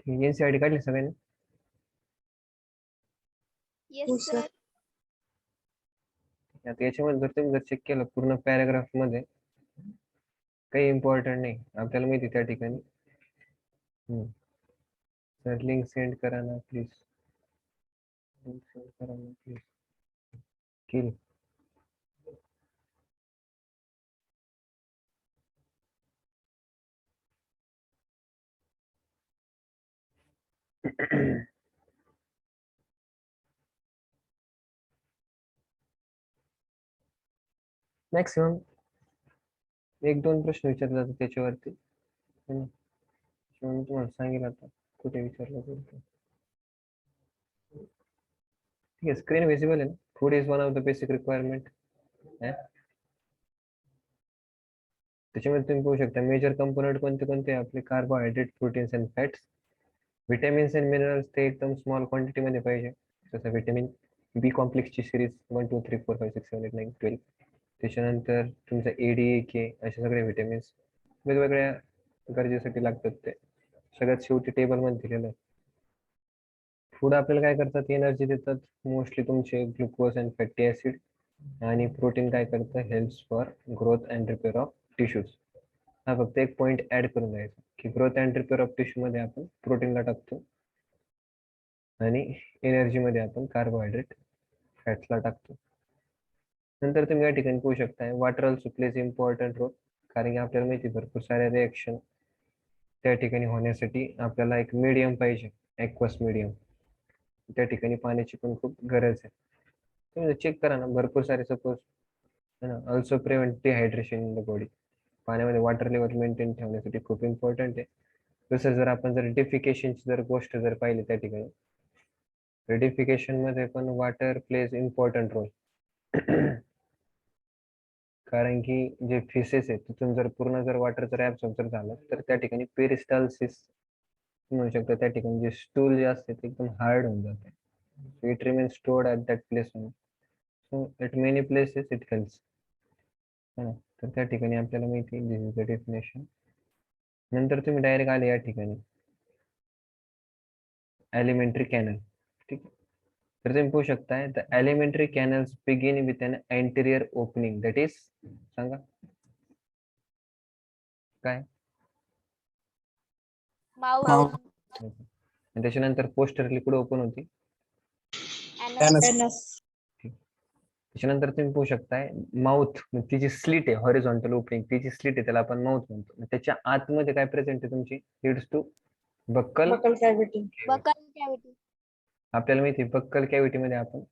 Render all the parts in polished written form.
NCERT काढली सगळ्यांनी? Yes sir. आता याच्यामध्ये जर तुम्ही चेक केलं पूर्ण पॅराग्राफ मध्ये काही इम्पॉर्टंट नाही आपल्याला माहिती त्या ठिकाणी. सर लिंक सेंड करा ना प्लीज. लिंक सेंड करा ना प्लीज. किल मॅक्सिमम 1-2 प्रश्न विचारले जातात त्याच्यावरती. मी तुम्हाला सांगेल आता कुठे विचारलं जातं. ठीक आहे, स्क्रीन विजिबल आहे. Food is one of the basic requirement. त्याच्यामध्ये तुम्ही पाहू शकता मेजर कंपोनंट कोणते कोणते आपले carbohydrate, proteins and fats. Vitamins and minerals ते एकदम स्मॉल क्वांटिटी मध्ये पाहिजे. जसं विटॅमिन बी कॉम्प्लेक्सची सिरीज 1 2 3 4 5 6 7 8 9 12. त्याच्यानंतर तुमचं ADA-K असे सगळे विटॅमिन्स वेगवेगळ्या गरजेसाठी लागतात. ते सगळ्यात शेवटी टेबल मध्ये दिलेलं आहे. फूड आपल्याला काय करतात, एनर्जी देतात मोस्टली तुमचे ग्लुकोज अँड फॅटी ऍसिड. आणि प्रोटीन काय करतं, helps for growth and repair of tissues. हा फक्त एक पॉइंट ऍड करून द्यायचा की growth and repair of tissue मध्ये आपण प्रोटीनला टाकतो आणि एनर्जी मध्ये आपण कार्बोहायड्रेट फॅट्सला टाकतो. नंतर तुम्ही या ठिकाणी पाहू शकता water also plays important role. कारण की आपल्याला माहिती भरपूर साऱ्या रिएक्शन त्या ठिकाणी होण्यासाठी आपल्याला एक मीडियम पाहिजे, ॲक्वस मीडियम. त्या ठिकाणी पाण्याची पण खूप गरज आहे. तुम्ही चेक करा ना, भरपूर सारे suppose also prevent dehydration in the body. पाण्यामध्ये वॉटर लेवल मेंटेन ठेवण्यासाठी खूप इम्पॉर्टंट आहे. तसं जर आपण जर डिफिकेशनची जर गोष्ट जर पाहिली त्या ठिकाणी, डिफिकेशन मध्ये पण वॉटर प्लेज इम्पॉर्टंट रोल. कारण की जे फिसेस आहे तिथून जर पूर्ण जर वॉटर जर ऍब्सॉर्ब जर झालं तर त्या ठिकाणी पेरिस्टाल्सिस म्हणू शकतो. त्या ठिकाणी जे स्टूल जे असते ते एकदम हार्ड होऊन जाते. It remain stored at that place. So eight many places it helps. तर त्या ठिकाणी आपल्याला माहिती दिस इज द डेफिनेशन. नंतर तुम्ही डायरेक्ट आले या ठिकाणी एलिमेंटरी कॅनल. ठीक आहे, तर तुम्ही पाहू शकताय the elementary canals begin with an anterior opening that is, सांगा काय. माउथ. आणि त्याच्यानंतर पोस्टरली कुठे ओपन होती, एनस. त्याच्यानंतर तुम्ही पाहू शकताय माउथ, तिची स्लिट आहे हॉरिझॉन्टल ओपनिंग, तिची स्लिट आहे त्याला आपण माउथ म्हणतो. त्याच्या आतमध्ये काय प्रेझेंट आहे तुमची, लीड्स टू बक्कल कॅव्हिटी. आपल्याला माहिती बक्कल कॅव्हिटी मध्ये आपण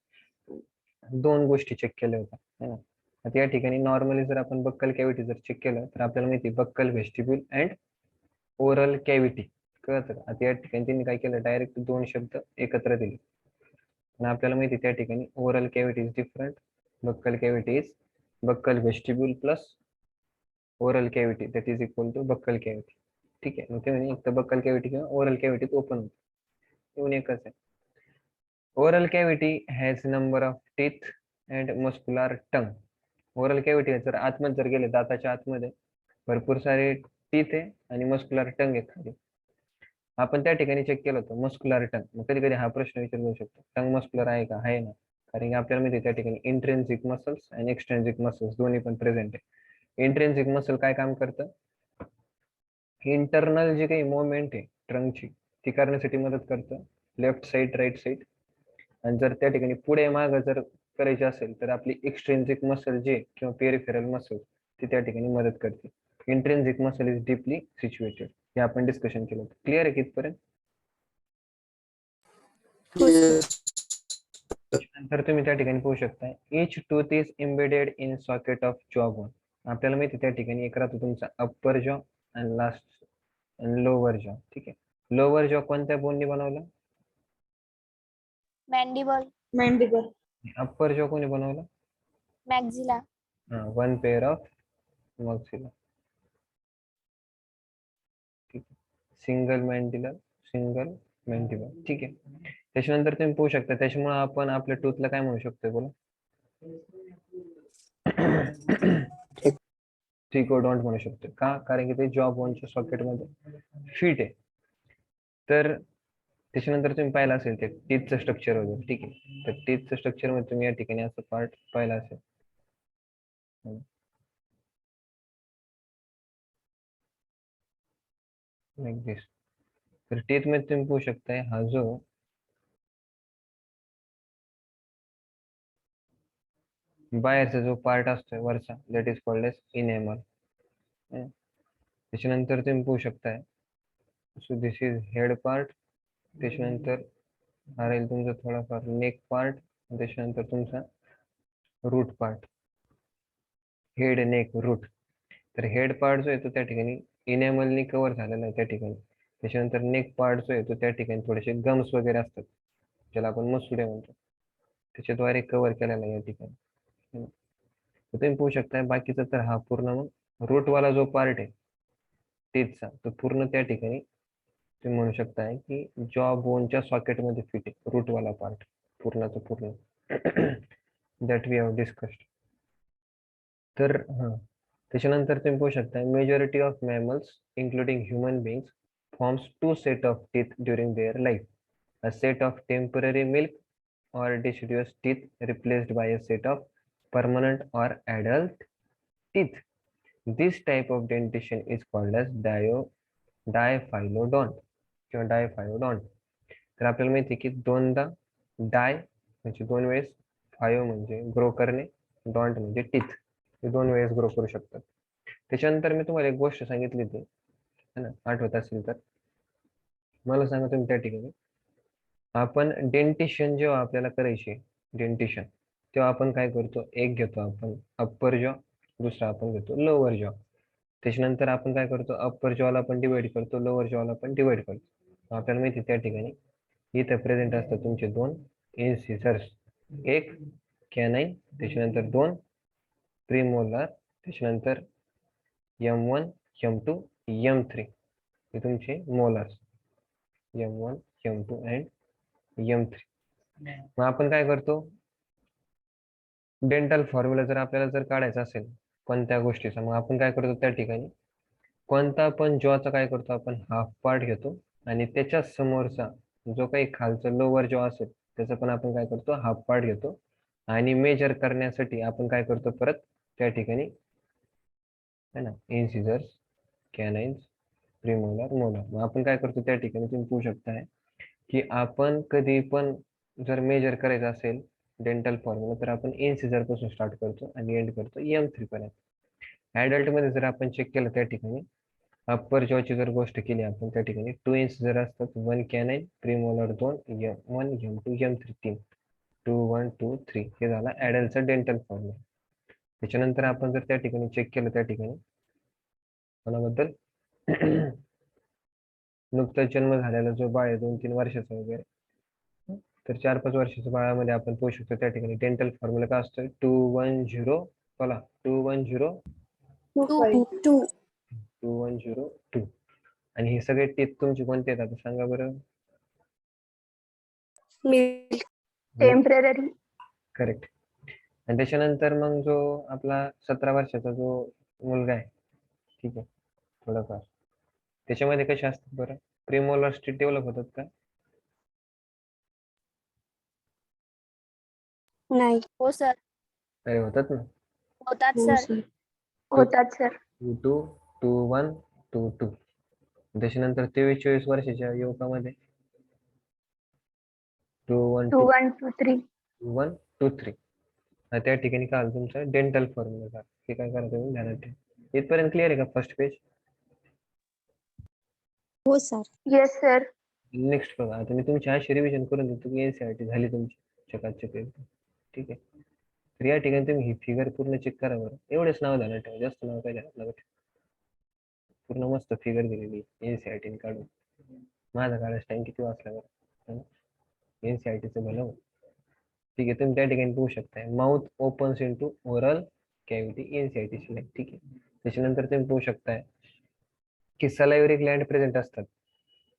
2 गोष्टी चेक केल्या होत्या है ना. आता या ठिकाणी नॉर्मली जर आपण बक्कल कॅव्हिटी जर चेक केलं तर आपल्याला माहिती buckle vestibule and oral cavity कळतं का. आता या ठिकाणी त्यांनी काय केलं, डायरेक्ट 2 शब्द एकत्र दिले. आणि आपल्याला माहिती त्या ठिकाणी oral cavity is different, buccal cavity is buccal vestibule plus oral cavity that is equal to buccal cavity. ठीक आहे, मग ते म्हणजे एक तर बक्कल कॅव्हिटी किंवा ओरल कॅव्हिटीत ओपन होते, दोन एकच आहे. Oral cavity has number of teeth and muscular tongue. Oral cavity जर आतमध्ये जर गेले दाताच्या आतमध्ये भरपूर सारे टीथ आहे आणि मस्क्युलर टंग आहे खाली. आपण त्या ठिकाणी चेक केलं होतं मस्क्युलर टंग. मग कधी कधी हा प्रश्न विचारला जाऊ शकतो, टंग मस्क्युलर आहे का, आहे ना. कारण की आपल्याला माहिती त्या ठिकाणी इंट्रेन्सिक मसल्स आणि एक्सट्रेन्सिक मसल्स दोन्ही पण प्रेझेंट आहे. इंट्रेन्सिक मसल काय काम करतं, इंटरनल जी काही मुवमेंट आहे ट्रंकची ती करण्यासाठी मदत करतं, लेफ्ट साईड राईट साईड. आणि जर त्या ठिकाणी पुढे माग जर करायची असेल तर आपली एक्सट्रेन्सिक मसल जे किंवा पेरिफेरल मसल ती त्या ठिकाणी मदत करते. Intrinsic muscle is deeply situated, हे आपण डिस्कशन केलं होतं. क्लिअर आहे कितपर्यंत. नंतर तुम्ही त्या ठिकाणी पाहू शकता each tooth is embedded in socket of jaw bone. आपल्याला माहिती त्या ठिकाणी एक राहतो तुमचा अप्पर जॉ आणि लास्ट आणि लोअर जॉ. ठीक आहे, लोअर जॉ कोणत्या बोननी बनवला, मॅन्डिबल. अप्पर जॉ कोणी बनवला, maxilla. One pair of maxilla. ठीक आहे, सिंगल मॅन्डिबल, सिंगल मॅन्डिबल. ठीक आहे, त्याच्यानंतर तुम्ही पाहू शकता त्याच्यामुळे आपण आपल्या टूथला काय म्हणू शकतो बोला, ट्रिकोडॉन्ट म्हणू शकतो. का, कारण की ते जॉ बोनच्या सॉकेटमध्ये फिट आहे. तर त्याच्यानंतर तुम्ही पाहिलं असेल ते टीथचं स्ट्रक्चर वगैरे, ठीक आहे. तर टीथचं स्ट्रक्चर मध्ये तुम्ही या ठिकाणी असं पार्ट पाहिला असेल. लाईक दिस. तर टीथ मध्ये तुम्ही पाहू शकताय हा जो बाहेरचा जो पार्ट असतोय वरचा, that is called as enamel. त्याच्यानंतर तुम्ही पाहू शकताय so this is head part. त्याच्यानंतर हा राहील तुमचा थोडाफार नेक पार्ट. त्याच्यानंतर तुमचा root part, head, neck, root. तर हेड पार्ट जो आहे तो त्या ठिकाणी इनेमलनी कव्हर झालेला आहे त्या ठिकाणी. त्याच्यानंतर नेक पार्ट जो आहे तो त्या ठिकाणी थोडेसे गम्स वगैरे असतात, ज्याला आपण मसुडे म्हणतो, त्याच्याद्वारे कव्हर केलेला आहे या ठिकाणी. तर तुम्ही पाहू शकता बाकीचा तर हा पूर्ण मग रूटवाला जो पार्ट आहे टीथचा, तो पूर्ण त्या ठिकाणी तुम्ही म्हणू शकताय की जॉ बोनच्या सॉकेटमध्ये फिट आहे रूटवाला पार्ट, पूर्णचा पूर्ण. That we have discussed. तर हां, त्याच्यानंतर तुम्ही पाहू शकता majority of mammals including human beings forms two set of teeth during their life. A set of temporary milk or deciduous teeth replaced by a set of permanent or adult teeth. This type of dentition is called as diphylodont किंवा डायफायोडॉन्ट. तर आपल्याला माहिती आहे की दोनदा डाय म्हणजे दोन वेळेस, फायो म्हणजे ग्रो करणे, डॉन्ट म्हणजे टीथ, हे दोन वेळेस ग्रो करू शकतात. त्याच्यानंतर मी तुम्हाला एक गोष्ट सांगितली होती है ना, आठवत असेल तर मला सांगा तुम्ही त्या ठिकाणी. आपण डेंटिशन जेव्हा आपल्याला करायचे डेंटिशन, तेव्हा आपण काय करतो, एक घेतो आपण अप्पर जॉ, दुसरा आपण घेतो लोअर जॉ. त्याच्यानंतर आपण काय करतो, अप्पर जॉला पण डिवाइड करतो, लोअर जॉला पण डिवाइड करतो. आपल्याला माहिती त्या ठिकाणी इथे प्रेझेंट असतात तुमचे दोन इन्सिसर्स, एक कॅनाइन, त्याच्यानंतर दोन प्रीमोलार, त्याच्यानंतर M1, M2, M3 हे तुमचे molars, M1, M2 and M3. मग आपण काय करतो, डेंटल फॉर्म्युला जर आपल्याला जर काढायचा असेल कोणत्या गोष्टीचा, मग आपण काय करतो त्या ठिकाणी कोणता पण जॉचा काय करतो आपण हाफ पार्ट घेतो, आणि त्याच्या समोरचा जो काही खालचा लोअर जॉ असेल त्याचा पण आपण काय करतो हाफ पार्ट घेतो. आणि मेजर करण्यासाठी आपण काय करतो परत त्या ठिकाणी है ना, इन्सिजर्स, कॅनाइन्स, प्रीमोलार, मोलार. मग आपण काय करतो त्या ठिकाणी तुम्ही पाहू शकताय की आपण कधी पण जर मेजर करायचं असेल डेंटल फॉर्म्युला, तर आपण इन्सिजर पासून स्टार्ट करतो आणि एंड करतो M3 पर्यंत. ऍडल्ट मध्ये जर आपण चेक केलं त्या ठिकाणी अप्पर जॉची जर गोष्ट केली आपण त्या ठिकाणी 2 इन्सिजर असतात, 1 कॅनाइन, प्रीमोलार 2, M1, M2, M3 3, 2 1 2 3. हे झाला ऍडल्टचा डेंटल फॉर्म्युला. त्याच्यानंतर आपण जर त्या ठिकाणी चेक केलं त्या ठिकाणी कोणाबद्दल नुकताच जन्म झालेला जो बाळ आहे 2-3 वर्षाचा वगैरे, तर 4-5 वर्षाच्या बाळामध्ये आपण पाहू शकतो त्या ठिकाणी डेंटल फॉर्म्युला काय असतो 210, बोला 210, 2 2102. आणि हे सगळे टीथ तुमचे कोणते आहेत आता सांगा बरं. Milk temporary correct. आणि त्याच्यानंतर मग जो आपला 17 वर्षाचा जो मुलगा आहे, ठीक आहे, थोडंफार त्याच्यामध्ये कसे असतात बरं, प्रीमोलार टीथ डेव्हलप होतात का? नाही. हो सर, अरे होतात ना. होतात सर, होतात सर. 2 2 1 2 2. त्याच्यानंतर 23-24 वर्षाच्या युवकामध्ये 2 1 2 2 1 2 3 2 1 2 3. त्या ठिकाणी काय आलं तुमचं डेंटल फॉर्म्युला, हे काय करा तुम्ही ध्यानात ठेवा. इथपर्यंत क्लिअर आहे का फर्स्ट पेज? हो सर. Yes sir. नेक्स्ट बघा, आता मी तुमची अशी रिव्हिजन करून देतो की NCERT झाली तुमची चकाचक एकदम, ठीक आहे. तर या ठिकाणी तुम्ही ही फिगर पूर्ण चेक करा बरं. एवढेच नाव ध्यानात ठेवा, जास्त नाव काय ध्यानात नका ठेवू. पूर्ण मस्त फिगर दिलेली NCERT ने काढून. माझा काढायचा टाइम किती वाजला बरं, NCERTचं भलं हो. ठीक आहे, तुम्ही त्या ठिकाणी पाहू शकताय mouth opens into oral cavity NCERT select, ठीक आहे. त्याच्यानंतर तुम्ही पाहू शकताय की सलायव्हरी ग्लँड प्रेझेंट असतात,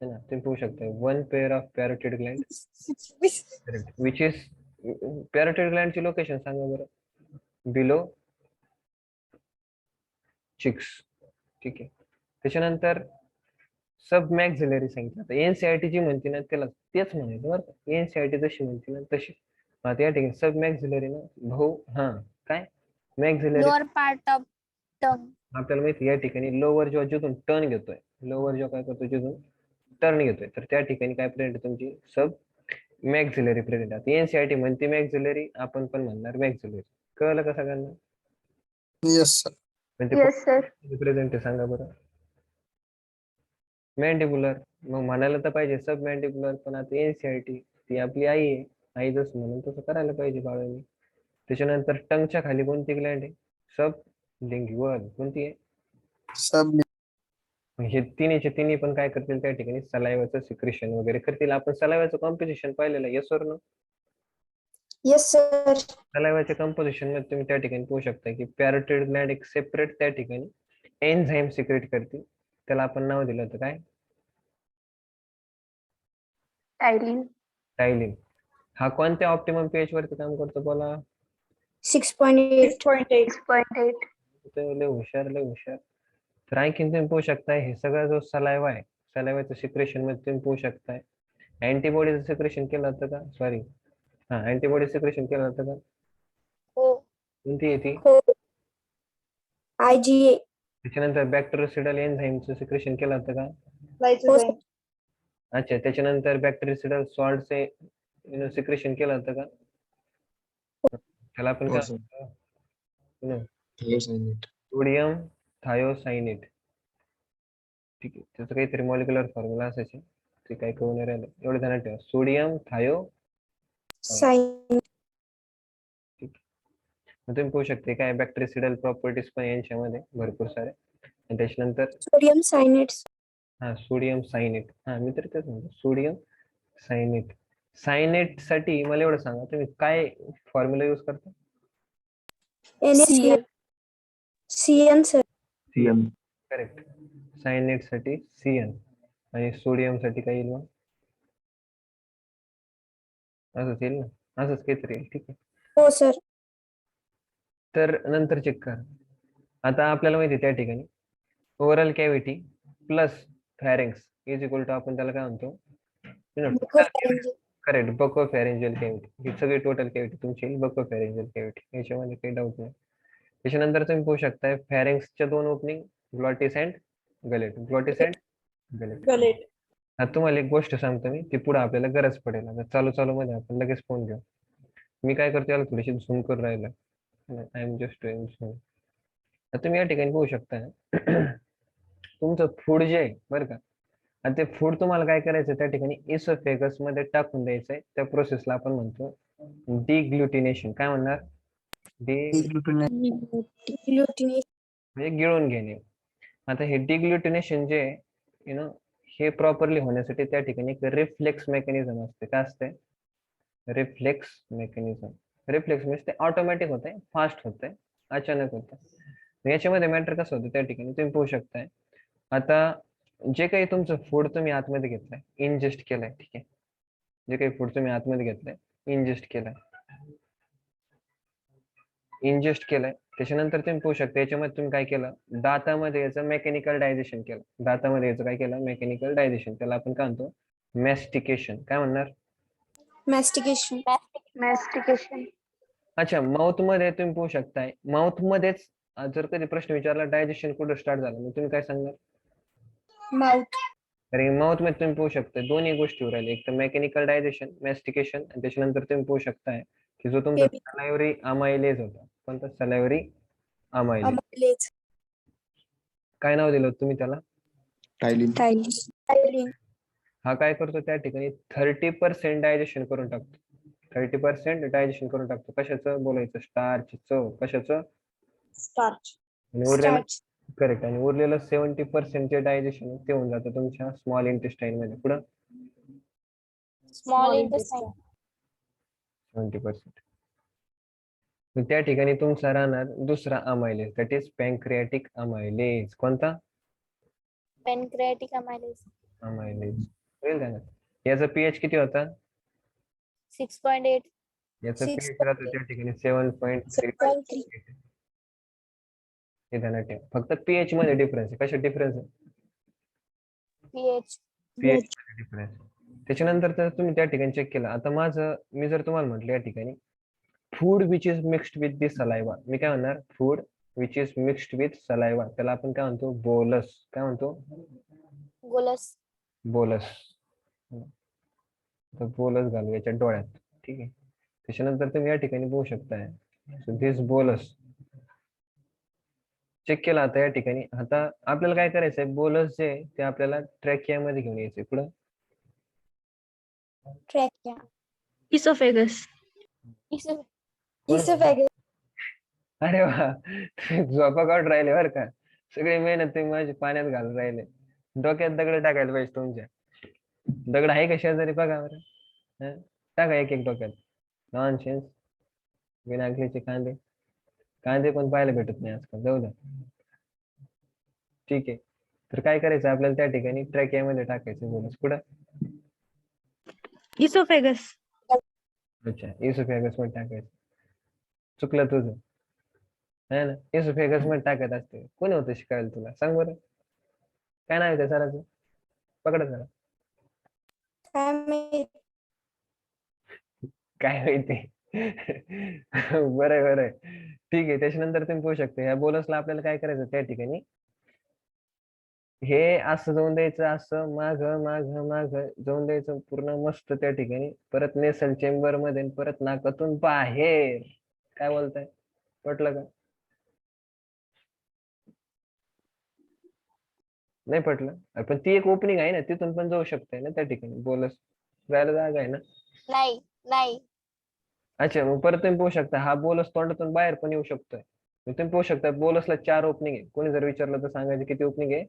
है ना. तुम्ही पाहू शकताय 1 pair of parotid gland, which is parotid ग्लँडची लोकेशन सांगा बरं, बिलो चिक्स, ठीक आहे. त्याच्यानंतर सब मॅक्झिलरी सांगितलं. तर एनसीआरटी जी म्हणते ना त्याला तेच म्हणायचं बरं का. एनसीआरटी जशी म्हणते ना तशी. आता या ठिकाणी सब मॅक्झिलरी ना भाऊ हा काय मॅक्झिलरी लोअर पार्ट ऑफ टंग. आपल्याला माहिती या ठिकाणी लोअर जॉ जिथून टर्न घेतोय, लोअर जॉ काय करतो जिथून टर्न घेतोय, तर त्या ठिकाणी काय प्रेझेंट आहे तुमची सब मॅक्झिलरी प्रेझेंट आहे. एनसीआरटी म्हणते मॅक्झिलरी, आपण पण म्हणणार मॅक्झिलरी. कळलं का सगळ्यांना? Yes sir. म्हणजे येस सर. प्रेझेंट आहे सांगा बरं. मॅन्डिब्युलर मग म्हणायला तर पाहिजे सब मॅन्डिब्युलर, पण आता एनसीआरटी ती आपली आई आहे, आई जसं म्हणून तसं करायला पाहिजे बाळांनी. त्याच्यानंतर टंगच्या खाली कोणती ग्लँड आहे? सब लिंग्युअल. कोणती आहे? सब हे तिन्ही पण काय करतील त्या ठिकाणी सलायवाचं सिक्रेशन वगैरे करतील. आपण सलायवाचं कॉम्पोजिशन पाहिलेलं आहे, येस और नो? Yes sir. सलायवाच्या कंपोजिशन मध्ये तुम्ही त्या ठिकाणी पाहू शकता की पॅरोटिड ग्लँड एक सेपरेट त्या ठिकाणी एन्झाईम सिक्रेट करते. त्याला आपण नाव दिलं होतं काय? टायलिन. टायलिन. हा कोणत्या ऑप्टिमम पीएच वरती काम करतो बोला? 6.8. लय हुशार लय हुशार. तर आणखीन तुम्ही पाहू शकता हे सगळा जो सलायवा आहे, सलायवाचं सिक्रेशन मध्ये तुम्ही पाहू शकताय अँटीबॉडीचं सिक्रेशन केलं होतं का? सॉरी हा अँटीबॉडी सिक्रेशन केलं होतं का? हो. कोणती आहे ती? हो. IgA. त्याच्यानंतर बॅक्टेरियोसिडल एन्झाईमचं सिक्रेशन केलं होतं का? हो सर. अच्छा, त्याच्यानंतर बॅक्टेरियोसिडल सॉल्टचे सिक्रेशन केलं होतं का? त्याला आपण हो काय सर. म्हणतो? थायोसायनेट. Sodium thiocyanate. ठीक आहे, त्याचं काहीतरी मॉलिक्युलर फॉर्म्युला असायचे, ते काही कळून नाही राहिलं. एवढं ध्यानात ठेवा, सोडियम थायो. साइन. ठीक आहे. मग तुम्ही पाहू शकते काय बॅक्टेरिसिडल प्रॉपर्टीज पण यांच्यामध्ये भरपूर सारे. आणि त्याच्यानंतर सोडियम सायनेट्स. हा सोडियम सायनेट. हा मी तर तेच म्हणतो सोडियम सायनेट. सायनेट साठी मला एवढं सांगा तुम्ही काय फॉर्म्युला यूज करता? NaCl. CN sir. CM. Correct. Cyanate साठी CN आणि सोडियम साठी काय येईल मग? असंच येईल ना, असंच काहीतरी येईल. ठीक आहे, हो सर. तर नंतर चेक कर. आता आपल्याला माहिती आहे त्या ठिकाणी oral cavity plus pharynx is equal to आपण त्याला काय म्हणतो? Correct, बको फॅरेंजियल cavity. ही सगळी टोटल कॅव्हिटी तुमची येईल बको फॅरेंजियल कॅव्हिटी, याच्यामध्ये काही डाऊट नाही. त्याच्यानंतर तुम्ही पाहू शकता फॅरिंग्सच्या दोन opening, glottis and gullet. Glottis and gullet. आता तुम्हाला एक गोष्ट सांगतो मी, ती पुढे आपल्याला गरज पडेल. आता चालू मध्ये आपण लगेच फोन घेऊ. मी काय करतो याला थोडीशी झूम करून राहिलं. I am just doing zoom. आता तुम्ही या ठिकाणी पाहू शकता तुमचं फूड जे आहे बरं का, आणि ते फूड तुम्हाला काय करायचं त्या ठिकाणी इसोफेगस मध्ये टाकून द्यायचंय. त्या प्रोसेसला आपण म्हणतो डिग्लुटिनेशन. काय म्हणणार? म्हणजे गिळून घेणे. आता हे डिग्लुटिनेशन जे हे प्रॉपरली होण्यासाठी त्या ठिकाणी एक रिफ्लेक्स मेकॅनिझम असते. काय असते? Reflex mechanism. रिफ्लेक्स म्हणजे ते ऑटोमॅटिक होतंय, फास्ट होतंय, अचानक होतं. याच्यामध्ये मॅटर कसं होतं त्या ठिकाणी तुम्ही पाहू शकताय. आता जे काही तुमचं फूड तुम्ही आतमध्ये घेतलंय, इंजेस्ट केलंय, ठीक आहे, जे काही फूड तुम्ही आतमध्ये घेतलंय, इंजेस्ट केलंय, त्याच्यानंतर तुम्ही पाहू शकता याच्यामध्ये तुम्ही काय केलं, दातामध्ये याचं मेकॅनिकल डायजेशन केलं. दातामध्ये याचं काय केलं? Mechanical digestion. त्याला आपण काय म्हणतो? मॅस्टिकेशन. काय म्हणणार? मॅस्टिकेशन. अच्छा, माउथ मध्ये तुम्ही पाहू शकताय, माउथ मध्येच जर कधी प्रश्न विचारला डायजेशन कुठं स्टार्ट झालं, मग तुम्ही काय सांगणार? माउथ. तर माउथ मध्ये तुम्ही पाहू शकता दोन्ही गोष्टी राहिले, एक तर मेकॅनिकल डायजेशन, मॅस्टिकेशन, आणि त्याच्यानंतर तुम्ही पाहू शकताय की जो तुमचा सलायव्हरी अमायलेज होता, कोणता? सलायव्हरी अमायलेज. काय नाव दिलं तुम्ही त्याला? टायलिन. हा काय करतो त्या ठिकाणी 30% डायजेशन करून टाकतो. 30% डायजेशन करून टाकतो. कशाचं बोलायचं? स्टार्चचं. कशाचं? स्टार्च. आणि उरलेलं करेक्ट, आणि उरलेलं 70% जे डायजेशन ते होऊन जातं तुमच्या स्मॉल इंटेस्टाईन मध्ये. पुढं स्मॉल इंटेस्टाईन. 70%. त्या ठिकाणी तुमचा राहणार दुसरा amylase, that is pancreatic amylase. कोणता? Pancreatic amylase. अमायलेज. याचा पीएच किती होता? 6.8. याचा पीएच राहतो त्या ठिकाणी 7.3. हे ध्यानात ठेवा. फक्त पीएच मध्ये डिफरन्स आहे. कशा डिफरन्स आहे? PH pH difference. त्याच्यानंतर तर तुम्ही त्या ठिकाणी चेक केलं. आता मी जर तुम्हाला म्हटलं या ठिकाणी food which is mixed with the saliva, मी काय म्हणणार food which is mixed with saliva, त्याला आपण काय म्हणतो बोलस. काय म्हणतो गोलस बोलस. तर बोलस घालू याच्या डोळ्यात. ठीक आहे. त्याच्यानंतर तुम्ही या ठिकाणी बघू शकताय दिस बोलस चेक केला. आता या ठिकाणी आता आपल्याला काय करायचंय बोलस जे आहे, ते आपल्याला ट्रॅकिया मध्ये घेऊन यायचंय. पुढं ट्रॅकिया इसोफेगस. इसोफेगस अरे वा, तुम्ही झोपा काढून राहिले बरं का. सगळी मेहनत तुम्ही माझी पाण्यात घालून राहिले. डोक्यात दगड टाकायला पाहिजे तुमच्या. दगड आहे का शेजारी बघा बरं. हं? टाका एक एक डोक्यात. नॉनसेन्स. विनाकलीचे कांदे. कांदे पण पाहायला भेटत नाही आजकाल. जाऊ द्या. ठीक आहे. तर काय करायचं आपल्याला त्या ठिकाणी ट्रॅकियामध्ये टाकायचं बोलस. कुठं इसोफेगस. अच्छा इसोफेगस मध्ये टाकायचं. चुकलं तुझं है ना. इसोफेगस मध्ये टाकत असते. कोणी होतं शिकायला तुला सांग बरं. काय नाव आहे त्या सराचं. पकडा जरा. काय माहिती. बरं बरं ठीक आहे. त्याच्यानंतर तुम्ही पाहू शकता ह्या बोलसला आपल्याला काय करायचं त्या ठिकाणी हे असं जाऊन द्यायचं. असं माग माग माग जाऊन द्यायचं पूर्ण मस्त त्या ठिकाणी. परत नेसल चेंबर मध्ये परत नाकातून बाहेर. काय बोलताय पटलं का. नाही पटलं. पण ती एक ओपनिंग आहे ना, तिथून पण जाऊ शकते ना त्या ठिकाणी बोलस जायला जागा आहे ना. नाही नाही अच्छा मग परत तुम्ही पाहू शकता हा बोलस तोंडातून बाहेर पण येऊ शकतोय. मग तुम्ही पाहू शकता बोलसला 4 ओपनिंग आहे. कोणी जर विचारलं तर सांगायचे किती ओपनिंग आहे.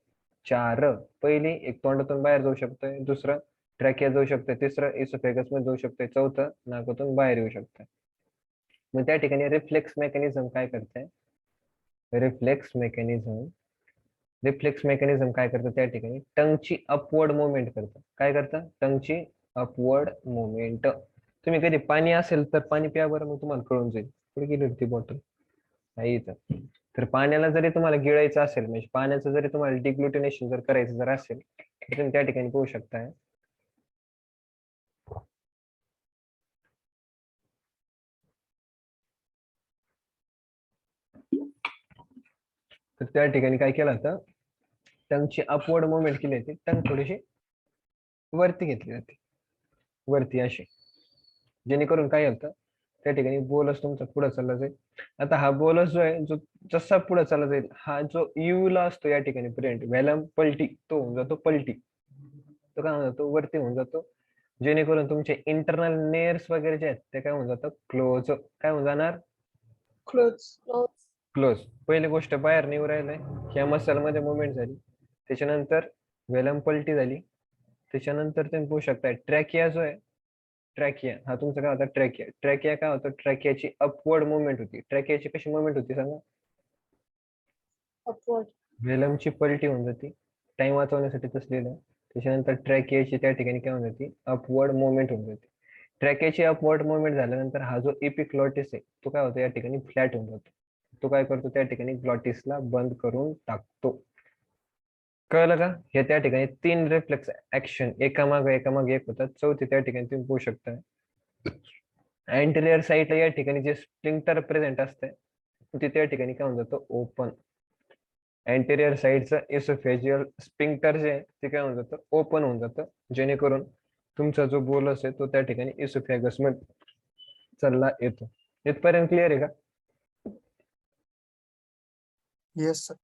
4. पहिली एक तोंडातून बाहेर जाऊ शकतोय. दुसरं ट्रॅकिया जाऊ शकतोय. तिसरं इसोफेगस मध्ये जाऊ शकतोय. चौथं नाकातून बाहेर येऊ शकतंय. मग त्या ठिकाणी रिफ्लेक्स मेकॅनिझम काय करतंय. रिफ्लेक्स मेकॅनिझम काय करतं त्या ठिकाणी टंगची अपवर्ड मुवमेंट करतं. काय करतं टंगची अपवर्ड मुवमेंट. तुम्ही कधी पाणी असेल तर पाणी प्या बरं, मग तुम्हाला कळून जाईल. कुठे गेली होती बॉटल. नाही इथं. तर पाण्याला जरी तुम्हाला गिळायचं असेल म्हणजे पाण्याचं जरी तुम्हाला डिग्लुटिनेशन जर करायचं जर असेल तर तुम्ही त्या ठिकाणी पाहू शकताय. तर त्या ठिकाणी काय केलं होतं टंगची अपवर्ड मुवमेंट केली होती. टंग थोडीशी वरती घेतली जाते. वरती अशी. जेणेकरून काय होतं त्या ठिकाणी बोलस तुमचा पुढे चालला जाईल. आता हा बोलस जो आहे जो जसा पुढे चालला जाईल हा जो ला असतो या ठिकाणी प्रिंट व्हॅलम पलटी तो होऊन जातो पलटी. तो काय होऊन जातो वरती होऊन जातो. जेणेकरून तुमचे इंटरनल नेअर्स वगैरे जे आहेत ते काय होऊन जातं क्लोज. काय होऊन जाणार क्लोज क्लोज. पहिली गोष्ट बाहेर निघू राहिलंय. ह्या मसल मध्ये मुवमेंट झाली. त्याच्यानंतर वेलम पलटी झाली. त्याच्यानंतर तुम्ही पाहू शकता ट्रॅकिया जो आहे ट्रॅकिया हा तुमचा काय होता ट्रॅकिया काय होतं ट्रॅकियाची अपवर्ड मुवमेंट होती. ट्रॅकियाची कशी मुवमेंट होती सांगा. अपवर्ड वेलमची पलटी होऊन जाते. टाइम वाचवण्यासाठी तसलेलं. त्याच्यानंतर ट्रॅकियाची त्या ठिकाणी काय होऊन जाते अपवर्ड मुवमेंट होऊन जाते. ट्रॅकियाची अपवर्ड मुवमेंट झाल्यानंतर हा जो एपिग्लॉटिस आहे तो काय होतो या ठिकाणी फ्लॅट होऊन जातो. तो काय करतो त्या ठिकाणी ग्लॉटिसला बंद करून टाकतो. कळलं का. हे त्या ठिकाणी 3 रिफ्लेक्स ऍक्शन एकामागे एक होतात. चौथी त्या ठिकाणी तुम्ही पाहू शकता अँटेरियर साईडला या ठिकाणी जे स्प्लिंटर प्रेझेंट असते ते त्या ठिकाणी काय होऊन जातं ओपन. अँटेरियर साईडचं एसोफेजियल स्पिंक्टर जे आहे ते काय होऊन जातं ओपन होऊन जातं. जेणेकरून तुमचा जो बोलस आहे तो त्या ठिकाणी एसोफेगस मध्ये चालला येतो. इथपर्यंत क्लिअर आहे का. Yes, sir.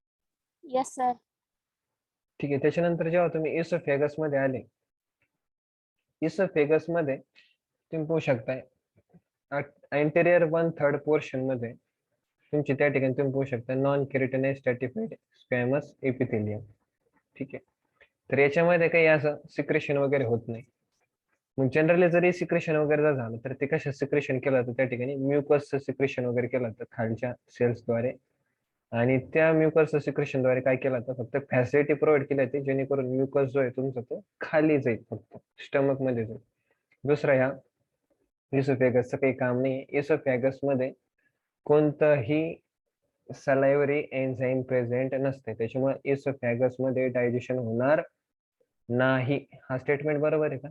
यस सर ठीक आहे. त्याच्यानंतर जेव्हा तुम्ही इसोफेगस मध्ये आले इसोफेगस मध्ये तुम्ही पाहू शकताय अँटेरियर 1/3 पोर्शन मध्ये तुमची त्या ठिकाणी तुम्ही पाहू शकता नॉन केराटिनाइज स्ट्रॅटिफाइड स्क्वॅमस एपिथेलियम. ठीक आहे. तर याच्यामध्ये काही असं सिक्रेशन वगैरे होत नाही. मग जनरली जरी सिक्रेशन वगैरे जर झालं तर ते कशा सिक्रेशन केलं जातं त्या ठिकाणी म्युकस सिक्रेशन वगैरे केलं जातं खालच्या सेल्सद्वारे. आणि त्या म्युकस सिक्रेशनद्वारे काय केलं जातं फक्त फॅसिलिटी प्रोव्हाइड केली जाते जेणेकरून म्युकस जो आहे तुमचा तो खाली जाईल फक्त स्टमक मध्ये जाईल. दुसरा ह्या इसोफेगसचं काही काम नाही. इसोफेगस मध्ये कोणतंही सलायवरी एन्झाईम प्रेझेंट नसते. त्याच्यामुळे इसोफेगस मध्ये डायजेशन होणार नाही हा स्टेटमेंट बरोबर आहे का?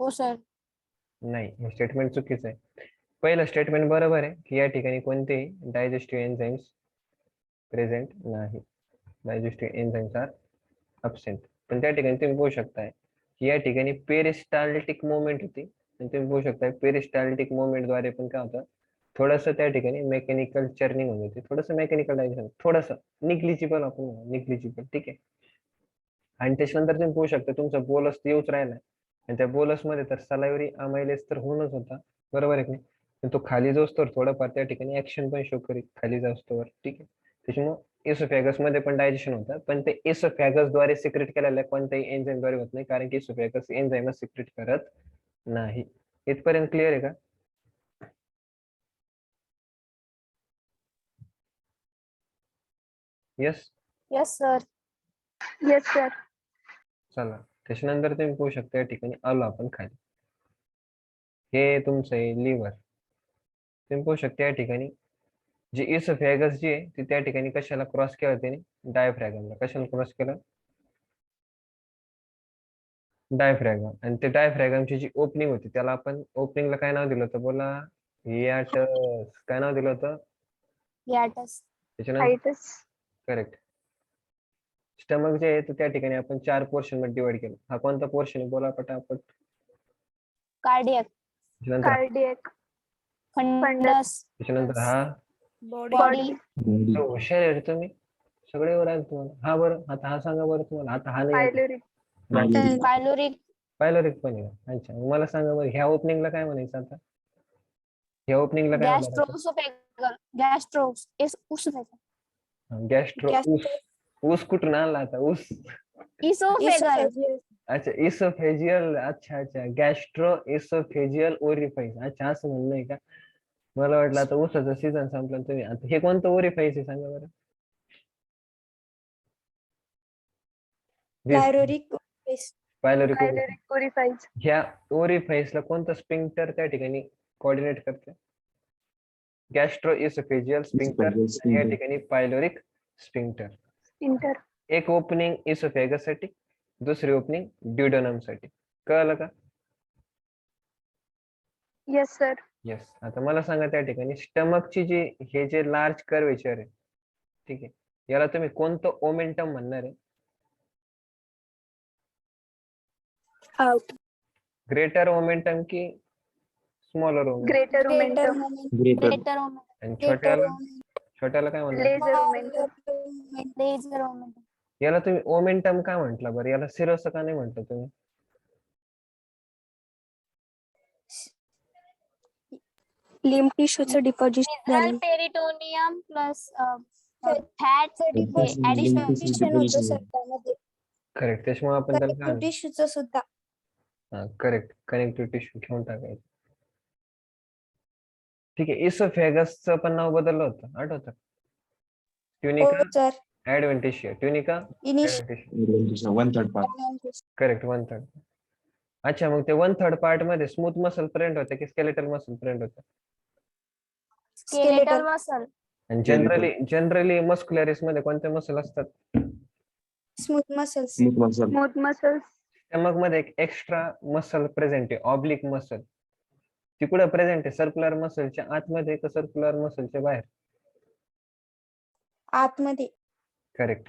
हो सर. नाही हे स्टेटमेंट चुकीचं आहे. पहिलं स्टेटमेंट बरोबर आहे की या ठिकाणी कोणतेही डायजेस्टिव्ह एन्झाईम्स प्रेझेंट नाही. Digestive enzymes are absent. पण त्या ठिकाणी तुम्ही बघू शकताय की या ठिकाणी पेरिस्टाल्टिक मुवमेंट होती आणि तुम्ही बघू शकताय पेरिस्टाल्टिक मुवमेंट द्वारे पण काय होतं थोडंसं त्या ठिकाणी मेकॅनिकल चर्निंग होत होती, थोडंसं मेकॅनिकल डायजेशन, थोडंसं निग्लिजिबल आपण निग्लिजिबल, ठीक आहे. आणि त्याच्यानंतर तुम्ही पाहू शकता तुमचा बोलस येऊच राहिला आणि त्या बोलस मध्ये तर सलायवरी अमायलेज तर होऊनच होता, बरोबर आहे की नाही. पण तो खाली जाऊस तर थोडंफार त्या ठिकाणी ऍक्शन पण शो करीत खाली जाऊस तर, ठीक आहे. त्याच्यामुळे एसोफॅगस मध्ये पण डायजेशन होतं, पण ते एसोफॅगस द्वारे सिक्रेट केलेल्या कोणत्याही एन्झाईम द्वारे होत नाही, कारण की एसोफॅगस एन्झाईम सिक्रेट करत नाही. इथपर्यंत क्लिअर आहे का? Yes. Yes sir. Yes sir. चला त्याच्यानंतर तुम्ही पाहू शकता या ठिकाणी आलो आपण खाली, हे तुमचं आहे लिव्हर. तुम्ही पाहू शकता या ठिकाणी जे इसोफॅगस जी आहे ती त्या ठिकाणी कशाला क्रॉस केलं त्याने, डायफ्रॅगमला. कशाला क्रॉस केलं? डायफ्रॅगम. आणि ते डायफ्रॅगमची जी ओपनिंग होती त्याला आपण ओपनिंगला काय नाव दिलं होतं बोला? हियाटस. काय नाव दिलं होतं याटस. त्याच्यानंतर? हायटस. करेक्ट. स्टमक जे आहे तर त्या ठिकाणी आपण 4 पोर्शन मध्ये डिवाइड केलं. हा कोणता पोर्शन आहे बोला पटापट? कार्डियक. त्याच्यानंतर कार्डियक. फंडस. त्याच्यानंतर हा बॉडी. तो हुशार आहे रे तुम्ही, सगळे वर आहे तुम्हाला. हा बरं आता हा सांगा बरं तुम्हाला, आता हा नाही पायलोरिक. पायलोरिक. पायलोरिक पण आहे. अच्छा मला सांगा बरं ह्या ओपनिंगला काय म्हणायचं आता? ह्या ओपनिंगला काय म्हणायचं? गॅस्ट्रोसोफेगल. गॅस्ट्रोस. गॅस्ट्रो. ऊस. ऊस कुठून आणला आता ऊस? इसोफेगल. अच्छा इसोफेजियल. अच्छा अच्छा गॅस्ट्रो इसोफेजियल ओरिफाईस. अच्छा असं म्हणणं आहे का? मला वाटलं आता ऊसाचा सीझन संपला तुम्ही. आता हे कोणतं ओरिफाईस आहे सांगा बरं? पायरोरिक पायलोरिक. पायलोरिक ओरिफाईज. ह्या ओरिफाईसला कोणतं स्पिंक्टर त्या ठिकाणी कोऑर्डिनेट करते? गॅस्ट्रो इसोफेजियल स्पिंक्टर या ठिकाणी पायलोरिक स्पिंक्टर. इंटर. एक ओपनिंग इसोफेगस साठी, दुसरी ओपनिंग ड्युडेनम साठी. कळलं का? Yes sir. येस. आता मला सांगा त्या ठिकाणी स्टमकची जी हे जे लार्ज कर्वेचर आहे, ठीक आहे, याला तुम्ही कोणतं ओमेंटम म्हणणार आहे? आउट. ग्रेटर ओमेंटम की smaller omentum? Greater momentum. Greater आणि छोट्याला? छोट्याला काय म्हणणार? Laser momentum. Laser momentum. याला तुम्ही ओमेंटम का म्हंटल बरं? याला सिरस का नाही म्हटलं तुम्ही? लिम्फ टिश्यूचं डिपॉझिशन मिनरल झालं. Peritoneum plus fat addition. Correct. त्याच्यामुळे आपण त्याला काय म्हणतो? टिश्यूचं सुद्धा. करेक्ट. कनेक्टिव्ह टिश्यू घेऊन टाकायचं. ठीक आहे. इसोफेगसचं पण नाव बदललं होतं, आठवतं? Tunica, sir. Adventitia. Tunica, adventitia. 1/3 part. Correct. 1/3. अच्छा मग ते 1/3 पार्ट मध्ये स्मूथ मसल प्रेझेंट होते की स्केलेटल मसल प्रेझेंट होते? Skeletal muscle. आणि जनरली मस्क्युलरिस मध्ये कोणते मसल असतात? Smooth muscles. Smooth muscle. Smooth muscles. Stomach मध्ये एक एक्स्ट्रा मसल प्रेझेंट आहे, ऑब्लिक मसल. ती कुठे प्रेझेंट आहे? सर्क्युलर मसलच्या आतमध्ये का सर्क्युलर मसलच्या बाहेर? आतमध्ये. करेक्ट.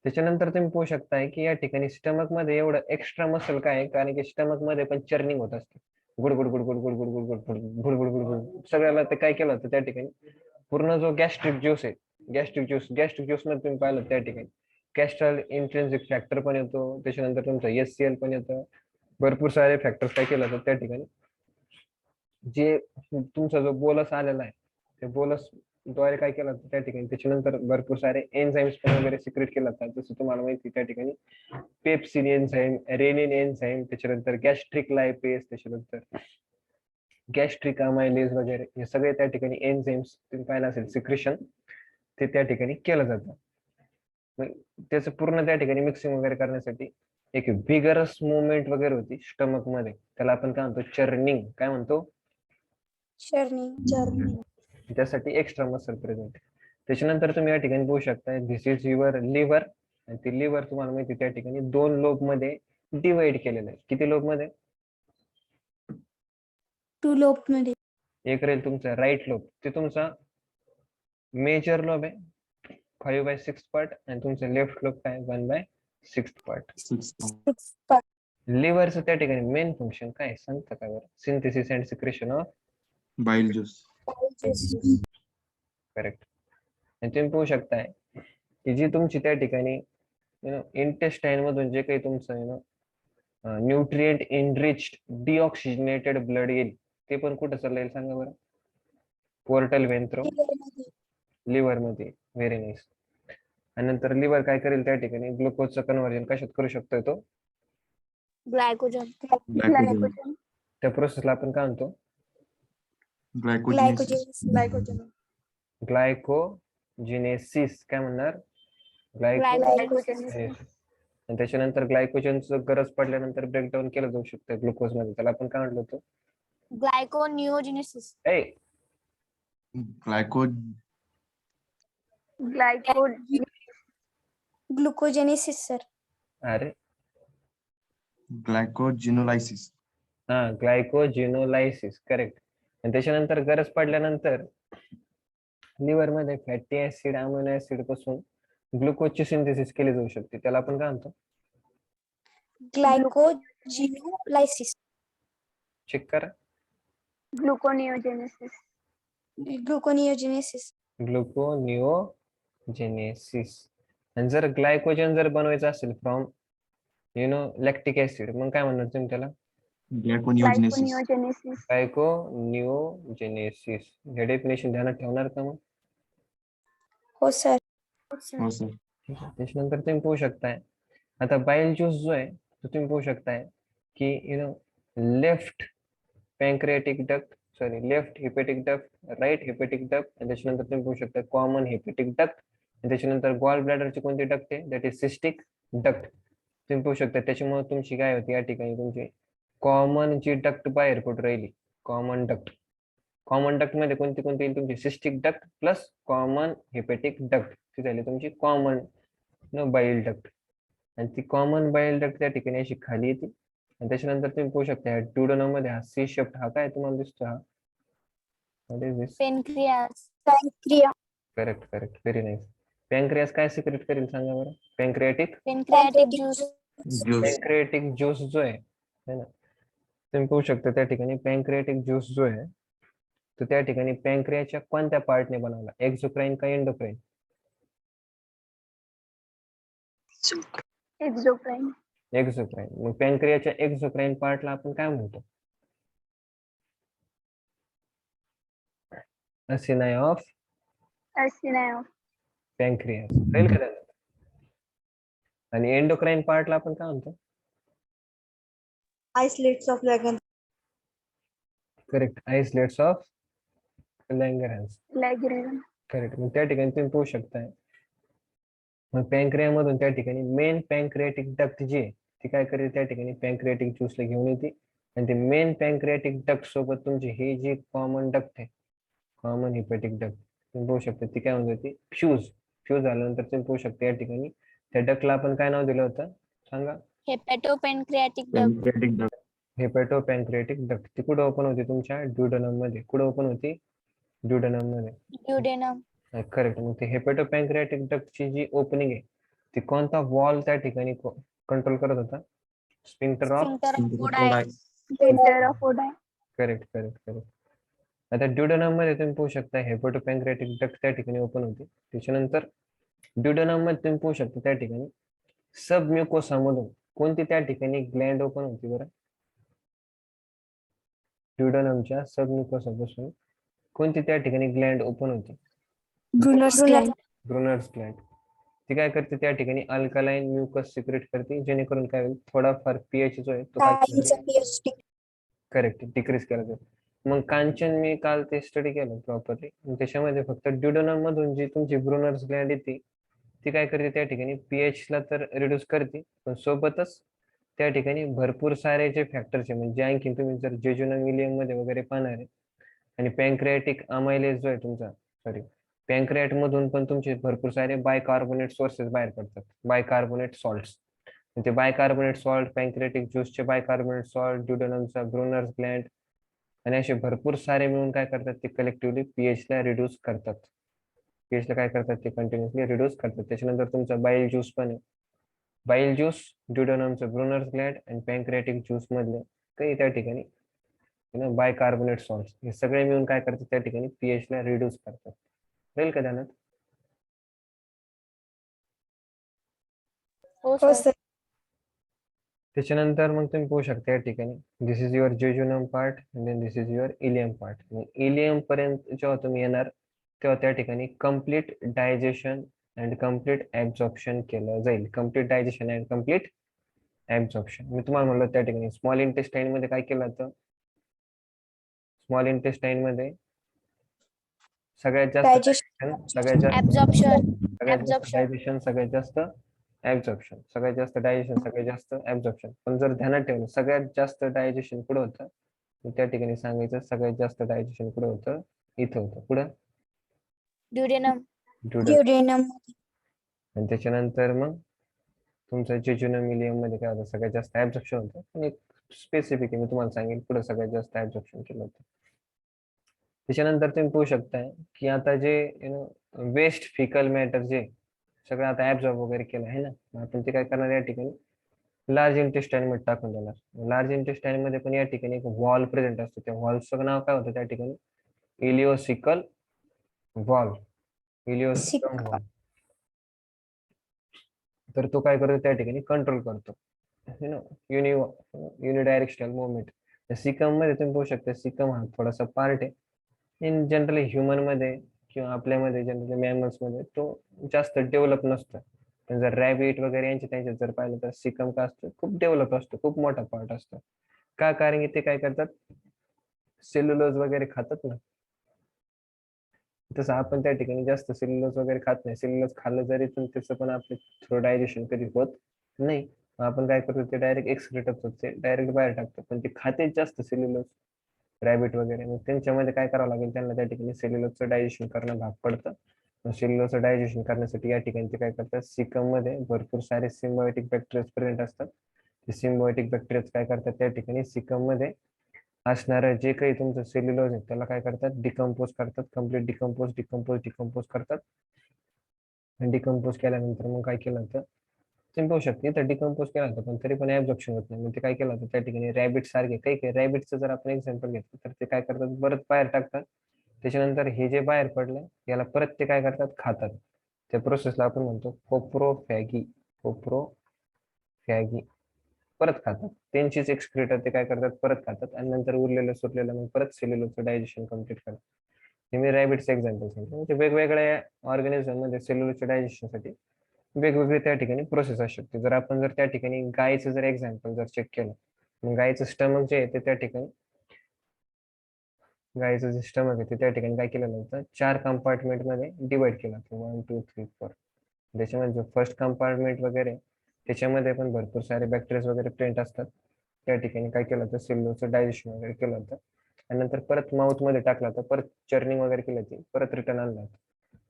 त्याच्यानंतर तुम्ही पाहू शकताय की या ठिकाणी स्टमक मध्ये एवढं एक्स्ट्रा मसल काय आहे, कारण की स्टमक मध्ये पण चर्निंग होत असते. गुडगुड गुडगुड गुडगुड गुडगुड गुडगुड गुडगुड सगळ्याला ते काय केलं होतं त्या ठिकाणी पूर्ण जो गॅस्ट्रिक ज्यूस आहे, गॅस्ट्रिक ज्यूस मध्ये तुम्ही पाहिलं त्या ठिकाणी कॅस्ट्रल इंट्रिन्सिक फॅक्टर पण येतो, त्याच्यानंतर तुमचा एससीएल पण येतं, भरपूर सारे फॅक्टर्स काय केलं होतं त्या ठिकाणी. जे तुमचा जो बोलस आलेला आहे ते बोलस द्वारे काय केलं होतं त्या ठिकाणी. त्याच्यानंतर भरपूर सारे एन्झाईम्स पण वगैरे सिक्रेट केलं जातात, जसं तुम्हाला माहिती त्या ठिकाणी पेप्सिन एन्झाईम, रेनिन एन्झाईम, त्याच्यानंतर गॅस्ट्रिक लायपेस, त्याच्यानंतर गॅस्ट्रिक अमायलेज वगैरे हे सगळे त्या ठिकाणी एन्झाईम्स तुम्ही पाहिलं असेल सिक्रेशन ते त्या ठिकाणी केलं जातं. मग त्याचं पूर्ण त्या ठिकाणी मिक्सिंग वगैरे करण्यासाठी एक व्हिगरस मुवमेंट वगैरे होती स्टमक मध्ये, त्याला आपण काय म्हणतो? चर्निंग. काय म्हणतो? चर्निंग. त्यासाठी एक्स्ट्रा मसल प्रेझेंट. त्याच्यानंतर तुम्ही या ठिकाणी पाहू शकता दिस इज युअर लिव्हर, आणि ती लिव्हर तुम्हाला माहिती त्या ठिकाणी 2 लोब मध्ये डिवाइड केलेलं आहे. किती लोब मध्ये? 2 लोब मध्ये. एक राहील तुमचा राईट लोब, ते तुमचा मेजर लोब आहे 5/6 पार्ट, आणि तुमचं लेफ्ट लोब काय 1/6 पार्ट. 6 6 part. लिव्हरचं त्या ठिकाणी मेन फंक्शन काय आहे सांगता का बरं? Synthesis and secretion of bile juice. Correct. आणि तुम्ही पाहू शकताय की जी तुमची त्या ठिकाणी इंटेस्टाईन मधून जे काही तुमचं न्यूट्रिएंट इनरिच्ड डिऑक्सिजनेटेड ब्लड येईल ते पण कुठं चाललं येईल सांगा बरं? पोर्टल वेंट्रो लिव्हर मध्ये. Very nice. आणि नंतर लिव्हर काय करेल त्या ठिकाणी ग्लुकोजचं कन्व्हर्जन कशात करू शकतोय तो? ग्लायकोजन. Glycogen. त्या प्रोसेसला आपण काय म्हणतो? Glycogenesis. ग्लायकोजिनेसिस. काय म्हणणार? ग्लायकोजन. आणि त्याच्यानंतर ग्लायकोजनचं गरज पडल्यानंतर ब्रेकडाऊन केलं जाऊ शकतं ग्लुकोज मध्ये, त्याला आपण काय म्हणलो होतो? ग्लायकोनिओजेनेसिस. Glyco Glyco. ग्लुकोजेनेसिस सर. अरे glycogenolysis. हा, ग्लायकोजिनोलायसिस. करेक्ट. आणि त्याच्यानंतर गरज पडल्यानंतर लिव्हर मध्ये फॅटी ऍसिड अमिनो ऍसिड पासून ग्लुकोजची सिंथेसिस केली जाऊ शकते, त्याला आपण काय म्हणतो? ग्लायकोजिनोलायसिस. चेक करा. Gluconeogenesis. ग्लुकोनिओजेनेसिस. ग्लुकोनिओजेनेसिस. आणि जर ग्लायकोजन जर बनवायचं असेल फ्रॉम लॅक्टिक ऍसिड, मग काय म्हणणार तुम्ही त्याला? Glyconeogenesis. Glyconeogenesis. ग्लायकोनिओजेनेसिस. हे डेफिनेशन ध्यानात ठेवणार का मग? हो सर. हो सर. ठीक आहे. त्याच्यानंतर तुम्ही पाहू शकताय आता बाईल ज्यूस जो आहे तो तुम्ही पाहू शकताय की left pancreatic duct, sorry left hepatic duct, right hepatic duct, आणि त्याच्यानंतर तुम्ही पाहू शकता कॉमन हेपेटिक डक्ट, आणि त्याच्यानंतर गॉल ब्लॅडरची कोणती डक्ट आहे? That is cystic duct. तुम्ही पाहू शकता त्याच्यामुळे तुमची काय होती या ठिकाणी तुमची कॉमन जी डक्ट बाहेर पडून राहिली, कॉमन डक्ट. कॉमन डक्ट मध्ये कोणती कोणती येईल तुमची? Cystic duct plus common hepatic duct, ती झाली तुमची कॉमन बाईल डक्ट. आणि ती कॉमन बाईल डक्ट त्या ठिकाणी अशी खाली येते, आणि त्याच्यानंतर तुम्ही पाहू शकता ड्युडेनम मध्ये हा सी शेप्ट, हा काय तुम्हाला दिसतो? हा what is this? Pancreas. Pancreas. Correct correct. Very nice. Pancreas काय सिक्रेट करेल सांगा बरं? Pancreatic pancreatic juice. Juice. Pancreatic juice जो आहे ना, तुम्ही पाहू शकता त्या ठिकाणी पॅन्क्रियाटिक ज्यूस जो आहे तो त्या ठिकाणी पॅन्क्रियाच्या कोणत्या पार्टने बनवला? एक्झोक्राईन का एंडोक्राईन? Exocrine. एक्झोक्राईन. मग पॅन्क्रियाच्या एक्झोक्राईन पार्टला आपण काय म्हणतो? Acini of Acini of pancreas. राहील का त्याला? आणि एंडोक्राईन पार्टला आपण काय म्हणतो? आयसलेट्स ऑफ लॅगन. Correct. Islets of Langerhans. Langerhans. Correct. मग त्या ठिकाणी तुम्ही पाहू शकताय मग पॅन्क्रियामधून त्या ठिकाणी मेन पॅन्क्रियाटिक डक्ट जी आहे ती काय करेल त्या ठिकाणी पॅन्क्रियाटिक ज्यूसला घेऊन येते, आणि ते मेन पॅन्क्रियाटिक डक्ट सोबत तुमची ही जी कॉमन डक्ट आहे, कॉमन हिपॅटिक डक्ट, तुम्ही पाहू शकता ती काय म्हणते ती फ्यूज. फ्यूज झाल्यानंतर तुम्ही पाहू शकता या ठिकाणी त्या डक्टला आपण काय नाव दिलं होतं सांगा? हेपॅटोपेनक्रियाटिक डक्ट. Pancreatic duct. हेपॅटो पॅन्क्रियाटिक डक्ट. ती कुठं ओपन होती? तुमच्या ड्युडेनम मध्ये. कुठं ओपन होती? ड्युडेनम मध्ये. ड्युडेनम. करेक्ट. मग ते हेपॅटो पॅन्क्रियाटिक डक्टची जी ओपनिंग आहे ती कोणता वॉल त्या ठिकाणी कंट्रोल करत होता? Sphincter of. Sphincter of Sphincter of ओडाय. Oddi. Sphincter of Oddi. Correct correct correct. आता ड्युडेनम मध्ये तुम्ही पाहू शकता हेपॅटो पॅन्क्रियाटिक डक्ट त्या ठिकाणी ओपन होते. त्याच्यानंतर ड्युडेनम मध्ये तुम्ही पाहू शकता त्या ठिकाणी सब म्युकोसा मधून कोणती त्या ठिकाणी ग्लँड ओपन होती बरं? ड्युडेनमच्या सब म्युकोसा पासून कोणती त्या ठिकाणी ग्लँड ओपन होती? ब्रुनर्स ग्लँड. Brunner's Gland. ती काय करते त्या ठिकाणी अल्कलाइन म्युकस सिक्रेट करते, जेणेकरून काय होईल थोडाफार पीएच जो आहे तो काय पीएचडी. करेक्ट डिक्रीज केला जातो. मग कांचन मी काल ते स्टडी केलं प्रॉपरली, त्याच्यामध्ये फक्त ड्युडेनम मधून जी तुमची ब्रुनर्स ग्लँड येते ती काय करते त्या ठिकाणी पीएच ला तर रिड्यूस करते, पण सोबतच त्या ठिकाणी भरपूर सारे जे फॅक्टर्स आहे म्हणजे आणखी तुम्ही जर जेजुनम मिलियम मध्ये वगैरे पाहणार आहे, आणि पॅन्क्रियाटिक अमायलेज जो आहे तुमचा, सॉरी पॅनक्रियाट मधून पण तुमचे भरपूर सारे बायकार्बोनेट सोर्सेस बाहेर पडतात, बायकार्बोनेट सॉल्ट्स. ते बायकार्बोनेट सॉल्ट, पॅनक्रियाटिक ज्यूसचे बायकार्बोनेट सॉल्ट, ड्युडेनमचा ब्रुनर्स ग्लँड आणि असे भरपूर सारे मिळून काय करतात, ते कलेक्टिव्हली पीएच ला रिड्यूस करतात. पीएच ला काय करतात, ते कंटिन्युअसली रिड्यूस करतात. त्याच्यानंतर तुमचा बाईल ज्यूस पण आहे. बाईल ज्यूस, ड्युडेनमचं ब्रुनर्स ग्लँड आणि पॅनक्रियाटिक ज्यूस मधले काही त्या ठिकाणी बायकार्बोनेट सॉल्ट हे सगळे मिळून काय करतात, त्या ठिकाणी पीएच ला रिड्यूस करतात. राहील का ध्यानात? हो हो सर. सर. त्याच्यानंतर मग तुम्ही पाहू शकता या ठिकाणी this is your jejunum part and then this is your ileum part. Ileum पर्यंत जेव्हा तुम्ही येणार तेव्हा त्या ठिकाणी complete digestion and complete absorption केलं जाईल. Complete digestion and complete absorption. मी तुम्हाला म्हणलं त्या ठिकाणी स्मॉल इंटेस्टाईन मध्ये काय केलं जातं, स्मॉल इंटेस्टाईन मध्ये सगळ्यात जास्त डायजेशन. digestion, सगळ्यात जास्त ऍब्झॉर्प्शन. सगळ्यात जास्त ऍब्झॉर्प्शन. डायजेशन, सगळ्यात जास्त ऍब्झॉर्प्शन, सगळ्यात जास्त डायजेशन, सगळ्यात जास्त ऍब्झॉर्प्शन. पण जर ध्यानात ठेवलं सगळ्यात जास्त डायजेशन कुठं होतं, तर त्या ठिकाणी सांगायचं सगळ्यात जास्त डायजेशन कुठं होतं, इथं होतं. कुठं? ड्युडेनम. ड्युडेनम. ड्युडेनम. आणि त्याच्यानंतर मग तुमचं जेजुनम इलियम मध्ये काय होतं, सगळ्यात जास्त ऍब्झॉर्प्शन होतं. पण एक स्पेसिफिक मी तुम्हाला सांगेन पुढे सगळ्यात जास्त ऍब्झॉर्प्शन केलं होतं. त्याच्यानंतर तुम्ही पाहू शकताय की आता जे वेस्ट फिकल मॅटर जे सगळं आता ऍब्झॉर्ब वगैरे केलं आहे ना, मग आपण ते काय करणार या ठिकाणी लार्ज इंटेस्टाईन मध्ये टाकून देणार. लार्ज इंटेस्टाईन मध्ये पण या ठिकाणी एक वॉल प्रेझेंट असतो. त्या वॉलचं नाव काय होतं त्या ठिकाणी, इलिओसिकल वॉल. इलिओसिकल वॉल. तर तो काय करतो त्या ठिकाणी कंट्रोल करतो युनिडायरेक्शनल मुवमेंट. सिकम मध्ये तुम्ही पाहू शकता सिकम हा थोडासा पार्ट आहे. इन जनरली ह्युमन मध्ये किंवा आपल्यामध्ये जनरली मॅमल्स मध्ये तो जास्त डेव्हलप नसतो. पण जर रॅबिट वगैरे यांचे त्यांच्यात जर पाहिलं तर सिकम का असतो, खूप डेव्हलप असतो, खूप मोठा पार्ट असतो. का? कारण की ते काय करतात, सेल्युलोज वगैरे खातात ना. तसं आपण त्या ठिकाणी जास्त सेल्युलोज वगैरे खात नाही. सेल्युलोज खाल्लं जरी पण त्याचं पण आपले थ्रो डायजेशन कधी होत नाही. आपण काय करतो, ते डायरेक्ट एक्सक्रीट होतं, ते डायरेक्ट बाहेर टाकतो. पण ते खाते जास्त सेल्युलोज रॅबिट वगैरे. मग त्यांच्यामध्ये काय करावं लागेल, त्यांना त्या ठिकाणी सेल्युलोजचं डायजेशन करणं भाग पडतं. सेल्युलोजचं डायजेशन करण्यासाठी या ठिकाणी ते काय करतात, सिकम मध्ये भरपूर सारे सिम्बायोटिक बॅक्टेरिया प्रेझेंट असतात. ते सिम्बायोटिक बॅक्टेरिया काय करतात त्या ठिकाणी सिकम मध्ये असणारं जे काही तुमचं सेल्युलोज आहे त्याला काय करतात, डिकम्पोज करतात. कम्प्लीट डिकम्पोज करतात. आणि डिकम्पोज केल्यानंतर मग काय केलं जातं, तुम्ही पाहू शकता इथं डिकम्पोज केला होता पण तरी पण ऍब्झॉर्प्शन होत नाही. मग ते काय केलं होतं त्या ठिकाणी रॅबिट सारखे काही काही रॅबिटचं जर आपण एक्झाम्पल घेतलं तर ते काय करतात, परत बाहेर टाकतात. त्याच्यानंतर हे जे बाहेर पडलं याला परत ते काय करतात, खातात. त्या प्रोसेसला आपण म्हणतो कोप्रोफॅगी. कोप्रोफॅगी. परत खातात. त्यांचीच एक्सक्रीटर ते काय करतात, परत खातात आणि नंतर उरलेलं सुरलेलं मग परत सेल्युलोजचं डायजेशन कम्प्लीट करतात. हे मी रॅबिटचं एक्झाम्पल सांगतो. म्हणजे वेगवेगळ्या ऑर्गॅनिझम मध्ये सेल्युलोजच्या डायजेशनसाठी वेगवेगळे त्या ठिकाणी प्रोसेस असू शकते. जर आपण जर त्या ठिकाणी गायचं जर एक्झाम्पल जर चेक केलं, मग गायचं स्टमक जे आहे ते त्या ठिकाणी गायचं जे स्टमक आहे ते त्या ठिकाणी काय केलेलं होतं, 4 कंपार्टमेंट मध्ये डिवाइड केलं होतं. 1 2 3 4. त्याच्यामध्ये जो फर्स्ट कंपार्टमेंट वगैरे त्याच्यामध्ये पण भरपूर सारे बॅक्टेरिया वगैरे प्रेझेंट असतात. त्या ठिकाणी काय केलं होतं, सेल्युलोजचं डायजेशन वगैरे केलं होतं आणि नंतर परत माउथ मध्ये टाकलं होतं, परत चर्निंग वगैरे केली होती, परत रिटर्न आणलं होतं.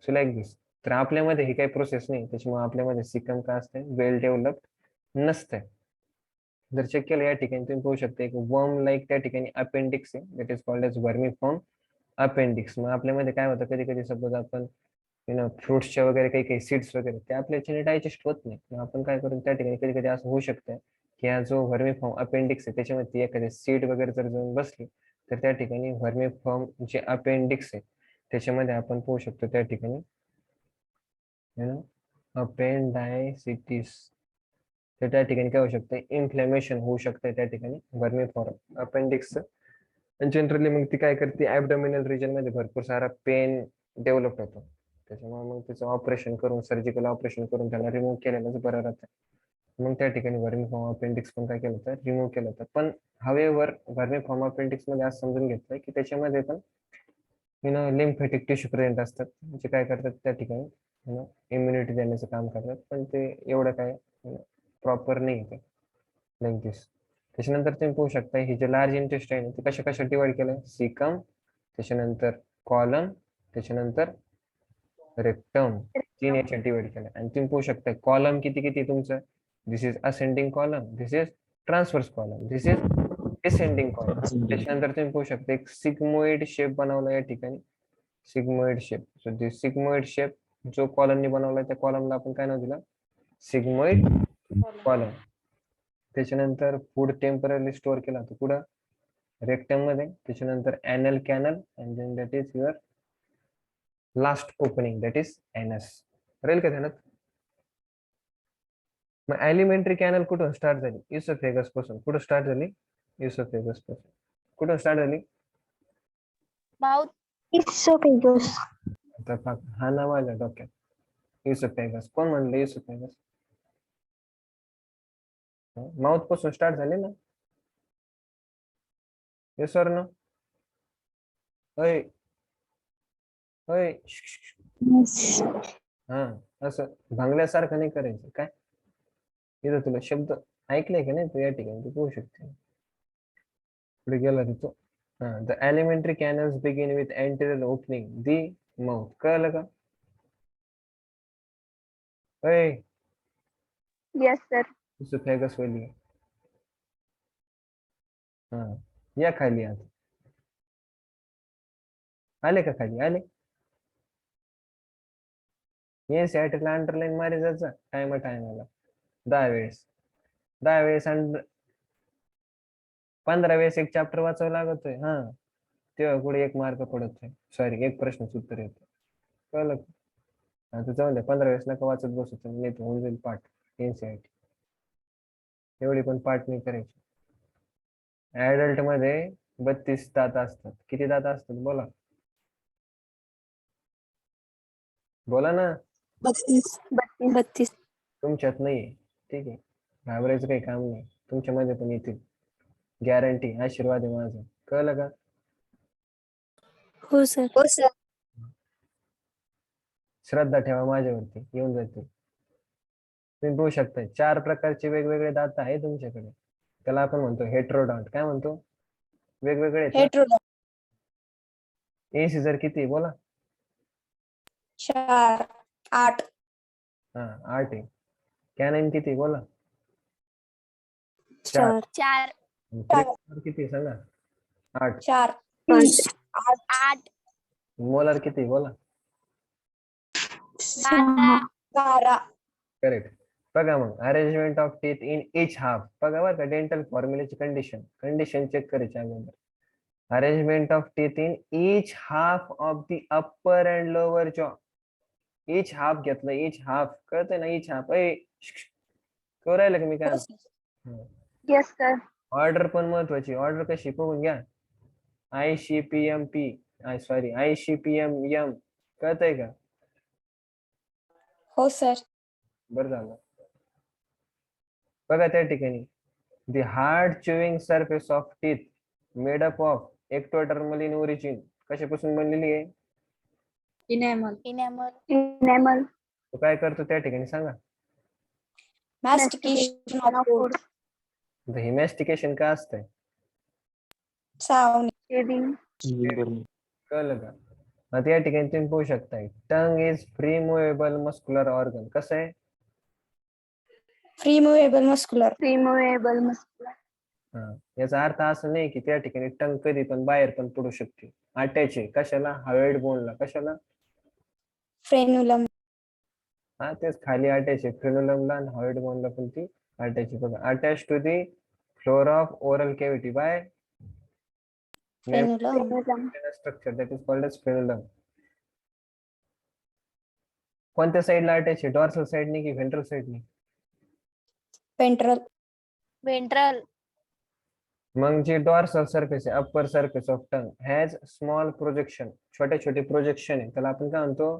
सो लाईक दिस. तर आपल्यामध्ये ही काही प्रोसेस नाही, त्याच्यामुळे आपल्यामध्ये सिकम का असते, वेल डेव्हलप्ड नसते. जर चेक केलं या ठिकाणी तुम्ही पाहू शकता एक वर्म लाईक त्या ठिकाणी अपेंडिक्स आहे, that is called as vermiform appendix. मग आपल्यामध्ये काय होतं, कधी कधी सपोज आपण फ्रुट्सच्या वगैरे काही काही सीड्स वगैरे ते आपल्याच्याने डायजेस्ट होत नाही. मग आपण काय करू त्या ठिकाणी कधी कधी असं होऊ शकतं की हा जो वर्मिफॉर्म अपेंडिक्स आहे त्याच्यामध्ये एखादी सीड वगैरे जर जाऊन बसली तर त्या ठिकाणी वर्मिफॉर्म जे अपेंडिक्स आहे त्याच्यामध्ये आपण पाहू शकतो त्या ठिकाणी अपेंडायसिटीस. तर त्या ठिकाणी काय होऊ शकतं, इन्फ्लॅमेशन होऊ शकतं त्या ठिकाणी वर्मिफॉर्म अपेंडिक्स. जनरली मग ती काय करते, ऍबडोमिनल रिजन मध्ये भरपूर सारा पेन डेव्हलप होतो. त्याच्यामुळे मग त्याचं ऑपरेशन करून, सर्जिकल ऑपरेशन करून त्याला रिमूव्ह केलेलंच बरं राहतं. मग त्या ठिकाणी वर्मिफॉर्म अपेंडिक्स पण काय केलं होतं, रिमूव्ह केलं होतं. पण हवेवर वर्मिफॉर्म अपेंडिक्स मध्ये असं समजून घेतलंय की त्याच्यामध्ये पण लिम्फेटिक टिश्यू प्रेझेंट असतात, जे काय करतात त्या ठिकाणी इम्युनिटी देण्याचं काम करतात. पण ते एवढं काय प्रॉपर नाही ते लाईक दिस. त्याच्यानंतर तुम्ही पाहू शकता हे जे लार्ज इंटेस्टाईन ते कशा कशा डिवाइड केलं, सिकम, त्याच्यानंतर कॉलम, त्याच्यानंतर रेक्टम 3 याच्यात डिवाइड केलं आणि तुम्ही पाहू शकता कॉलम किती किती तुमचं this is ascending column, this is transverse column, this is descending column. त्याच्यानंतर तुम्ही पाहू शकता एक सिग्मोइड शेप बनवला या ठिकाणी, sigmoid shape. So this sigmoid shape जो कॉलमनी बनवला त्या कॉलमला आपण काय नाव दिलं, सिग्मोइड कॉलम. त्याच्यानंतर फूड टेम्पररी स्टोअर केला तो कुठं, रेक्टम मध्ये. त्याच्यानंतर anal canal and then that is your last opening that is anus. राहील का ध्यानात? मग एलिमेंटरी कॅनल कुठून स्टार्ट झाली, इसोफेगस पासून. कुठं स्टार्ट झाली, इसोफेगस पासून. कुठून स्टार्ट झाली, Mouth. Esophagus. आता पहा, हा ना माझ्या डोक्यात इसोफेगस. कोण म्हणलं इसोफेगस? माउथ पासून स्टार्ट झाले ना, येस और नो? होय होय. हा, असं भांगल्यासारखं नाही करायचं. काय इथं तुला शब्द ऐकले का नाही तू या ठिकाणी, तू पोहू शकते. पुढे गेला तिथं. हा, the elementary canals begin with anterior opening the mouth. कळलं का? होय, Yes, sir. इसोफेगस वाली. हा, या खाली आता. आले का खाली, आले? येस ऍटला अंडरलाईन मारे जायचा टायमाला 10 वेळेस, 10 वेळेस आणि 15 वेळेस एक चॅप्टर वाचावं लागतोय. हा, तेव्हा कुठे 1 मार्क पडतोय, सॉरी 1 प्रश्नाचं उत्तर येतं. कळलं का? आता जाऊन द्या, 15 वेळेस नका वाचत बसू तुम्ही, नाही तर होऊन जाईल पाठ एनसीआरटी. एवढी पण पाठ नाही करायची. ऍडल्ट मध्ये 32 दात असतात. किती दात असतात बोला, बोला ना. 32. 32. तुमच्यात नाहीये, ठीक आहे, घाबरायचं काही काम नाही, तुमच्या मध्ये पण येतील, गॅरंटी. आशीर्वाद आहे माझा. कळलं का? हो सर. हो सर. श्रद्धा ठेवा माझ्यावरती, येऊन जातील. तुम्ही बघू शकता 4 प्रकारचे वेगवेगळे दात आहे तुमच्याकडे. त्याला आपण म्हणतो हेट्रोडॉन्ट. काय म्हणतो, वेगवेगळे आहेत ना. हेट्रोडॉन. इंसिजर किती बोला, 4, 8. हा 8 आहे. कॅनाइन किती बोला, 4. 4. प्रेमोलर किती सांगा, 8. 4. 8. मोलर किती बोला, 12. 12. करेक्ट. बघा मग arrangement of teeth in each half. बघा बरं का, डेंटल फॉर्म्युलेची कंडिशन चेक करायची अगोदर. Arrangement of teeth in each half of the upper and lower जॉ. इच हाफ घेतलं, इच हाफ. कळतंय ना, इच हाफ. कळू राहिलं का मी काय? Yes, sir. ऑर्डर पण महत्वाची. ऑर्डर कशी बघून घ्या, ICPMP, ICPM कळतंय का? हो सर. बरं झालं. बघा त्या ठिकाणी the hard chewing surface of teeth made up of ectodermal in origin. कशापासून बनलेली आहे? इनॅमल. Enamel. Enamel. तो काय करतो त्या ठिकाणी सांगा. मॅस्टिकेशन Mastication of of food. food. हे मॅस्टिकेशन का असतंय, चावणी. Chewing. कळलं का? आता या ठिकाणी तुम्ही पाहू शकताय tongue is free movable muscular organ. कसं आहे? Free movable muscular. Removable muscular. हा, याचा अर्थ असं नाही की त्या ठिकाणी टंग कधी पण बाहेर पण पडू शकते. अटॅच आहे कशाला, हार्ड बोनला. कशाला? फ्रेन्युलम. हा, तेच खाली अटॅच आहे फ्रेनुलमला आणि हार्ड बोनला पण ती अटॅच आहे. बघा, attach to the floor of oral cavity by frenulum. Frenulum. Structure that is called as frenulum. कोणत्या साईडला अटॅच आहे, डॉर्सल साईडने की व्हेंट्रल साईडने? पेंट्रल. Ventral. मग जे डॉर्सल सरफेस आहे, upper surface of tongue has small projection, छोटे छोटे प्रोजेक्शन आहे, त्याला आपण काय म्हणतो?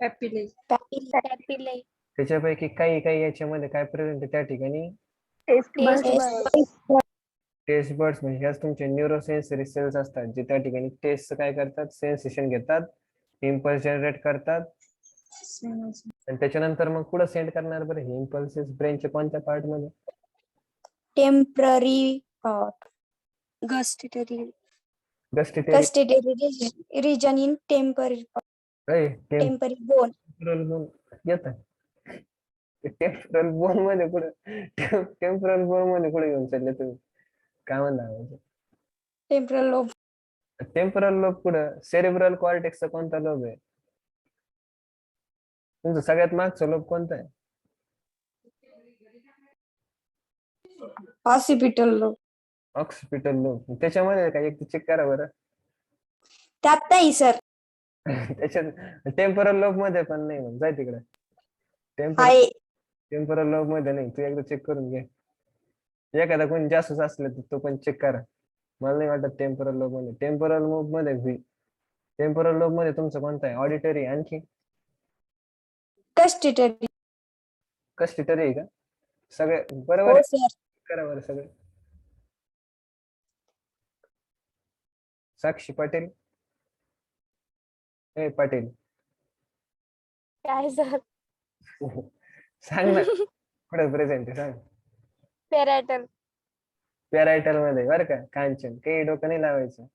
पॅपिले. Papillae. त्याच्यापैकी काही काही याच्यामध्ये काय प्रेझेंट आहे त्या ठिकाणी? Taste Taste buds. buds. Taste buds. म्हणजे ह्याच तुमचे न्यूरोसेन्सरी सेल्स असतात जे त्या ठिकाणी टेस्ट काय करतात, सेन्सेशन घेतात, इम्पल्स जनरेट करतात आणि त्याच्यानंतर मग कुठं सेंड करणार बरं हे इम्पल्सेस? ब्रेनच्या कोणत्या पार्ट मध्ये? Temporary part. Gustatory. Gustatory region in temporary part. Temporal bone. Temporal bone येत टेम्परल बोन मध्ये कुठे टेम्परल बोन मध्ये कुठे घेऊन चालले तुम्ही काय म्हणता टेम्परल लोब. टेम्परल लोब कुठं सेरेब्रल कॉर्टेक्सचा कोणता लोब आहे तुमचं सगळ्यात मागचा लोब कोणता आहे ऑसिपिटल लोब. ऑक्सिपिटल लोब त्याच्यामध्ये काय एक चेक करा बरं त्यात नाही सर. त्याच्यात टेम्परल लोब मध्ये पण नाही मग जाय तिकडे टेम्परल आहे. टेम्परल लोब मध्ये नाही तू एकदा चेक करून घे एखादा कोणी जास्तच असलं तर तो पण चेक करा मला नाही वाटत टेम्परल लोब मध्ये टेम्परल लोब मध्ये टेम्परल लोब मध्ये तुमचं कोणतं आहे ऑडिटरी आणखी कस्टिटरी. कस्टिटरी आहे का सगळे बरोबर हो आहे सर. करा बरं सगळे साक्षी पाटील ए पाटील काय सर? सांग ना कुठे प्रेझेंट आहे सांग पेरायटल. पॅरायटल मध्ये बरं का कांचन काही डोकं नाही लावायचं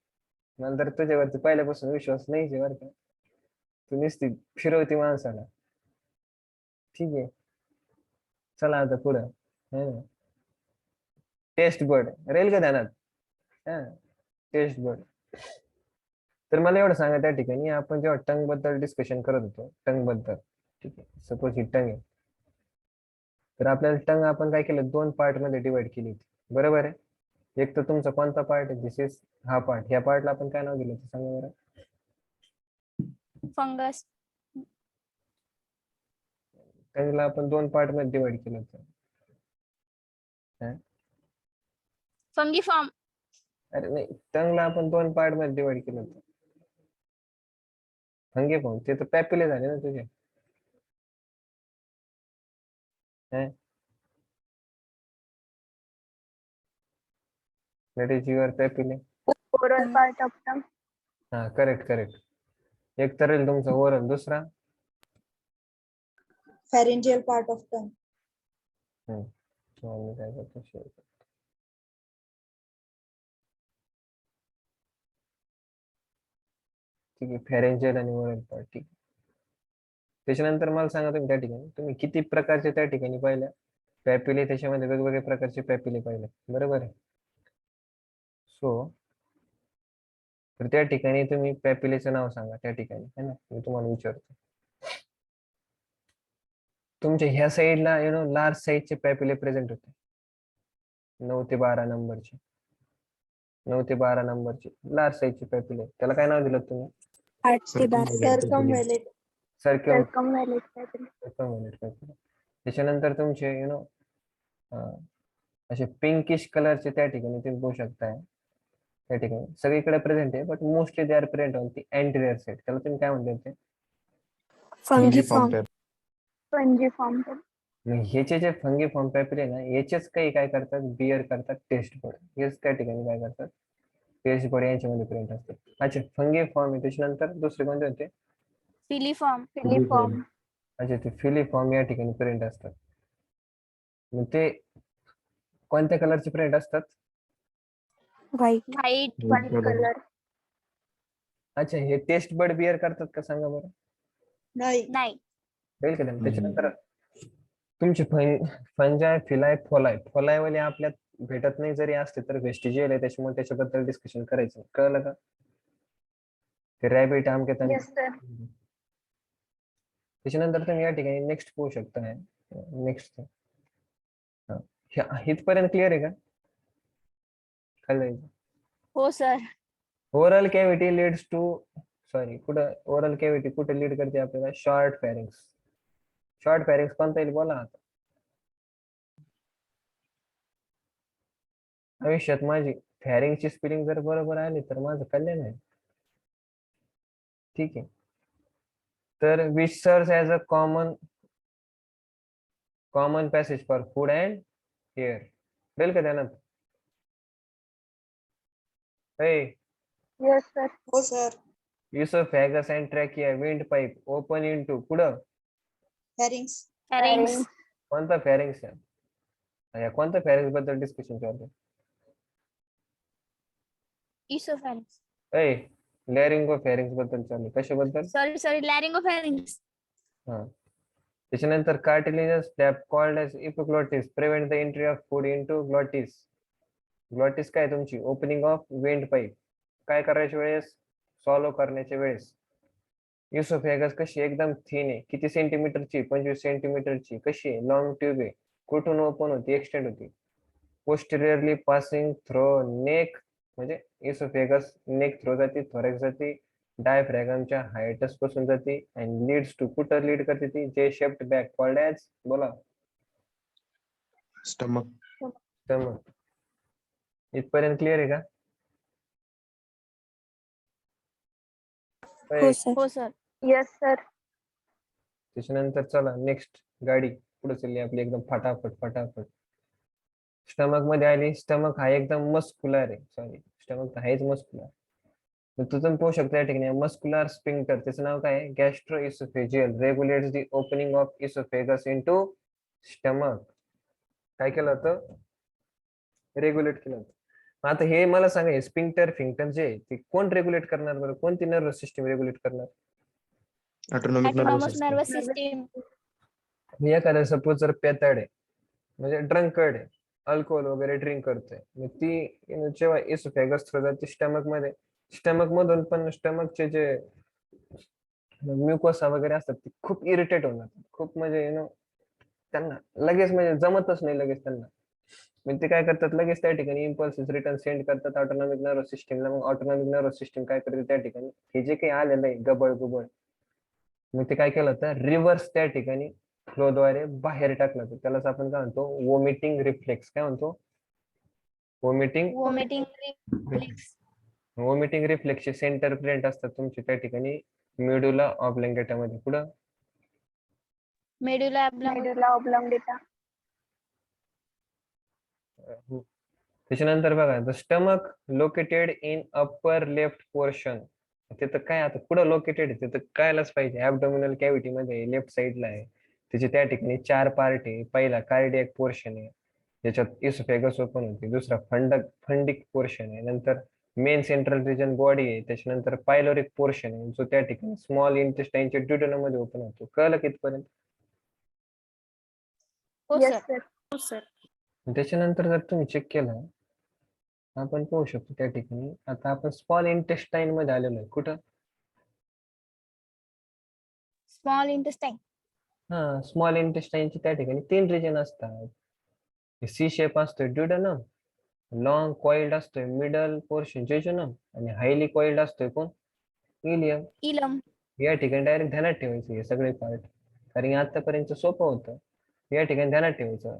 मला तर तुझ्यावरती पहिल्यापासून विश्वास नाहीच आहे बरं का तू नुसती फिरवती माणसाला ठीक आहे चला आता पुढं टेस्ट बोर्ड रेल का ध्यानात हा टेस्ट बोर्ड तर मला एवढं सांगा त्या ठिकाणी आपण जेव्हा टंग बद्दल डिस्कशन करत होतो टंग बद्दल ठीक आहे सपोज ही टंग आहे तर आपल्याला टंग आपण काय केलं 2 पार्ट मध्ये डिवाइड केली होती बरोबर आहे एक तर तुमचा कोणता पार्ट आहे दिस इज हा पार्ट ह्या पार्टला आपण काय नाव दिलं होतं सांगा बरं फंगस. टंगला आपण 2 पार्ट मध्ये डिवाइड केलं होतं फंगी फॉर्म. अरे नाही टंगला आपण 2 पार्ट मध्ये डिवाइड केलं होतं फंगे फॉर्म ते तर पॅपिले झाले ना तुझे that is your papilla oral part of tongue. हा करेक्ट एक तर राहील तुमचा ओरल दुसरा Pharyngeal part of tongue. आम्ही काय करतो share करतो. ठीक आहे फॅरेंजियल आणि ओरल पार्ट ठीक आहे. त्याच्यानंतर मला सांगा तुम्ही त्या ठिकाणी तुम्ही किती प्रकारचे त्या ठिकाणी पाहिल्या पॅपिले त्याच्यामध्ये वेगवेगळे प्रकारचे पॅपिले पाहिले बरोबर आहे सो तर त्या ठिकाणी तुम्ही पॅपिलेचं नाव सांगा त्या ठिकाणी है ना मी तुम्हाला विचारतो तुमच्या ह्या साईडला लार्ज साईजचे पॅपिले प्रेझेंट होते 9 ते 12 नंबरचे 9 ते 12 नंबरचे लार्ज साईजचे पॅपिले त्याला काय नाव दिलं तुम्ही 8 ते 12. Circumvallate. Circumvallate papilla. पॅपिले त्याच्यानंतर तुमचे असे पिंकिश कलरचे त्या ठिकाणी तुम्ही बघू शकताय त्या ठिकाणी सगळीकडे प्रेझेंट आहे but mostly they are present on the anterior side त्याला तुम्ही काय म्हणता ते Fungiform. Fungiform papilla. मग ह्याचे जे फंगी फॉर्म पॅपिले ना याचेच काही काय करतात बिअर करतात टेस्ट बोर्ड हेच त्या ठिकाणी काय करतात टेस्ट बोर्ड यांच्यामध्ये प्रिंट असतात अच्छा फंगी फॉर्म आहे त्याच्यानंतर दुसरे कोणते होते फिलीफॉर्म. Filiform. अच्छा ते फिली फॉर्म या ठिकाणी प्रिंट असतात मग ते कोणत्या कलरचे प्रिंट असतात White. व्हाईट. White color. अच्छा हे टेस्ट बोर्ड बिअर करतात का सांगा बरं नाही. होईल का त्यांना? त्याच्यानंतर तुमचे फंजाय फिलाय फोलाय वाले आपल्यात भेटत नाही जरी असते तर वेस्टिजियल आहे त्याच्यामुळे त्याच्याबद्दल डिस्कशन करायचं कळलं का ते रॅबिट आमके Yes, sir. त्याच्यानंतर तुम्ही या ठिकाणी नेक्स्ट पाहू शकता नेक्स्ट इथपर्यंत क्लिअर आहे का कळलं हो sir. Oral cavity leads to sorry कुठं ओरल कॅव्हिटी कुठे लीड करते आपल्याला शॉर्ट फॅरिंग्स कोणता येईल बोला आता आयुष्यात माझी फॅरिंगची स्पेलिंग जर बरोबर आली तर माझं कल्याण आहे ठीक आहे तर which serves as a common passage for food and air कळेल का त्यानं Yes, sir. हो sir. Esophagus and trachea wind pipe open into कुठं Pharynx. फॅरिंग्स. कोणता फॅरिंग्स या कोणत्या फॅरिंग्स बद्दल डिस्कशन चालू इसोफॅरिंग्स. आहे लॅरिंगोफॅरिंग्स बद्दल चालू आहे. कशाबद्दल? Sorry laryngopharynx. हा. त्याच्यानंतर cartilaginous flap called as epiglottis prevent the entry of food into glottis. Glottis काय तुमची? Opening of wind pipe. काय करायच्या वेळेस? सॉल्व करण्याच्या वेळेस. युसोफेगस कशी? एकदम थिन आहे. किती सेंटीमीटरची? 25 सेंटीमीटरची. कशी आहे? लॉंग ट्यूब आहे. कुठून ओपन होती? एक्सटेंड होती. पोस्टेरियरली पासिंग थ्रो नेक, म्हणजे इसोफेगस नेक थ्रो जाते, थोरॅक्स जाते, डायफ्रॅगमच्या हायटस पासून जाते आणि लीड्स टू, कुठं लीड करते ती? जे शेप्ड बॅक कॉल्ड ॲज, बोला. Stomach. स्टमक. इथपर्यंत क्लिअर आहे का? हो सर. हो सर. Yes, sir. त्याच्यानंतर चला नेक्स्ट गाडी पुढे चालली आपली एकदम फटाफट. स्टमक मध्ये आली. स्टमक हा एकदम मस्क्युलर आहे. सॉरी, स्टमक तर आहेच मस्क्युलर. तर तुम्ही पाहू शकता या ठिकाणी मस्क्युलर स्पिंक्टर, त्याचं नाव काय आहे? Gastro oesophageal, रेग्युलेट्स the opening of oesophagus into stomach. काय केलं होतं? रेग्युलेट केलं होतं. आता हे मला सांगा, हे स्पिंक्टर फिंक्टर जे आहे, ते कोण रेग्युलेट करणार बरं? कोणती नर्वस सिस्टीम रेग्युलेट करणार? Autonomic nervous autonomous system. Nervous system. एखादा सपोज जर पेताड आहे, म्हणजे ड्रंकर्ड आहे, अल्कोहोल वगैरे ड्रिंक करतोय, मग ती जेव्हा इसोफेगस थ्रू जाते स्टमक मध्ये, स्टमक मधून पण स्टमकचे जे म्युकोसा वगैरे असतात ते खूप इरिटेट होणार, खूप म्हणजे त्यांना लगेच म्हणजे जमतच नाही लगेच त्यांना. मग ते काय करतात? लगेच त्या ठिकाणी इम्पल्सेस रिटर्न सेंड करतात ऑटोनॉमिक नर्वस सिस्टीमला. मग ऑटोनॉमिक नर्वस सिस्टीम काय करते त्या ठिकाणी? हे जे काही आलेलं आहे गबळ, मग ते काय केलं होतं? रिव्हर्स त्या ठिकाणी फ्लोद्वारे बाहेर टाकलं होतं. त्यालाच आपण काय म्हणतो? Vomiting reflex. काय म्हणतो? Vomiting vomiting reflex. वोमिटिंग रिफ्लेक्सचे सेंटर प्लेंट असतात तुमचे त्या ठिकाणी मेडुला ऑब्लिंगेटा मध्ये. पुढं मेडुला Medulla oblongata. त्याच्यानंतर बघा, the stomach located in upper left portion. तिथं काय आता पुढं लोकेटेड आहे तिथं कळायलाच पाहिजे. ऍबडोमिनल कॅव्हिटी मध्ये लेफ्ट साइडला आहे. त्याचे त्या ठिकाणी 4 पार्ट आहे. पहिला कार्डियक पोर्शन आहे, ज्याच्यात इसोफेगस ओपन होते. दुसरा फंडिक पोर्शन आहे. नंतर मेन सेंट्रल रिजन बॉडी आहे. त्याच्यानंतर पायलोरिक पोर्शन आहे, जो त्या ठिकाणी स्मॉल इंटेस्टाइनच्या ड्युडेनम मध्ये ओपन होतो. कळलं कितपर्यंत? हो Yes, सर. sir. त्याच्यानंतर जर तुम्ही चेक केलं, आपण पाहू शकतो त्या ठिकाणी आता आपण स्मॉल इंटेस्टाईन मध्ये आलेलो आहे. कुठं? Small intestine. हा, स्मॉल इंटेस्टाईनची त्या ठिकाणी 3 रिजन असतात. सी शेप असतोय ड्युडेनम, लॉंग कॉइल्ड असतोय मिडल पोर्शन जेजुनम, आणि हायली कॉइल्ड असतोय कोण? इलियम. इलम. या ठिकाणी डायरेक्ट ध्यानात ठेवायचं हे सगळे पार्ट, कारण आतापर्यंत सोपं होतं. या ठिकाणी ध्यानात ठेवायचं.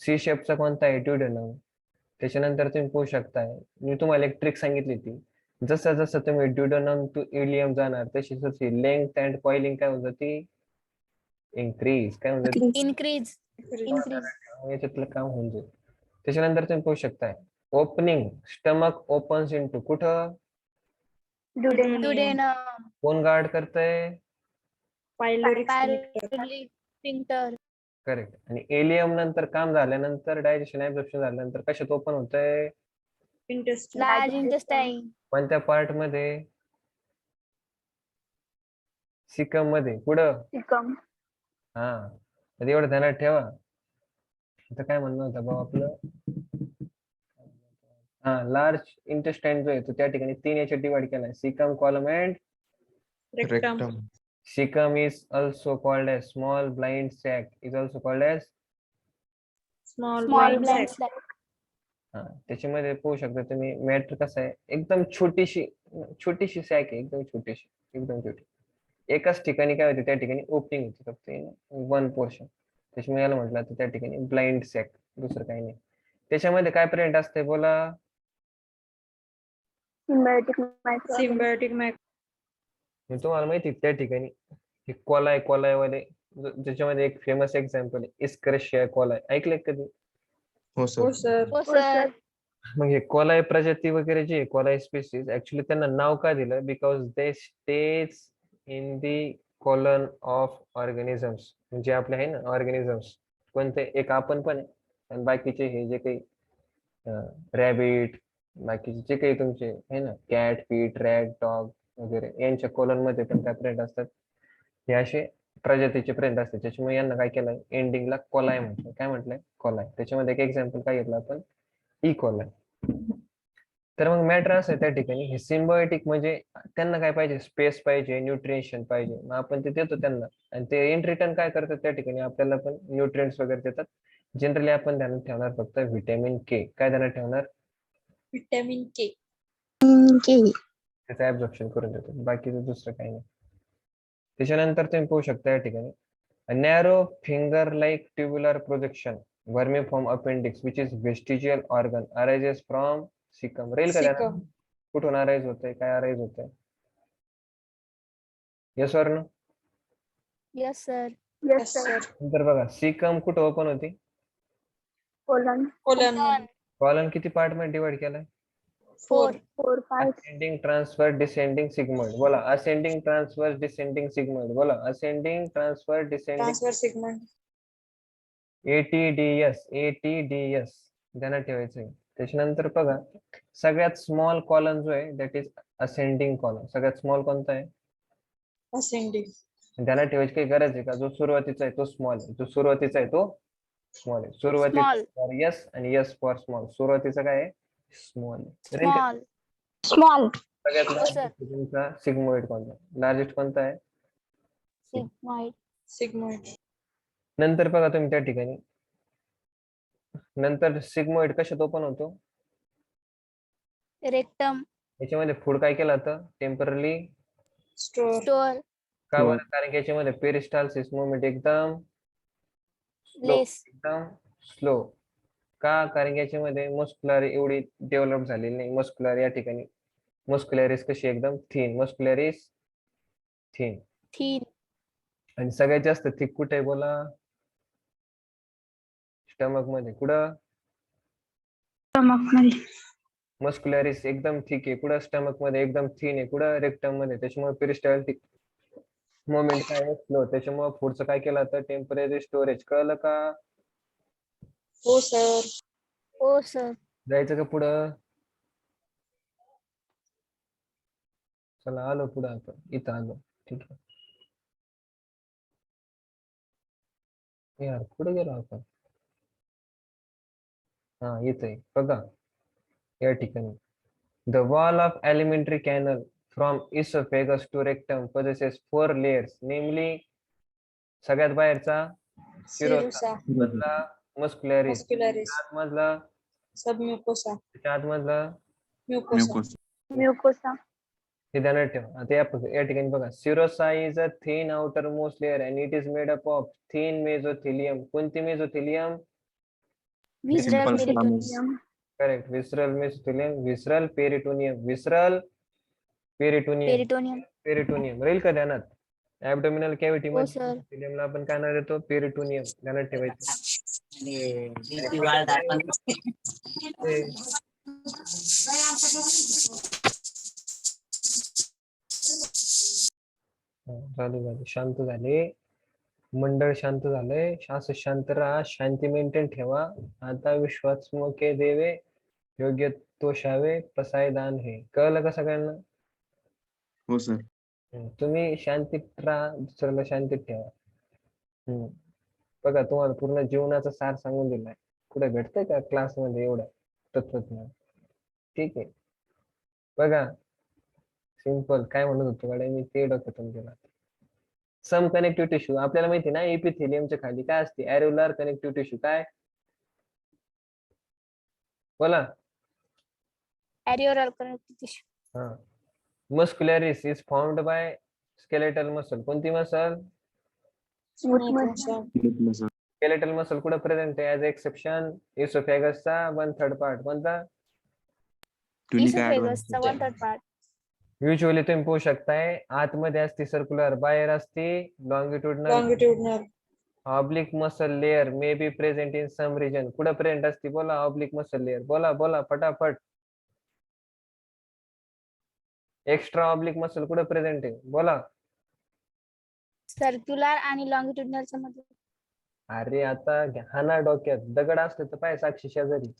सी शेपचा कोणता आहे? ड्युडेनम. त्याच्यानंतर तुम्ही पाहू शकताय, मी तुम्हाला एक ट्रिक सांगितली ती, जसं जसं तुम्ही ड्युडेनम टू इलियम जाणार तशी तशी लेंथ अँड कॉइलिंग काय होत जाती? इन्क्रीज. काय होत जाती? इनक्रीज. याच्यातलं काम होऊन जाईल. त्याच्यानंतर तुम्ही पाहू शकताय ओपनिंग, स्टमक ओपन्स इनटू कुठं? दुडेनम. कोण गार्ड करतंय? Pyloric sphincter. करेक्ट. आणि एलियम नंतर काम झाल्यानंतर, डायजेशन ऍब्झॉर्प्शन झाल्यानंतर कशात ओपन होतंय? Large intestine. कोणत्या पार्ट मध्ये? सिकम मध्ये. पुढं? Cecum. हा, तर एवढं ध्यानात ठेवा. आता काय म्हणणं होतं भाऊ आपलं? हा, लार्ज इंटेस्टाईन जो आहे तो त्या ठिकाणी 3 याच्यात डिवाइड केलाय, caecum, column and Rectum. cecum is also called as small blind sac, is also called as small blind sac. हा, त्याच्यामध्ये पाहू शकता तुम्ही मॅटर कसं आहे, एकदम छोटीशी सॅक आहे, एकदम छोटी. एकाच ठिकाणी काय होते? त्या ठिकाणी ओपनिंग होती फक्त वन पोर्शन. त्याच्यामुळे याला म्हटलं तर त्या ठिकाणी ब्लाइंड सॅक, दुसरं काही नाही. त्याच्यामध्ये काय प्रेझेंट असते बोला? Symbiotic microorganism. मी तुम्हाला माहिती त्या ठिकाणी कोलाय वाले, ज्याच्यामध्ये एक फेमस एक्झाम्पल आहे इस्करेशिया कोलाय. ऐकले कधी? हो सर. हो सर. मग हे कोलाय प्रजाती वगैरे जे कोलाय स्पीसीज, ऍक्च्युली त्यांना नाव का दिलं? Because they stage in the colon of organisms. म्हणजे आपले आहे ना ऑर्गॅनिझम्स, कोणते? एक आपण पण आहे, आणि बाकीचे हे जे काही रॅबिट, बाकीचे जे काही तुमचे आहे ना कॅट फिट रॅट डॉग वगैरे यांच्या कॉलम मध्ये पण काय प्रिंट असतात हे असे प्रजातीचे प्रिंट असतात त्याच्यामुळे यांना काय केलंय एंडिंगला कॉलाय म्हटलं काय म्हटलंय कॉलाय त्याच्यामध्ये एक एक्झाम्पल काय घेतलं आपण ई कॉलाय तर मग मॅटर असं आहे त्या ठिकाणी हे सिम्बायोटिक म्हणजे त्यांना काय पाहिजे स्पेस पाहिजे न्यूट्रिशन पाहिजे मग आपण ते देतो त्यांना आणि ते इन रिटर्न काय करतात त्या ठिकाणी आपल्याला पण न्यूट्रिएंट्स वगैरे देतात जनरली आपण ध्यानात ठेवणार फक्त व्हिटॅमिन के काय ध्यानात ठेवणार विटॅमिन के. त्याचं ऍब्झॉर्प्शन करून देतो बाकीचं दुसरं काही नाही त्याच्यानंतर तुम्ही पाहू शकता या ठिकाणी narrow finger like tubular projection vermiform appendix which is vestigial organ arises from caecum रेल का ध्यानात? सिकम. कुठून अराईज होतंय काय अराईज होतंय यस और no yes sir. Yes, sir. नंतर बघा सिकम कुठं ओपन होती Colon. कोलन. कॉलन किती पार्ट मध्ये डिवाइड केलाय 4. 4 parts. Ascending transfer descending sigmoid बोला असेंडिंग ट्रान्सफर डिसेंडिंग सिग्मॉइड बोला ascending transfer descending transfer segment. ATDS ध्यानात ठेवायचंय त्याच्यानंतर बघा सगळ्यात स्मॉल कॉलन जो आहे दॅट इज असेंडिंग कॉलन सगळ्यात स्मॉल कोणता आहे असेंडिंग. ध्यानात ठेवायची काही गरज आहे का जो सुरुवातीचा आहे तो स्मॉल आहे जो सुरुवातीचा आहे तो स्मॉल आहे सुरुवातीचा Small. फॉर यस आणि यस फॉर स्मॉल सुरुवातीचा काय आहे स्मॉल स्मॉल. Small. सगळ्यात हो, sir. largest तुमचा सिग्मोइड कोणता लार्जेस्ट कोणता आहे सिग्मॉइड. सिग्मॉइड. नंतर बघा तुम्ही त्या ठिकाणी नंतर सिग्मोइड कशात ओपन होतो रेक्टम. याच्यामध्ये फूड काय केलं जातं टेम्पररी स्टोर. का बरं कारण की याच्यामध्ये पेरिस्टालसिस मुवमेंट एकदम लेस. एकदम स्लो का कारण की याच्यामध्ये मस्क्युलर एवढी डेव्हलप झालेली नाही मस्क्युलर या ठिकाणी मस्क्युलरिस कशी एकदम थिन मस्क्युलरिस थिन थीन. आणि सगळ्यात जास्त थिक कुठे आहे बोला स्टमक मध्ये कुठं Stomach मध्ये. मस्क्युलरिस एकदम थिक आहे कुठं स्टमक मध्ये एकदम थिन आहे कुठं रेक्टम मध्ये त्याच्यामुळे पेरिस्टाल्टिक मोमेंट काय स्लो त्याच्यामुळे पुढचं काय केलं तर टेम्पररी स्टोरेज कळलं का हो सर. हो सर. जायचं का पुढं चला आलो पुढं आता इथं आलो ठीक आहे यार कुठे गेलो आपण हा इथे बघा या ठिकाणी the wall of alimentary canal from oesophagus to rectum possesses 4 layers namely सगळ्यात बाहेरचा सिरुसा. मस्क्युलरिस मस्क्युलरिस. आतमधला सबम्युकोसा. त्याच्या आतमधला म्युकोसा. Mucosa. हे ध्यानात ठेवा आता या ठिकाणी बघा serosa is a thin outer most layer and it is made up of thin mesothelium कोणती मेझोथिलियम विसरल Simple पेरिटोनियम. करेक्ट विसरल मेझोथिलियम विसरल पेरिटोनियम पेरिटोनियम. पेरिटोनियम राहील का ध्यानात ऍबडोमिनल कॅव्हिटी हो मध्ये सर. मेझोथिलियमला आपण काय नाव देतो पेरिटोनियम ध्यानात ठेवायचं झाले शांत झाले मंडळ शांत झालंय असं शांत राहा शांती मेंटेन ठेवा आता विश्वात्मके देवे योग्य तोषावे पसाय दान हे कळलं का सगळ्यांना हो सर तुम्ही शांतीत राहा दुसऱ्याला शांतीत ठेवा बघा तुम्हाला पूर्ण जीवनाचा सार सांगून दिलाय कुठे भेटतंय का क्लासमध्ये एवढं तत्वज्ञान ठीक आहे बघा सिंपल काय म्हणत होतो गाड्या मी ते डोक्यातून गेला सम कनेक्टिव्ह टिश्यू आपल्याला माहिती ना एपिथेलियमच्या खाली काय असते ॲरेोलार कनेक्टिव्ह टिश्यू काय बोला ॲरिओरल कनेक्टिव्ह टिश्यू. हा muscularis is formed by skeletal muscle कोणती muscle Smooth muscle. Skeletal muscle कुठे प्रेझेंट आहे ऍज एक्सेप्शन इसोफेगसचा 1/3 पार्ट कोणता इसोफेगसचा 1/3 पार्ट. युजली तुम्ही पाहू शकताय आतमध्ये असते सर्क्युलर बाहेर असते longitudinal longitudinal. Oblique muscle layer may be present in some region कुठे प्रेझेंट असते बोला ऑब्लिक मसल लेअर बोला बोला फटाफट एक्स्ट्रा ऑब्लिक मसल कुठे प्रेझेंट आहे बोला सर्क्युलर आणि लॉंगिट्युडनलच्या मध्ये. अरे आता घ्या ना डोक्यात दगड असले तर पाय साक्षी शेजारी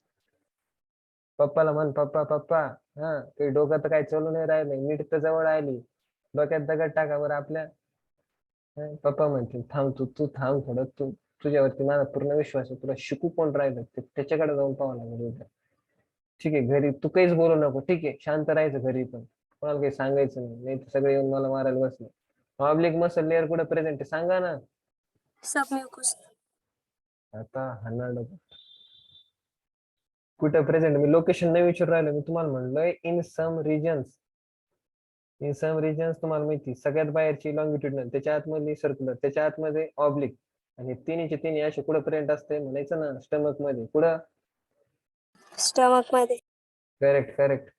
पप्पाला म्हण पप्पा पप्पा. हा ते डोकं तर काय चालू नाही राहिलंय, नीट तर जवळ आली, डोक्यात दगड टाका बरं आपल्या. पप्पा म्हणतील थांब, तू तू थांब थोडं, तू तुझ्यावरती माझा पूर्ण विश्वास आहे, तुला शिकू कोण राहिलं ते त्याच्याकडे जाऊन पाहावं लागेल उद्या. ठीक आहे, घरी तू काहीच बोलू नको, ठीक आहे, शांत राहायचं घरी पण, कोणाला काही सांगायचं नाही, नाही तर सगळे येऊन मला मारायला बसले. ऑब्लिक मसल लेअर कुठे प्रेझेंट आहे सांगा ना. सबम्युकोसा. आता हन्नाड कुठे प्रेझेंट, मी लोकेशन नाही विचारू राहिलो, मी तुम्हाला म्हणलोय in some regions. In some regions तुम्हाला माहिती, सगळ्यात बाहेरची लॉंगिट्युडनल, त्याच्या आतमधली सर्क्युलर, त्याच्या आतमध्ये ऑब्लिक, आणि तिन्हीचे तिन्ही असे कुठं प्रेझेंट असते म्हणायचं ना, स्टमक मध्ये. कुठं? स्टमक मध्ये. Correct correct.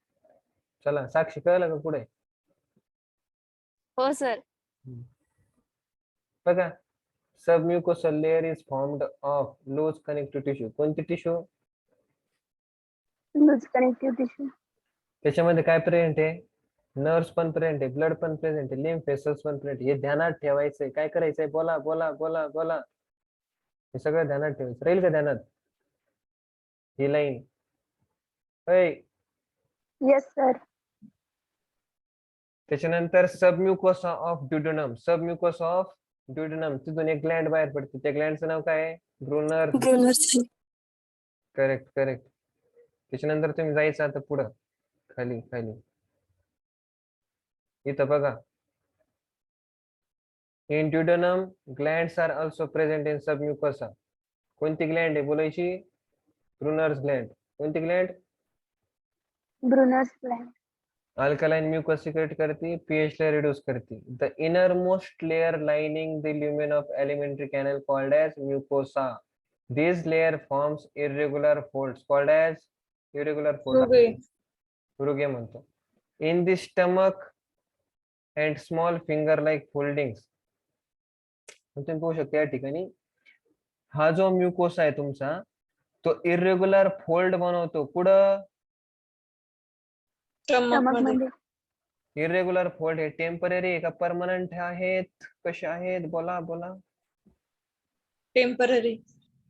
चला साक्षी कळलं का पुढे? हो सर. बघा, submucosal layer is formed of loose connective tissue. कोणती टिश्यू? Loose connective tissue. त्याच्यामध्ये काय प्रेझेंट आहे? नर्व्स पण प्रेझेंट आहे, ब्लड पण प्रेझेंट आहे, लिम्फ व्हेसल्स पण प्रेझेंट आहे. हे ध्यानात ठेवायचंय. काय करायचंय? बोला बोला बोला बोला. हे सगळं ध्यानात ठेवायचं. राहील का ध्यानात ही लाईन? Yes sir. त्याच्यानंतर सबम्युकोसा ऑफ ड्युडेनम. सबम्युकोसा ऑफ ड्युडेनम, तिथून एक ग्लँड बाहेर पडते, त्या ग्लँडचं नाव काय आहे? ब्रुनर. ब्रुनर. Correct correct. त्याच्यानंतर तुम्ही जायचं आता पुढं, खाली खाली इथं बघा, in duodenum glands are also present in submucosa. कोणती ग्लँड आहे बोलायची? Brunner's gland. कोणती ग्लँड? Brunner's gland. Alkaline mucus secrete करती, पीएच ला रिड्यूस करती. The inner most layer lining the lumen of alimentary canal called as mucosa. This layer forms irregular folds called as irregular fold. Rugae म्हणतो. In the stomach and small finger like foldings. तुम्ही पाहू शकता या ठिकाणी, हा जो म्युकोसा आहे तुमचा, तो इरेग्युलर फोल्ड बनवतो. कुठं? स्टमक मध्ये. इरेग्युलर फोल्ड हे टेम्पररी आहे का परमनंट आहेत? कसे आहेत? बोला बोला. टेम्पररी.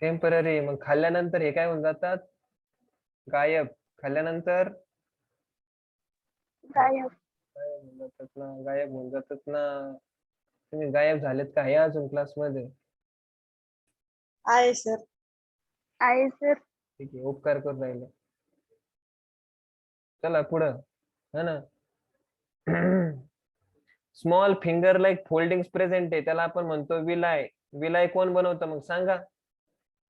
टेम्पररी. मग खाल्ल्यानंतर हे काय होऊन जातात? गायब. खाल्ल्यानंतर गायब. गायब होऊन जातात ना, गायब होऊन जातात ना. तुम्ही गायब झालेत का? हे अजून क्लास मध्ये? आहे सर. आहे सर. ठीक आहे, उपकार करून राहिले. चला पुढं, है ना. Small finger like foldings present आहे, त्याला आपण म्हणतो विलाय. विलाय कोण बनवतं मग सांगा?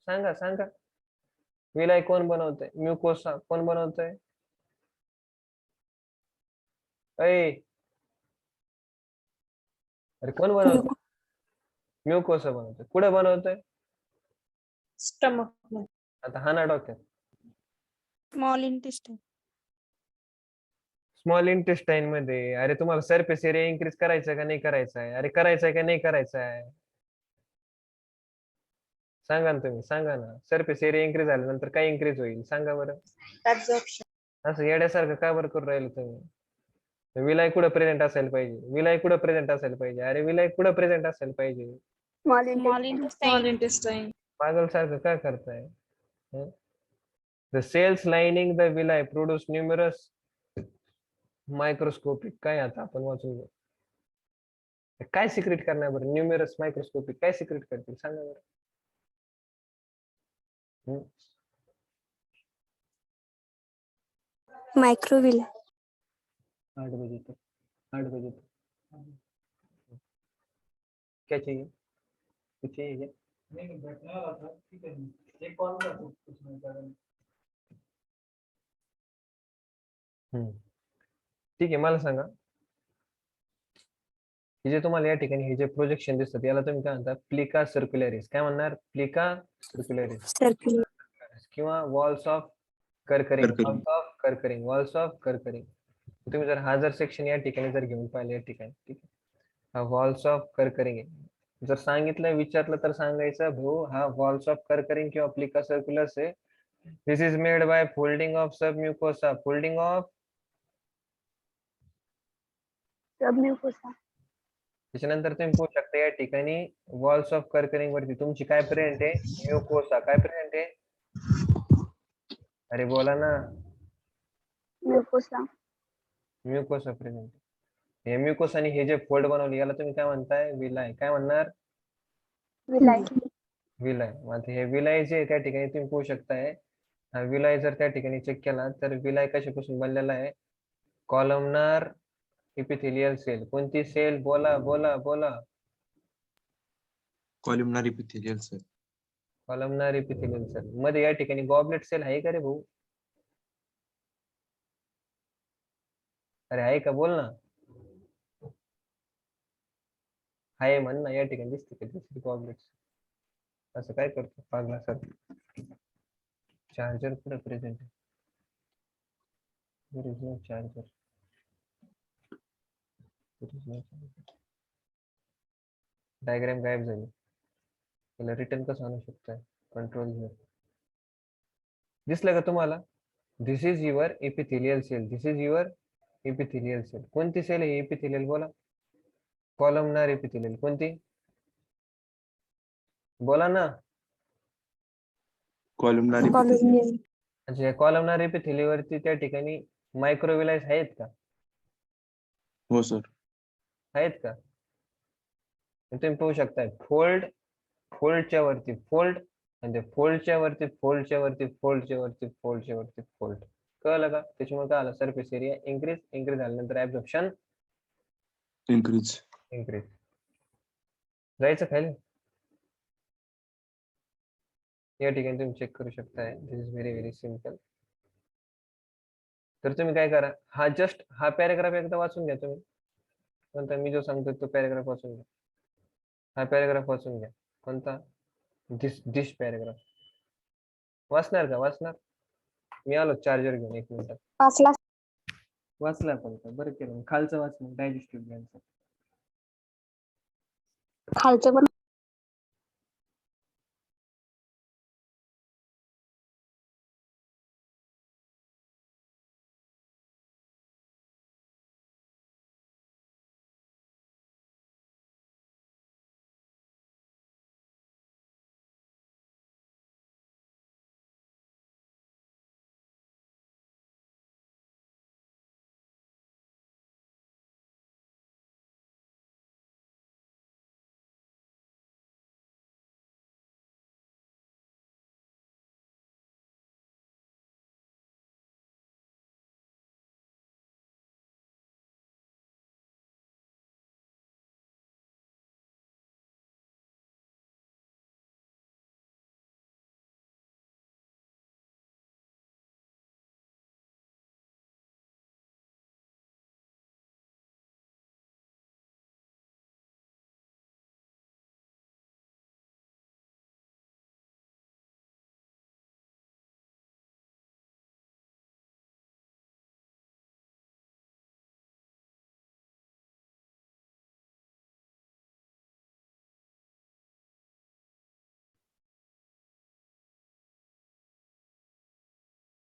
सांगा सांगा. विलाय कोण बनवतंय? म्युकोसा कोण बनवतंय? अरे कोण बनवतंय? म्युकोसा बनवतोय. कुठे बनवतोय? स्टमक मध्ये. आता हा ना डोक्यात. Small intestine. स्मॉल इंटेस्टाईन मध्ये. अरे तुम्हाला सरफेस एरिया इन्क्रीज करायचा का नाही करायचा आहे? अरे करायचा आहे का नाही करायचा आहे? सांगा ना तुम्ही, सांगा ना. सरफेस एरिया इन्क्रीज झाल्यानंतर काय इन्क्रीज होईल सांगा बरं. ऍब्झॉर्प्शन. असं येड्यासारखं का बरं करून राहिलं तुम्ही? विलाय कुठं प्रेझेंट असायला पाहिजे? विलाय कुठं प्रेझेंट असायला पाहिजे? अरे विलाय कुठं प्रेझेंट असायला पाहिजे? Small small intestine. Small intestine. Intestine. पागल सारखं काय करताय? The cells lining the villi produce numerous microscopic. काय आता आपण वाचून घेऊ. काय सिक्रेट करणार बरं? न्यूमेरस मायक्रोस्कोपिक काय सिक्रेट करतील सांगा बरं. मायक्रोविल. 8 बजे तक, 8 बजे तक क्या चाहिए? कुछ चाहिए क्या? नहीं बैठना वाला था, ठीक है, एक कॉल कर दो कुछ नहीं करेंगे. ठीक आहे, मला सांगा, हे जे तुम्हाला या ठिकाणी हे जे प्रोजेक्शन दिसतात याला तुम्ही काय म्हणता? प्लिका सर्क्युलरिस. काय म्हणणार? Plica circularis circular. किंवा valves of Kerckring. Kerckring. Valves of Kerckring. Valves of Kerckring. तुम्ही जर हा जर सेक्शन या ठिकाणी जर घेऊन पाहिले या ठिकाणी, ठीक आहे, हा वॉल्स ऑफ कर्करिंग आहे. जर सांगितलं विचारलं तर सांगायचं भाऊ हा वॉल्स ऑफ कर्करिंग किंवा प्लिका सर्क्युलस आहे. This is made by folding of submucosa. Folding of. Submucosa. त्याच्यानंतर तुम्ही पाहू शकता या ठिकाणी वॉल्स ऑफ कर्करिंग वरती तुमची काय प्रेझेंट आहे? म्युकोसा. काय प्रेझेंट आहे? अरे बोला ना. म्युकोसा म्युकोसा प्रेझेंट. हे म्युकोस आणि हे जे फोल्ड बनवले याला तुम्ही काय म्हणताय? विलाय. काय म्हणणार? विलाय विलाय. मग हे विलाय जे आहे त्या ठिकाणी तुम्ही पाहू शकताय. हा विलाय जर त्या ठिकाणी चेक केला तर विलाय कशापासून बनलेला आहे? Columnar epithelial cell. कोणती सेल? बोला बोला बोला. Columnar epithelial cell. Columnar epithelial cell मध्ये या ठिकाणी गॉबलेट सेल आहे का रे भाऊ? अरे आहे का? बोल ना. आहे म्हण ना. या ठिकाणी दिसते का? दिसते गॉबलेट. असं काय करतो पागला सर? चार्जर कुठे प्रेझेंट आहे? There is no charger. There is no charger. Diagram गायब झाली. त्याला रिटर्न कसं आणू शकताय? Control Z. दिसलं का तुम्हाला? This is your epithelial cell. This is your epithelial cell. कोणती सेल आहे एपिथेलियल? बोला. Columnar epithelial. कोणती? बोला ना. Columnar epithelial. कॉलोनियल अच्छा, कॉलमनार एपिथेलियलवरती त्या ठिकाणी मायक्रोविलाइज आहेत का? हो सर. आहेत का? तुम्ही पाहू शकताय फोल्डच्या वरती फोल्ड म्हणजे फोल्डच्या वरती फोल्डच्या वरती फोल्डच्या वरती फोल्डच्या वरती फोल्ड. कळलं का? त्याच्यामुळे काय आलं? सरफेस एरिया इन्क्रीज झाल्यानंतर ऍब्झॉर्प्शन इन्क्रीज. इन्क्रीज. जायचं खाली. या ठिकाणी तुम्ही चेक करू शकताय. दिस इज व्हेरी व्हेरी सिम्पल. तर तुम्ही काय करा, हा पॅराग्राफ एकदा वाचून घ्या तुम्ही. कोणता मी जो सांगतो तो पॅराग्राफ वाचून घ्या. हा पॅराग्राफ वाचून घ्या. कोणता? दिस पॅराग्राफ वाचणार का? वाचणार? मी आलो चार्जर घेऊन 1 मिनिटात. वाचला वाचला पण का? बरं केलं. खालचं वाचलं डायजेस्टिव्ह ग्लँडचं. खालचं पण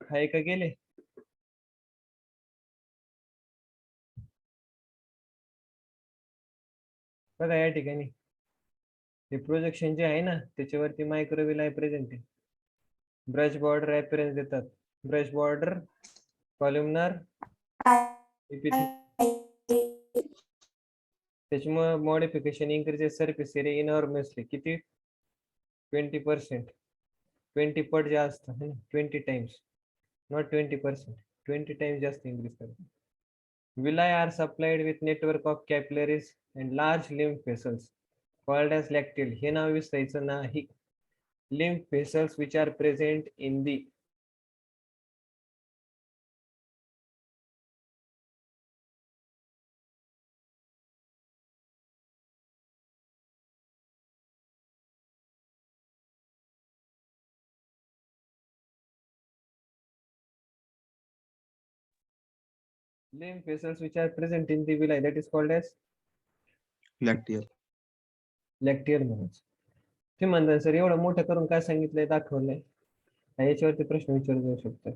हाय का गेले? बघा या ठिकाणी हे प्रोजेक्शन जे आहे ना त्याच्यावरती मायक्रोविलाय प्रेझेंट आहे. ब्रश बॉर्डर अपीअरन्स देतात. ब्रश बॉर्डर कॉलमनार त्याच्यामुळे modification increases surface area enormously. किती? 20%. 20 पट जास्त है ना. 20 टाइम्स, नॉट 20%. 20 टाइम्स जास्त इन्क्रीज करतात. Villi are supplied with network of capillaries and large lymph vessels called as lacteal. हे नाव विसरायचं नाही. Lymph vessels which are present in the lymph vessels which are present in the villi, that is called as लॅक्टियल. लॅक्टियल म्हणायचं. ते म्हणतात sir एवढं मोठं करून काय सांगितलंय दाखवलंय. याच्यावरती प्रश्न विचारला जाऊ शकतो.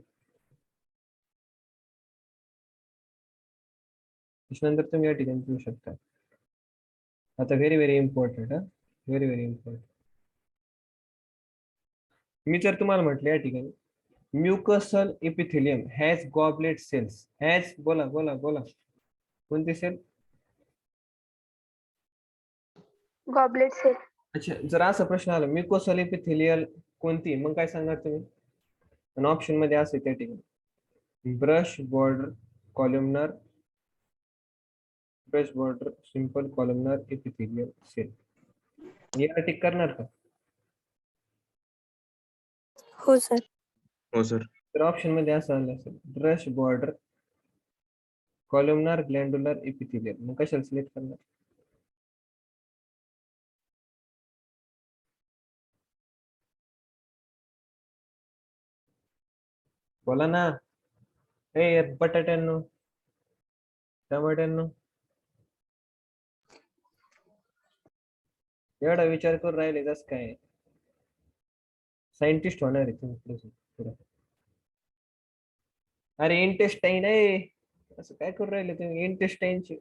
त्याच्यानंतर तुम्ही या ठिकाणी घेऊ शकता. आता very very important. Very very important. मी जर तुम्हाला म्हटलं या ठिकाणी mucosal epithelium has goblet cells. Has बोला बोला बोला कोणती सेल? Goblet sale. अच्छा, जर असा प्रश्न आला म्युकोसल इपिथेलियल कोणती, मग काय सांगणार तुम्ही? आणि ऑप्शन मध्ये असे त्या ठिकाणी brush border columnar, brush border simple columnar epithelial cell. याला टिक करणार का? हो सर. हो सर. तर ऑप्शन मध्ये असं आलं असेल ब्रश बॉर्डर कॉलमनर ग्लँड्युलर इपिथेलियल, मग कशाला सिलेक्ट करणार? बोला ना. ए बटाट्यांनो टमाट्यांनो, एवढा विचार करून राहिले जस काय सायंटिस्ट होणार आहे तुम्ही पुढे. अरे इंटेस्टाईन आहे, असं काय करून राहिले तुम्ही? इंटेस्टाईनचे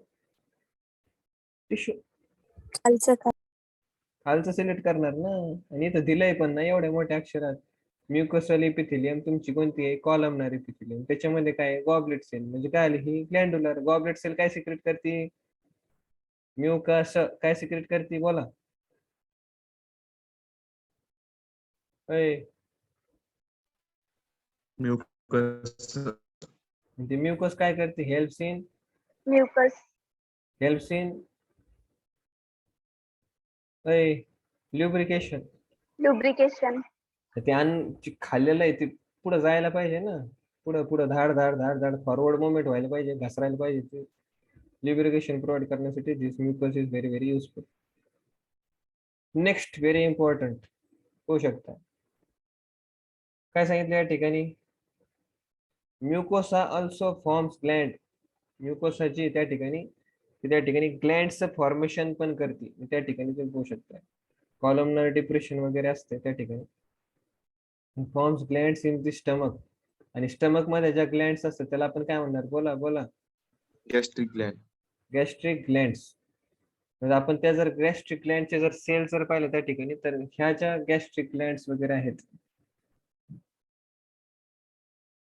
टिश्यू खालचं काय? खालचं सिलेक्ट करणार ना. आणि इथं दिलंय पण ना एवढ्या मोठ्या अक्षरात म्युकोसल इपिथेलियम तुमची कोणती आहे? Columnar epithelium. त्याच्यामध्ये काय गॉबलेट सेल म्हणजे काय आली ही ग्लँड्युलर. गॉबलेट सेल काय सिक्रेट करते? म्युकस काय सिक्रेट करते बोला. म्युकस. ते म्युकस काय करते? Helps in mucus. Lubrication. Lubrication. ते अन्न खाल्लेलं आहे ते पुढे जायला पाहिजे ना. पुढे पुढे धाड धाड धाड धाड फॉरवर्ड मुवमेंट व्हायला पाहिजे, घसरायला पाहिजे. ते ल्युब्रिकेशन प्रोव्हाइड करण्यासाठी this mucus is very very useful. Next very important होऊ शकता. काय सांगितलं या ठिकाणी? Mucosa also forms gland. म्युकोसाची त्या ठिकाणी ग्लँडचं फॉर्मेशन पण करते. त्या ठिकाणी तुम्ही पाहू शकता कॉलमनर डिप्रेशन वगैरे असते त्या ठिकाणी. Forms glands in the stomach. आणि स्टमक मध्ये ज्या ग्लँड्स असतात त्याला आपण काय म्हणणार? बोला बोला. Gastric Gland. Gastric glands. म्हणजे आपण त्या जर गॅस्ट्रिक ग्लँडचे जर सेल जर पाहिलं त्या ठिकाणी तर ह्या ज्या गॅस्ट्रिक ग्लँड्स वगैरे आहेत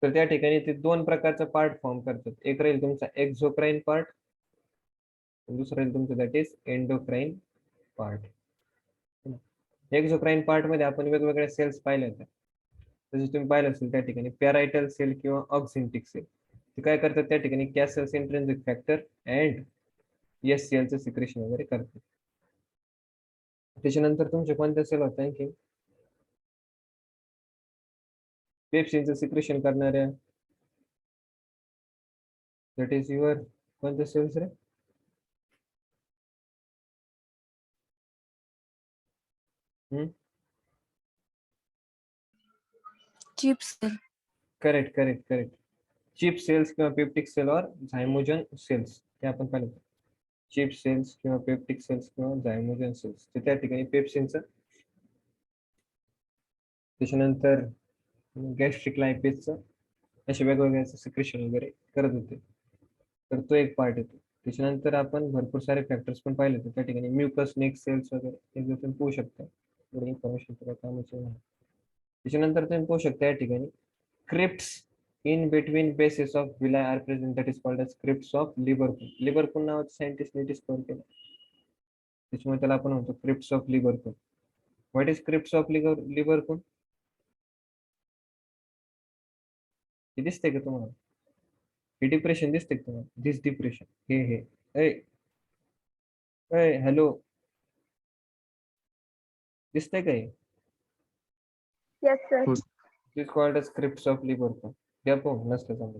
तर त्या ठिकाणी ते दोन प्रकारचा पार्ट फॉर्म करतात. एक राहील तुमचा एक्झोक्राईन पार्ट, दुसरं राहील तुमचं that is endocrine part. Exocrine part मध्ये आपण वेगवेगळ्या सेल्स पाहिल्या होत्या. जसे तुम्ही पाहिलं असेल त्या ठिकाणी पॅराइटल सेल किंवा ऑक्सिंटिक सेल. ते काय करतात त्या ठिकाणी? Castle's intrinsic factor and SCL चं सिक्रेशन वगैरे करतात. त्याच्यानंतर तुमचे कोणत्या सेल होत आणखी? पेप्सिनचं सिक्रेशन करणाऱ्या दॅट इज युअर कोणत्या सेल्स रे? Chiefs. Correct correct correct. Chief cells किंवा पेप्टिक सेल और झायमोजन सेल्स हे आपण पाहिलं. चिप सेल्स किंवा पेप्टिक सेल्स किंवा झायमोजन सेल्स ते त्या ठिकाणी पेप्सिनचं. त्याच्यानंतर गॅस्ट्रिक लायपेजचं असे वेगवेगळ्याचं सिक्रेशन वगैरे करत होते. तर तो एक पार्ट येतो. त्याच्यानंतर आपण भरपूर सारे फॅक्टर्स पण पाहिले होते त्या ठिकाणी म्युकस नेक सेल्स वगैरे हे जे तुम्ही पाहू शकता. थोडी इन्फॉर्मेशन कामाची नाही. त्याच्यानंतर तुम्ही पाहू शकता या ठिकाणी crypts in between bases of villi are present, that is called as crypts of Liverpool. Liverpool नावाचं सायंटिस्टने डिस्कव्हर केलं. त्याच्यामुळे त्याला आपण म्हणतो crypts of Liverpool. What is crypts of Liverpool? हे दिसतंय का तुम्हाला? हे डिप्रेशन दिसतंय का तुम्हाला? दिस डिप्रेशन हे हॅलो दिसतंय का हे? Yes sir. Is called as crypts of Liverpool. घ्या पाहून नसलं सांगत.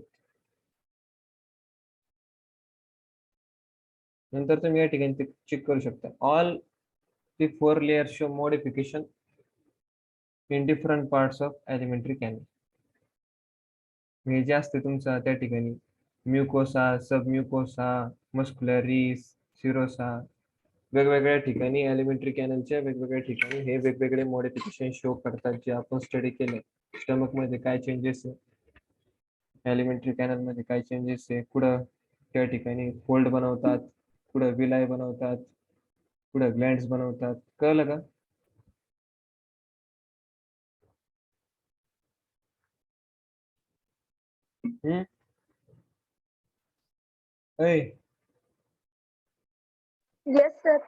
नंतर तुम्ही या ठिकाणी ते चेक करू शकता. All the 4 layers show modification in different parts of alimentary canal. हे जे असते तुमचं त्या ठिकाणी म्युकोसा, सबम्युकोसा, मस्क्युलरिस, सिरोसा वेगवेगळ्या ठिकाणी एलिमेंटरी कॅनलच्या वेगवेगळ्या ठिकाणी हे वेगवेगळे मॉडिफिकेशन शो करतात जे आपण स्टडी केले. स्टमक मध्ये काय चेंजेस आहे, एलिमेंटरी कॅनल मध्ये काय चेंजेस आहे, कुठं त्या ठिकाणी फोल्ड बनवतात, कुठं विलाय बनवतात, कुठं ग्लँड्स बनवतात. कळलं का? ऐ Yes, sir.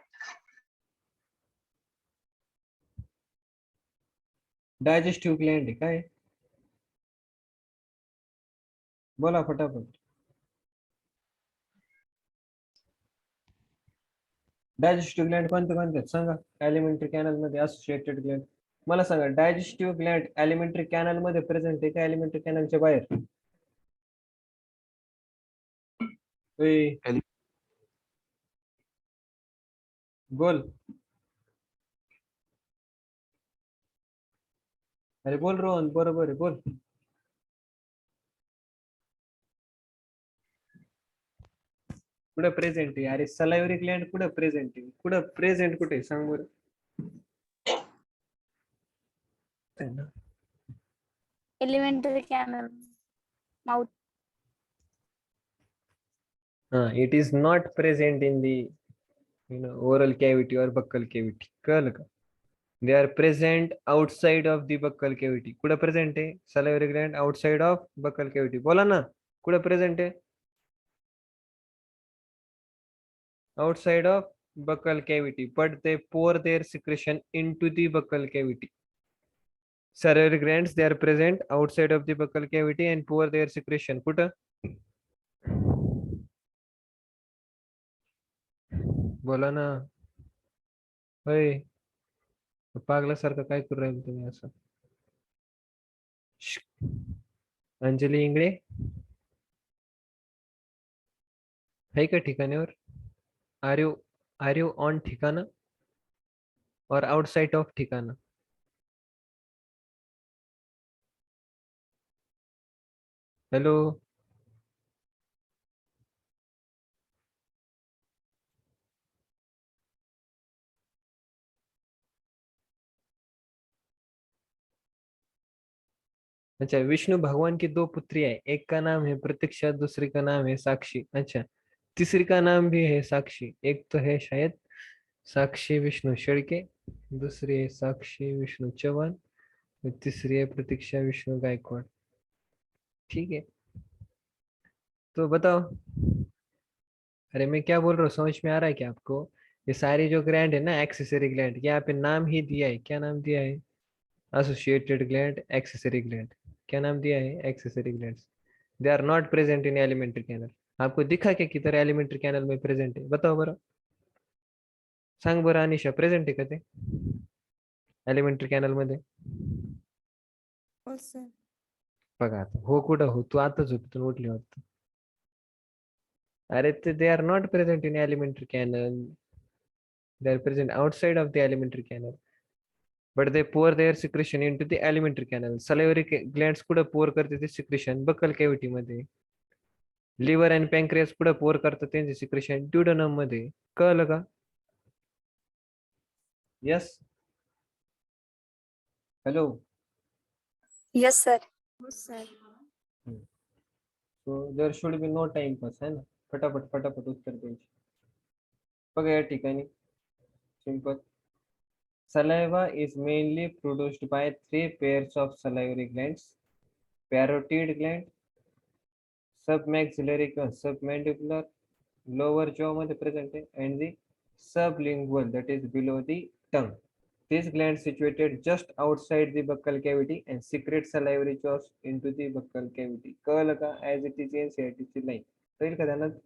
डायजेस्टिव्ह ग्लँड आहे काय? बोला फटाफट. डायजेस्टिव्ह ग्लँड कोणते कोणते आहेत? सांगा. एलिमेंटरी कॅनल मध्ये असोसिएटेड ग्लँड. मला सांगा डायजेस्टिव्ह ग्लँड एलिमेंटरी कॅनल मध्ये प्रेझेंट आहे का एलिमेंटरी कॅनलच्या बाहेर? ऐ, बोल. अरे बोल रोहन, बरोबर आहे बोल. कुठं प्रेझेंट आहे? अरे सलायवरी ग्लँड कुठं प्रेझेंट आहे? कुठं प्रेझेंट कुठे आहे? सांग बरं. Elementary canal. Mouth. It is not present in the oral cavity or buccal cavity. कळलं का? They are present outside of the buccal cavity. कुठं प्रेझेंट आहे? salivary gland outside of buccal cavity. बोला ना, कुठं प्रेझेंट आहे? Outside of buccal cavity, but they pour their secretion into the buccal cavity. Salivary glands, they are present outside of the buccal cavity and pour their secretion. कुठं? बोला ना. होय, पागलासारखं काय करू राहील तुम्ही असं? अंजली इंगळे आहे का ठिकाणावर? आर यू ऑन ठिकाणा और आउटसाइड ऑफ ठिकाणा? हॅलो, अच्छा. विष्णु भगवान की दो पुत्री है, एक का नाम है प्रतीक्षा, दूसरी का नाम है साक्षी. अच्छा, तीसरी का नाम भी है साक्षी. एक तो है शायद साक्षी विष्णु शेळके, दूसरी है साक्षी विष्णु चौहान, और तीसरी है प्रतीक्षा विष्णु गायकवाड़. ठीक है, तो बताओ. अरे मैं क्या बोल रहा हूँ, समझ में आ रहा है क्या आपको? ये सारी जो ग्लैंड है ना, एक्सेसरी ग्लैंड, यहाँ पे नाम ही दिया है. क्या नाम दिया है? Associated gland, accessory gland. क्या नाम दिया है? Accessory glands. They are not present in alimentary canal. आपको दिखा क्या किधर एलिमेंट्री कैनल में प्रेजेंट है? बताओ बरं. सांग बरं अनिशा, प्रेझेंट आहे का ते एलिमेंटरी कॅनल मध्ये? हो सर. बघा आता, हो कुठं हो, तू आताच झोपेतून उठली वाटतं. अरे ते they are not present in alimentary canal. They are present outside of the alimentary canal, but they pour their secretion into the alimentary canal. Salivary glands कुठं पोअर करते ते सिक्रेशन? बकल कॅव्हिटी मध्ये. Liver आणि pancreas कुठं pour करतात त्यांचे secretion? ड्युडेनम मध्ये. कळलं का? यस. हॅलो. Yes, sir. हो sir. So there should be no time pass, है ना? फटाफट फटाफट उत्तर द्यायचे. बघा या ठिकाणी simple. Saliva is mainly produced by 3 pairs of salivary glands: parotid gland, submaxillary submandibular, lower jaw मध्ये present आहे, and the sublingual, that is below the tongue. These glands situated just outside the buccal cavity and secrete salivary juice into the buccal cavity. कळलं का? As it is NCERT ची line. राहील का ध्यानात?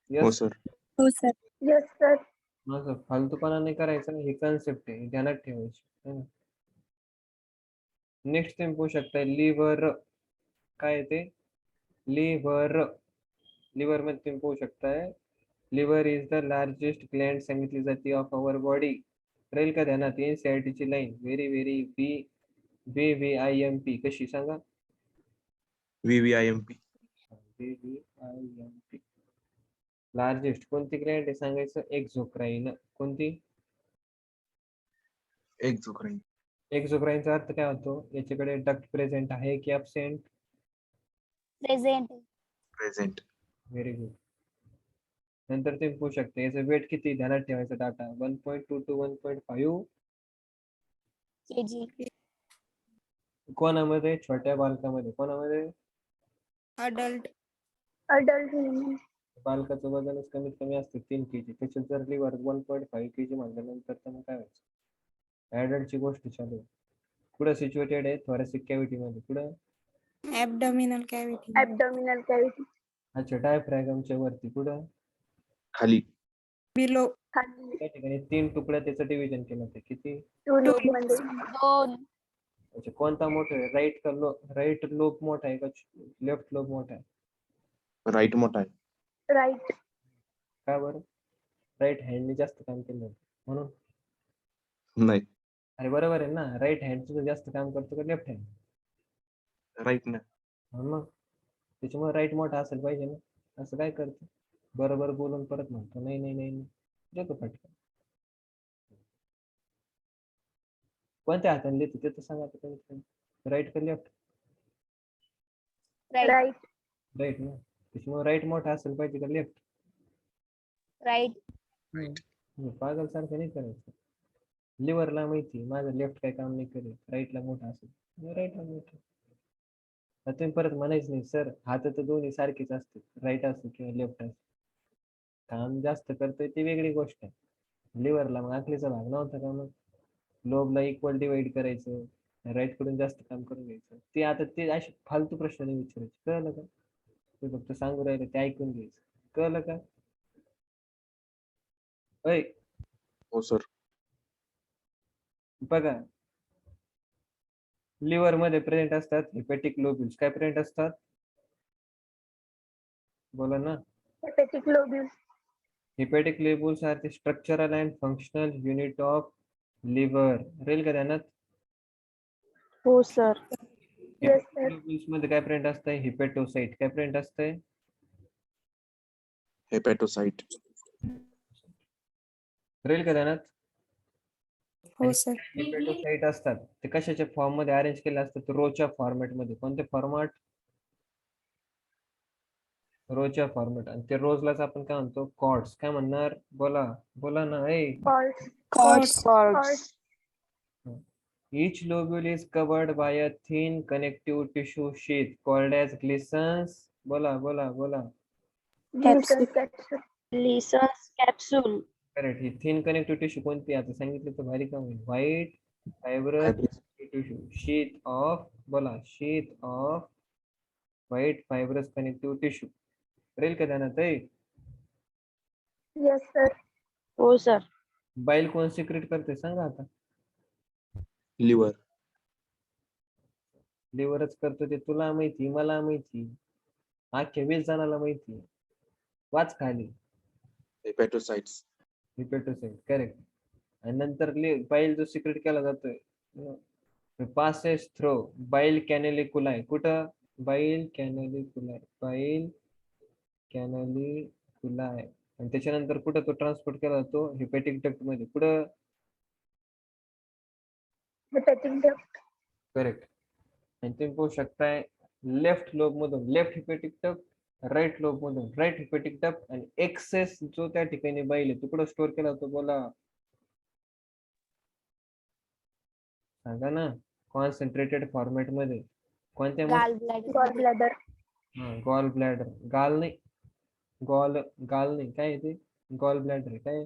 हो Yes. Sir. Oh, sir. Yes, sir. असं फालतूपणा नाही करायचं ना, ही कन्सेप्ट आहे, ध्यानात ठेवायची. नेक्स्ट तुम्ही पाहू शकता लिव्हर. काय ते? लिव्हर. लिव्हर मध्ये तुम्ही पाहू शकताय, liver is the largest gland सांगितली जाते ऑफ अवर बॉडी. राहील का ध्यानात? NCERT ची लाईन. Very very VVIMP. कशी सांगा? VVIMP. VVIMP. लार्जेस्ट कोणती ग्लँड आहे सांगायचं? एक्झोक्राइन. कोणती? एक्झोक्राइन. एक्झोक्राइनचा अर्थ काय होतो? याच्याकडे डक्ट प्रेझेंट आहे की absent? Present. Present. Very good. नंतर ते पाहू शकते याचं वेट किती, ध्यानात ठेवायचा डाटा. 1.2 to 1.5 KG. कोणामध्ये? छोट्या बालकामध्ये. कोणामध्ये? अडल्ट adult human, बालकाचं वजनच कमीत कमी असतं 3 kg. त्याच्यात जर लिव्हर 1.5 kg म्हणल्यानंतर तर मग काय व्हायचं? ऍडल्टची गोष्ट चालू आहे. कुठं सिच्युएटेड आहे? थोरॅसिक कॅव्हिटी मध्ये. कुठं? ॲबडॉमिनल कॅव्हिटी abdominal cavity, अच्छा, डायफ्रॅगमच्या वरती. कुठं? खाली. बिलो खाली त्या ठिकाणी 3 तुकड्या त्याचं डिव्हिजन केलं होतं. किती? two loop मध्ये, दोन अच्छा, कोणता मोठा आहे? राईट का राईट लोब मोठा आहे का लेफ्ट लोब मोठा आहे? राईट मोठा आहे. right, का बरं? राईट हँडने जास्त काम केलं होतं म्हणून. नाही. अरे बरोबर आहे ना, राईट हँड तुझं जास्त काम करतो का लेफ्ट हँड? राईट ना. मग त्याच्यामुळे राईट मोठा असेल पाहिजे ना. असं काय करतो? बरोबर बोलून परत म्हणतो नाही नाही नाही नाही. देतो फटका. कोणत्या हाताने लिहितो ते तर सांगा आता कमीत कमी. राईट का लेफ्ट? राईट right, राईट ना. त्याच्यामुळे राईट मोठा असेल पाहिजे का लेफ्ट? राईट पागल सारखं नाही करायचं. लिव्हरला माहिती माझं लेफ्ट काय काम नाही करेल, राईटला मोठा असेल राईटला मोठा. आता तुम्ही परत म्हणायच नाही सर हात तर दोन्ही सारखेच असते, राईट असो किंवा लेफ्ट असो. काम जास्त करतोय ती वेगळी गोष्ट आहे. लिव्हरला मग आखलीचा भाग नव्हता का? मग लोबला इक्वल डिवाइड करायचं, राईट कडून जास्त काम करून घ्यायचं. ते आता ते असे फालतू प्रश्न नाही विचारायचे. कळलं का? ते फक्त सांगू राहिले ते ऐकून घ्यायचं. कळलं का? ऐ हो सर. बघा, लिव्हर मध्ये प्रेझेंट असतात हेपॅटिक लोब्युल्स. काय प्रेझेंट असतात? बोला ना. hepatic lobules, hepatic lobules are the structural and functional unit of liver. राहील का ध्यानात? हो सर yes sir, लोब्युल्स मध्ये काय प्रेझेंट असतंय? हिपॅटोसाइट. काय प्रेझेंट असतंय? हेपॅटोसाइट. राहील का ध्यानात? हो सर हेपॅटोसाइट असतात ते कशाच्या फॉर्म मध्ये अरेंज केले असतात? रोच्या फॉर्मॅट मध्ये. कोणते फॉर्मॅट? रोच्या फॉर्मॅट. आणि ते रोजलाच आपण काय म्हणतो? कॉर्ड्स. काय म्हणणार? बोला बोला ना. false, cords Each lobule is covered by a thin connective tissue sheath called as glisons. बोला बोला बोला. Wilson's capsule, Glisson's capsule correct. ही थिन कनेक्टिव्ह टिश्यू कोणती? आता सांगितलं तर भारी काम होईल. White fibrous tissue. Sheath of. बोला, sheath of white fibrous connective tissue. राहील का ध्यानात? yes sir, हो सर बाईल कोण सिक्रेट करते सांगा आता? लिव्हर. लिव्हरच करतो ते तुला माहिती, मला माहिती, अख्ख्या 20 जणाला माहिती. वाच खाली. हेपॅटोसाइट्स. हिपॅटोसाइट. करेक्ट. आणि नंतर बाईल जो सिक्रेट केला जातोय पासेस थ्रो बाईल कॅनेलिकुलाय. कुठं? बाईल कॅनेलिकुलाय. बाईल कॅनेलिकुलाय. आणि त्याच्यानंतर कुठं तो ट्रान्सपोर्ट केला जातो? हिपॅटिक डक्ट मध्ये. कुठं? hepatic duct, correct. आणि तुम्ही पाहू शकताय लेफ्ट लोब मधून left hepatic duct, right lobe मधून राईट हिपॅटिक डक्ट, आणि एक्सेस जो त्या ठिकाणी बाईल आहे तो कुठं स्टोअर केला जातो? बोला सांगा ना. कॉन्सन्ट्रेटेड फॉर्मॅट मध्ये. कोणत्या? gallbladder, gallbladder. गाल नाही, गॉल गाल नाही. काय आहे ते? गॉल ब्लॅडर आहे. काय?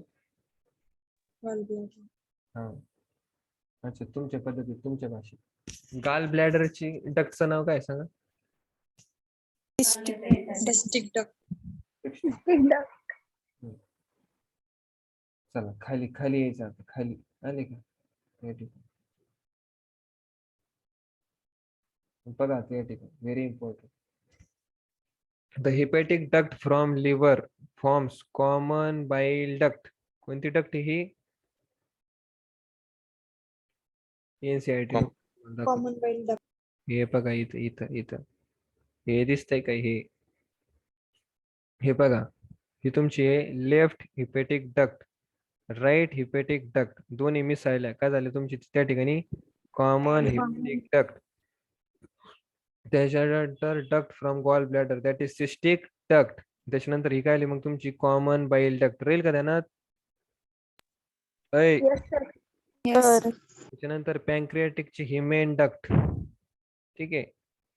हा, अच्छा, तुमच्या पद्धतीत तुमच्या भाषेत. गाल ब्लॅडरची डक्टचं नाव काय सांगा? District duct. cystic duct, चला खाली खाली यायचं आता. खाली आले का? या ठिकाणी बघा आता या ठिकाणी very important. The hepatic duct from liver forms common bile duct. कोणती डक्ट ही? एनसीआरटी. Common bile duct. हे बघा इथं इथं इथं हे दिसतंय का? हे बघा, ही तुमची left hepatic duct, right hepatic duct दोन्ही मिसळल्या. काय झाले तुमची त्या ठिकाणी? Common hepatic duct. त्याच्यानंतर duct from gall bladder that is cystic duct. त्याच्यानंतर ही काय आली मग तुमची? Common bile duct. राहील का ध्यानात? yes sir, सर त्याच्यानंतर पॅनक्रियाटिकची ही मेन डक्ट. ठीक आहे.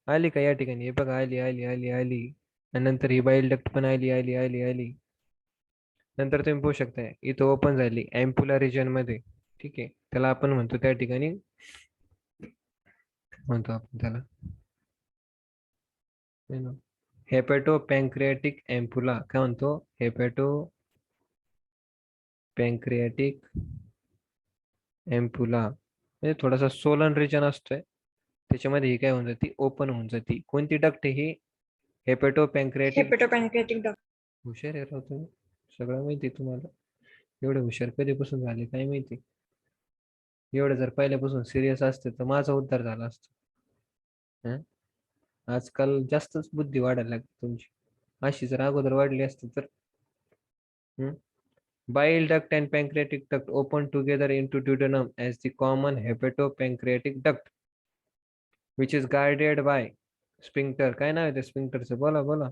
आली का या ठिकाणी? हे बघा, आली आली आली आली. आणि नंतर ही बाईल डक्ट पण आली आली आली आली. नंतर तुम्ही पाहू शकताय इथं ओपन झाली अँप्युला रिजन मध्ये. ठीक आहे, त्याला आपण म्हणतो त्या ठिकाणी म्हणतो आपण त्याला हेपॅटो पॅन्क्रियाटिक अँप्युला. काय म्हणतो? हेपॅटो पॅन्क्रियाटिक अँप्युला. म्हणजे थोडासा सोलन रिजन असतोय, त्याच्यामध्ये ही काय होऊन जाते? ओपन होऊन जाते. कोणती डक्ट? ही हेपॅटो पॅन्क्रियाटिक. Hepatopancreatic duct. हुशार आहे राव तुम्ही, सगळं माहिती आहे तुम्हाला. एवढे हुशार कधीपासून झाले काय माहिती. एवढं जर पहिल्यापासून सिरियस असते तर माझा उद्धार झाला असता. हं? आजकाल जास्तच बुद्धी वाढायला लागते तुमची. अशी जर अगोदर वाढली असती तर. Bile duct and pancreatic duct open together into duodenum as the common hepatopancreatic duct, which is guarded by sphincter. काय नाव आहे त्या स्पिंक्टरचं? बोला बोला.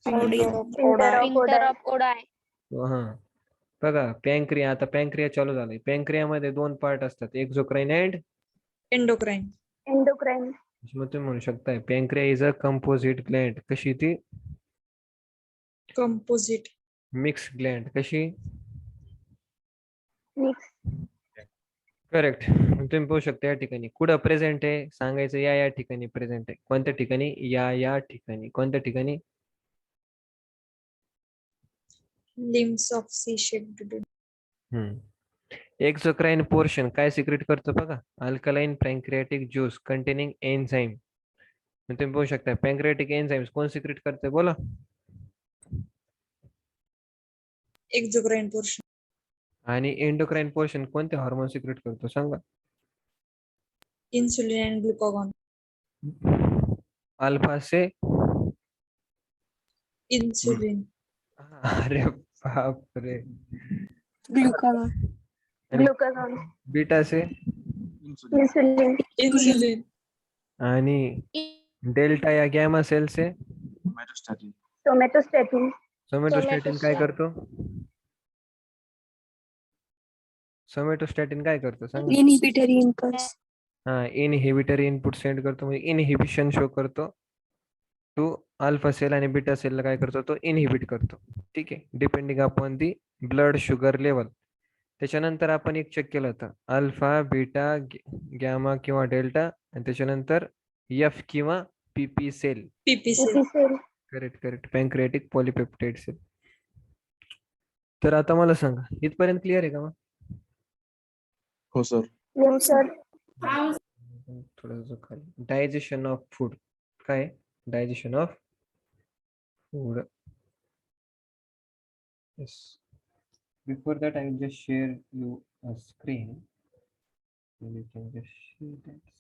Sphincter of Sphincter Oddi. of Sphincter Oddi. of Oddi. हा, बघा पॅन्क्रिया. आता पॅन्क्रिया चालू झालंय. पॅन्क्रियामध्ये दोन पार्ट असतात, एक्झोक्राइन अँड. Endocrine. Endocrine. मग तुम्ही म्हणू शकताय पॅन्क्रिया इज अ कंपोजिट ग्लँड. कशी ती? Composite. Mix Gland. कशी? Mix. करेक्ट. तुम्ही पाहू शकता या ठिकाणी कुठं प्रेझेंट आहे सांगायचं, या या ठिकाणी प्रेझेंट आहे. कोणत्या ठिकाणी? या या ठिकाणी. कोणत्या ठिकाणी? Limbs of C-shaped duodenum. Exocrine portion काय सिक्रेट करतो बघा? Alkaline pancreatic juice containing enzyme. तुम्ही पाहू शकता पॅन्क्रियाटिक एन्झाईम्स कोण सिक्रेट करते? बोला. Exocrine portion. आणि एंडोक्राइन पोर्शन कोणते हार्मोन सिक्रेट करतो सांगा? Insulin and glucagon. Alpha say. Insulin. अरे बापरे. Glucagon. आणि Glucagon. बीटा से. Insulin. Insulin. Insulin. आणि डेल्टा या गॅमा सेल से. Metastatin. Somatostatin. सोमॅटोस्टॅटिन काय Somatostatin. करतो? सोमॅटोस्टॅटिन काय करतो सांगा? Inhibitory impulse. हा, इनहिबिटरी इनपुट सेंड करतो, म्हणजे इनहिबिशन शो करतो. टू अल्फा सेल आणि बीटा सेलला काय करतो? तो इनहिबिट करतो. ठीक आहे, depending upon the blood sugar level. त्याच्यानंतर आपण एक चेक केलं होतं, अल्फा, बीटा, गॅमा किंवा डेल्टा, आणि त्याच्यानंतर एफ किंवा PP cell. PP cell. PP cell. Correct correct. Pancreatic polypeptide cell. तर आता मला सांगा, इथपर्यंत क्लिअर आहे का मग? हो सर. Yes, sir. थोडं खाली. Digestion of food. काय? Digestion of food. Yes. Before that, I will just share you a screen. So you can just share that.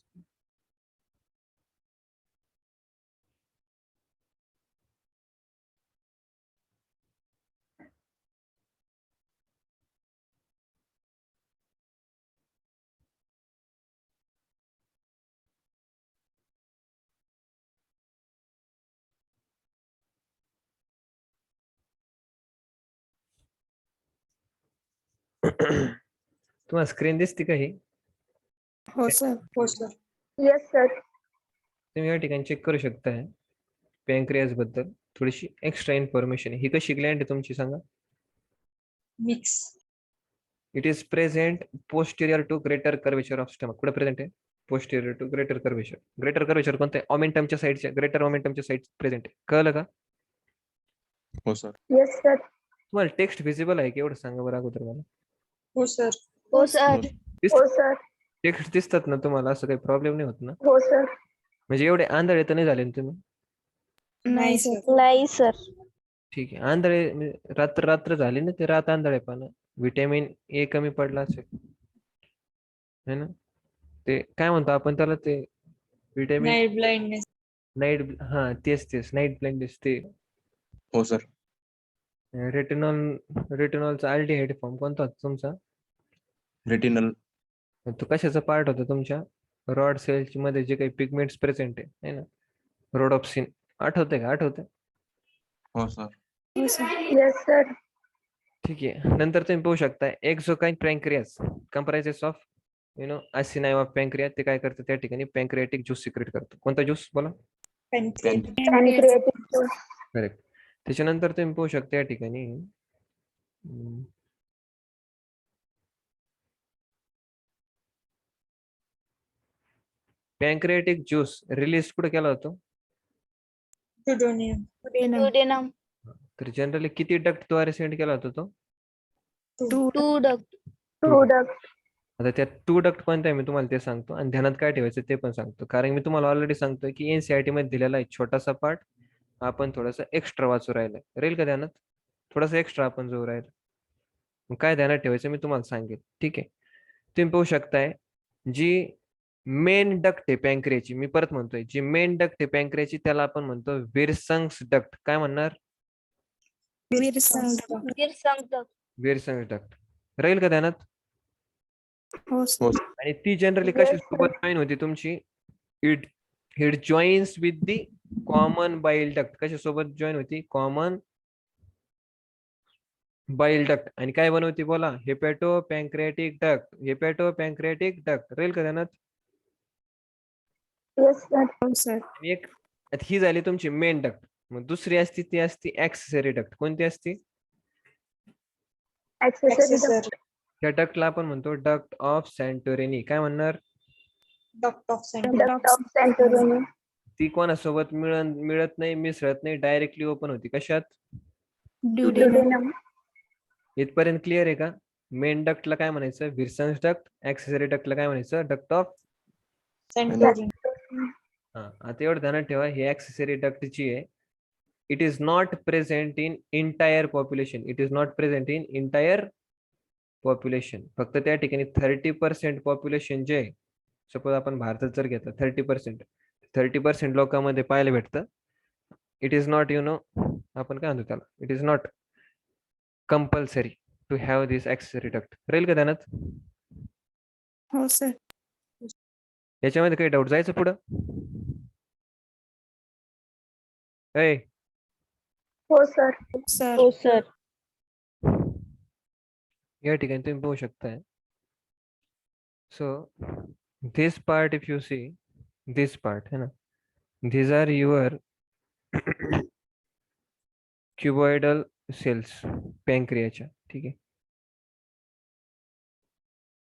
तुम्हाला स्क्रीन दिसते का ही? हो सर. हो सर. Yes, sir. तुम्ही या ठिकाणी चेक करू शकताय पॅन्क्रियास बद्दल थोडीशी एक्स्ट्रा इन्फॉर्मेशन. ही कशी ग्लँड आहे तुमची सांगा? Mix. It is present posterior to greater curvature of stomach. कुठे प्रेझेंट आहे? Posterior to greater curvature. Greater curvature कोणतं आहे? ऑमेंटमच्या साईडच्या, ग्रेटर ऑमेंटमच्या साईड प्रेझेंट आहे. कळलं का? हो सर. Yes, sir. तुम्हाला टेक्स्ट व्हिजिबल आहे की एवढं सांगा बरं अगोदर मला. हो sir. Oh, sir. Oh, sir. Text दिसतात ना तुम्हाला? असं काही प्रॉब्लेम नाही होत ना? Oh, sir. म्हणजे एवढे आंधळे तर नाही झाले ना तुम्ही? नाही सर. नाही सर. ठीक आहे. आंधळे म्हणजे रात्र रात्र झाली ना, ते रात आंधळेपणा. विटॅमिन ए कमी पडला असेल है ना? ते काय म्हणतो आपण त्याला? ते विटॅमिन Night blindness. नाईट. हा, तेच तेच नाईट ब्लाइंडनेस. ते हो सर. रेटिनॉलचा अल्डिहाइड फॉर्म कोणता होता तुमचा? रेटिनल. तो कशाचा पार्ट होता तुमच्या? रॉड सेल्स मध्ये जे काही पिगमेंट्स प्रेझेंट आहे ना, रोडॉप्सिन. आठवतंय का? आठवतंय? हो सर. हो सर. Yes, sir. ठीक आहे. नंतर तुम्ही पाहू शकता एक्झोकाइन पॅन्क्रियास कंप्राइजेस ऑफ असिनाय ऑफ पॅन्क्रियास ते काय करतं त्या ठिकाणी पॅन्क्रियाटिक ज्यूस सिक्रेट करतं. कोणता ज्यूस बोला? Pancreatic. Pancreatic juice. करेक्ट. त्याच्यानंतर तुम्ही पाहू शकता या ठिकाणी पॅन्क्रियाटिक ज्यूस रिलीज कुठे केला होतो? Duodenum. Duodenum. तर जनरली किती डक्ट द्वारे सेंड केला होता तो? Two duct. Two duct. आता त्या 2 डक्ट कोणत्या आहे मी तुम्हाला ते सांगतो आणि ध्यानात काय ठेवायचं ते पण सांगतो. कारण मी तुम्हाला ऑलरेडी सांगतोय की एनसीईआरटी मध्ये दिलेला आहे छोटासा पार्ट आपण थोडासा एक्स्ट्रा वाचू राहिलाय. राहील का ध्यानात? थोडासा एक्स्ट्रा आपण जो राहिला. मग काय ध्यानात ठेवायचं मी तुम्हाला सांगेल. ठीक आहे. तुम्ही पाहू शकताय जी मेन डक्ट आहे पॅन्क्रियाची, मी परत म्हणतोय जी मेन डक्ट आहे पॅन्क्रियाची त्याला आपण म्हणतो विरसंस डक्ट. काय म्हणणार? विरसंग. Virsang duct. विरसंस डक्ट. राहील का ध्यानात? हो हो सर. सर. आणि ती जनरली Yes, कशासोबत जॉईन होती तुमची? It it joins with the common bile duct. कशासोबत जॉईन होती? Common bile duct. आणि काय बनवती बोला? हेपॅटो पॅन्क्रियाटिक डक्ट. हेपॅटो पॅन्क्रियाटिक डक्ट. राहील का ध्यानात? Yes, sir. हो सर. आणि एक आता ही झाली तुमची मेन डक्ट. मग दुसरी असती ती असती ऍक्सेसरी डक्ट. कोणती असती? Accessory duct. Accessory. त्या डक्टला आपण म्हणतो डक्ट ऑफ सॅन्टोरिनी. काय म्हणणार? Duct of Santorini. Duct of Santorini. ती कोणासोबत मिळत नाही, मिसळत नाही, डायरेक्टली ओपन होती. कशात? ड्युडेनम. Duodenum. इथपर्यंत क्लिअर आहे का? मेन डक्टला काय म्हणायचं? विरसन्स डक्ट. ऍक्सेसरी डक्टला काय म्हणायचं? Duct of. Santorini. आता एवढं ध्यानात ठेवा ही ऍक्सेसरी डक्ट जी आहे it is not present in entire population. It is not present in entire population. फक्त त्या ठिकाणी 30% पॉप्युलेशन जे आहे, सपोज आपण भारतात जर घेतलं 30% लोकांमध्ये पाहायला भेटतं. इट इज नॉट आपण काय म्हणतो त्याला, it is not compulsory to have this accessory duct. राहील का ध्यानात? हो सर. याच्यामध्ये काही डाऊट जायचं पुढं? ए हो, sir. सर. Oh, sir. या ठिकाणी तुम्ही पाहू शकताय. So this part if you see this part है ना, these आर युअर क्युबॉइडल सेल्स पॅन्क्रियाच्या. ठीक आहे.